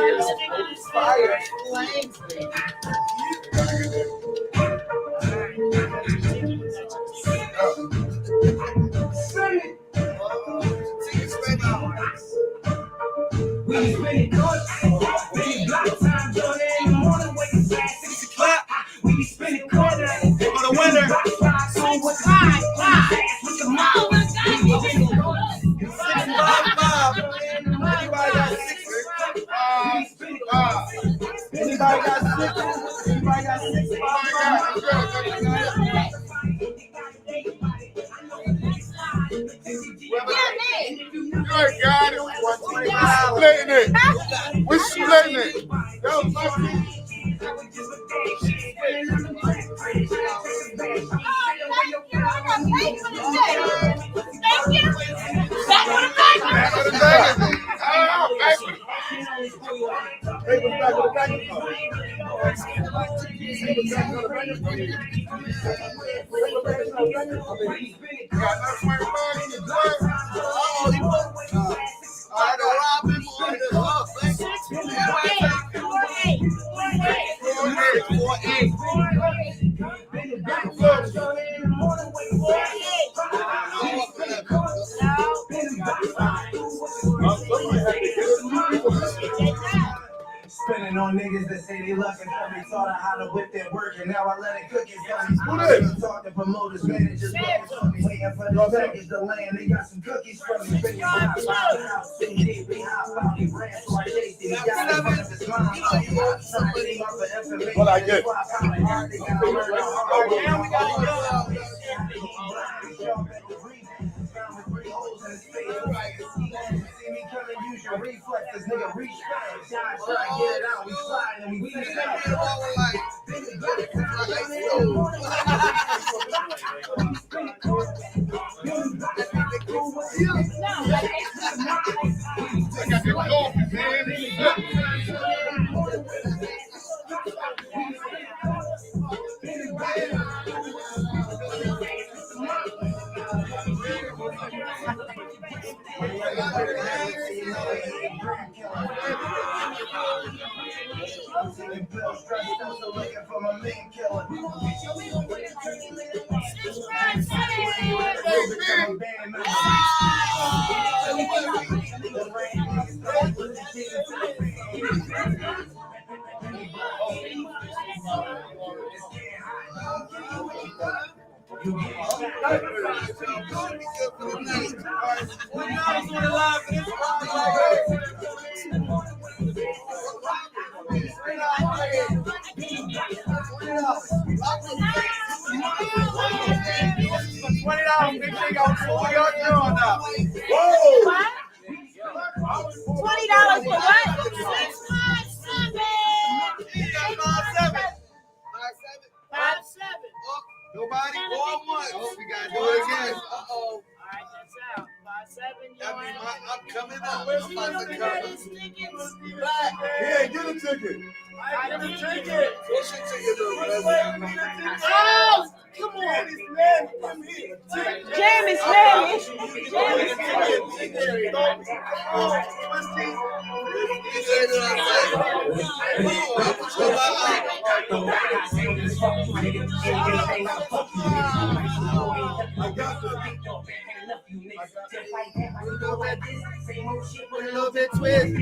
big block time, join in the morning, wake up at 6 o'clock. We be spending quarter for the winner. So what's high? With the mom. Anybody got 6? Anybody got 6? Anybody got Good God, splitting it. We're splitting it. Yo, Spending on niggas that say they looking for me, taught her how to whip that work, and now I let it cook it for me. Talk to promoters, managers, looking for me, waiting for the package to land. They got some cookies for me. Bring it out, they hop out, they ran, so I chased it. He got it from his mom. What I get? Yeah, we got it. See me come and use your reflexes, nigga. Reach back, shot, try to get it out. We slide and we finish out. I got that coffee, $20, big thing on $4 now. Whoa! $20 for what? 5-7. Nobody? All one. Oh, we gotta do it again. Uh-oh. Alright, that's out. 5-7. That means I'm coming up. Where's I'm about to come. Yeah, get a ticket. I got a ticket. What's your ticket, though? Oh, come on. Jam is ready. A little bit twist.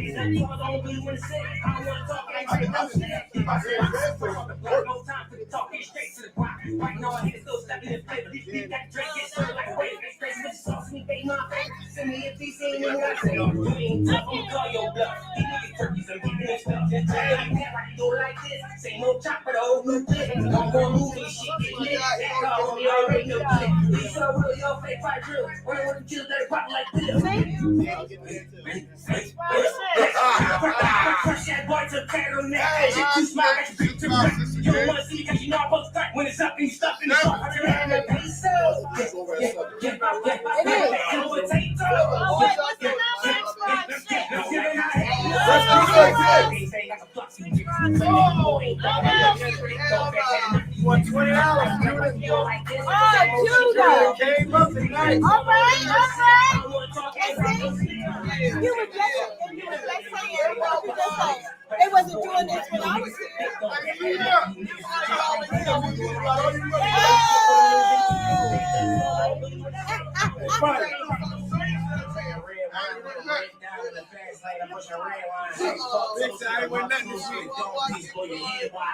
When it's up and stuff in the They wasn't doing this when I was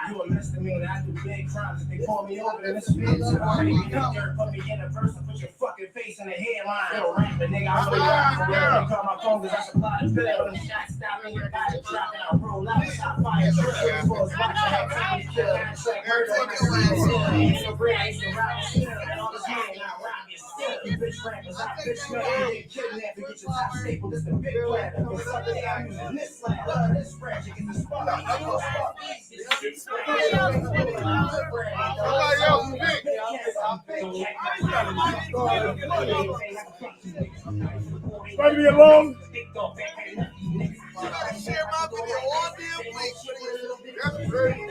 You a misdemeanor, I do big crimes. If they pull me over, then it's a bitch. Put me in a verse and put your fucking face in the headline. Yo, rapper, nigga, I'm really call my phone because I supply the pill. And shots stop me, I got it dropping. I roll out, stop fire. Before it's watching, I can't kill. I say, hurt your brain, and all this money, I rob you. You bitch rappers, I bitch man. You get kidnapped and get your top staple. This the big plan. Because someday I'm using this slab. This scratch, you get the spot. Might be alone. Share my video all damn week. That's great. You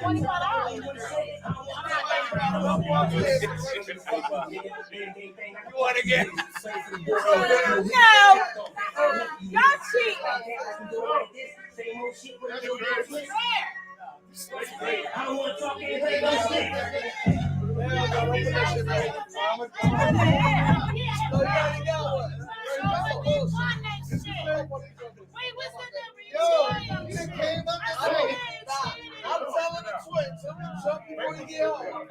want to get? No, y'all cheating. I don't want to talk anything about shit. I'm telling the twins, jump before you get home.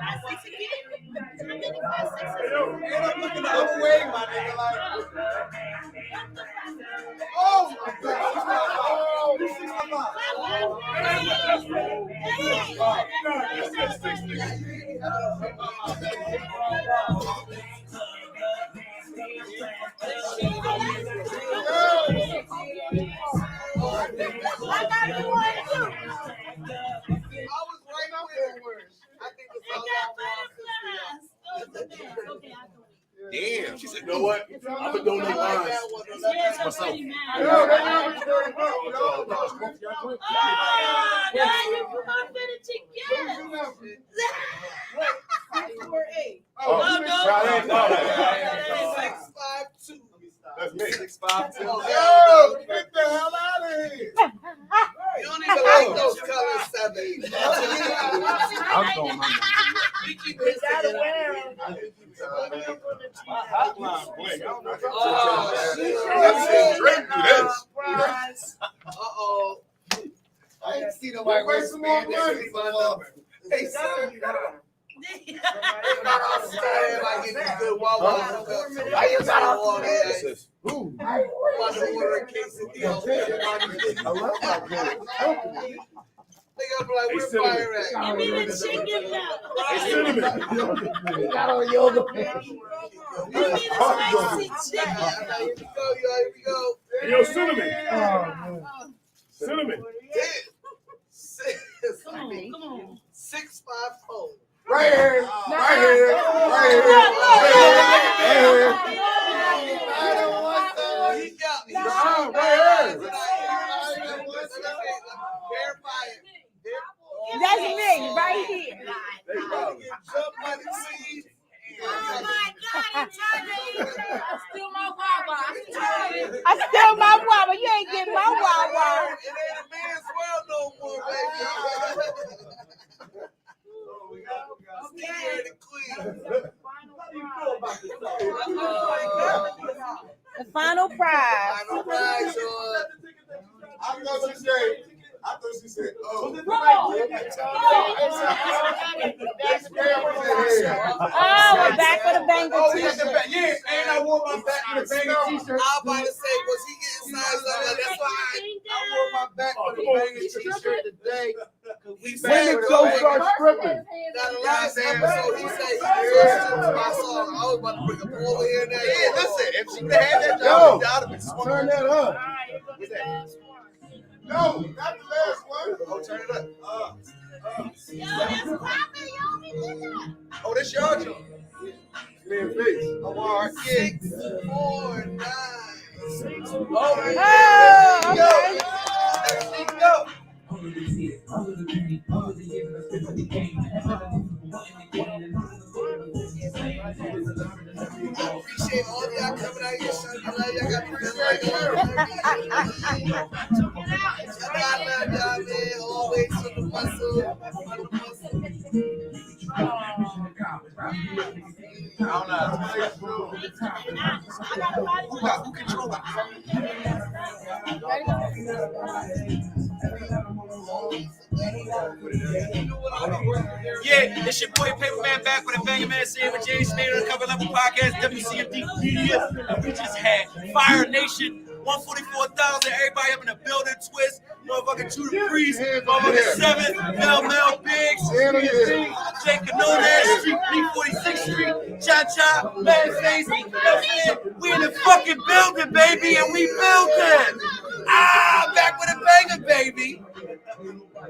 And I'm looking the other way, my nigga. Like, oh my God. Oh, this is Damn, she said, You know what? I'm gonna donate mine myself. that's me. 6'5". Yo, get the hell out of here. You don't even like those colors, Seven. I'm going my We keep this together. Uh-oh. I ain't seen nobody waste some more money. Hey, son. Why you got all this? Who? I order a quesadilla. I love my kids. They gonna be like, where fire at? Give me the chicken now. You got on yoga pants. Give me the spicy chicken. Here we go. Yo, cinnamon. Cinnamon. Come on. 654. Right here. Right here. Right here. He got me. Right here. That's me right here. Oh my God, Still my Wawa. I still my Wawa. You ain't getting my Wawa. It ain't a man's world no more, baby. The final prize. Final prize, I thought she said, oh. Oh, we're back for the Bengal t-shirt. Yeah, and I wore my back with a banger t-shirt. I was about to say, was he getting sized up? That's why I wore my back with a banger t-shirt today. We Women go start stripping. Now, the last episode, he said, I saw, I was about to bring a boy over here now. Yeah, listen, if she would have had that job, I'd have been swung. Turn that up. What's that? No, not the last one. Oh, turn it up. Yo, that's popping. Yo, we did that. Oh, that's your job. Man, face. Oh, all right. Yeah. 6, 4, 9. Oh, okay. There she go. I appreciate all of y'all coming out here, son. You love y'all. Got me feeling like I love y'all, man. Always to the muscle. I don't know. Who control it? Yeah, it's your boy Paperman back with a Banger Man saying with James Spanner on the Cover Level Podcast, WCMD Media. And we just had Fire Nation, 144,000, everybody up in the building, Twist, motherfucking Judah Priest, motherfucking 7, Mel Biggs, Jake Canona, Street, B46 Street, Cha-Cha, Manface, you know what I'm saying? We in the fucking building, baby, and we building. Back with a banger, baby.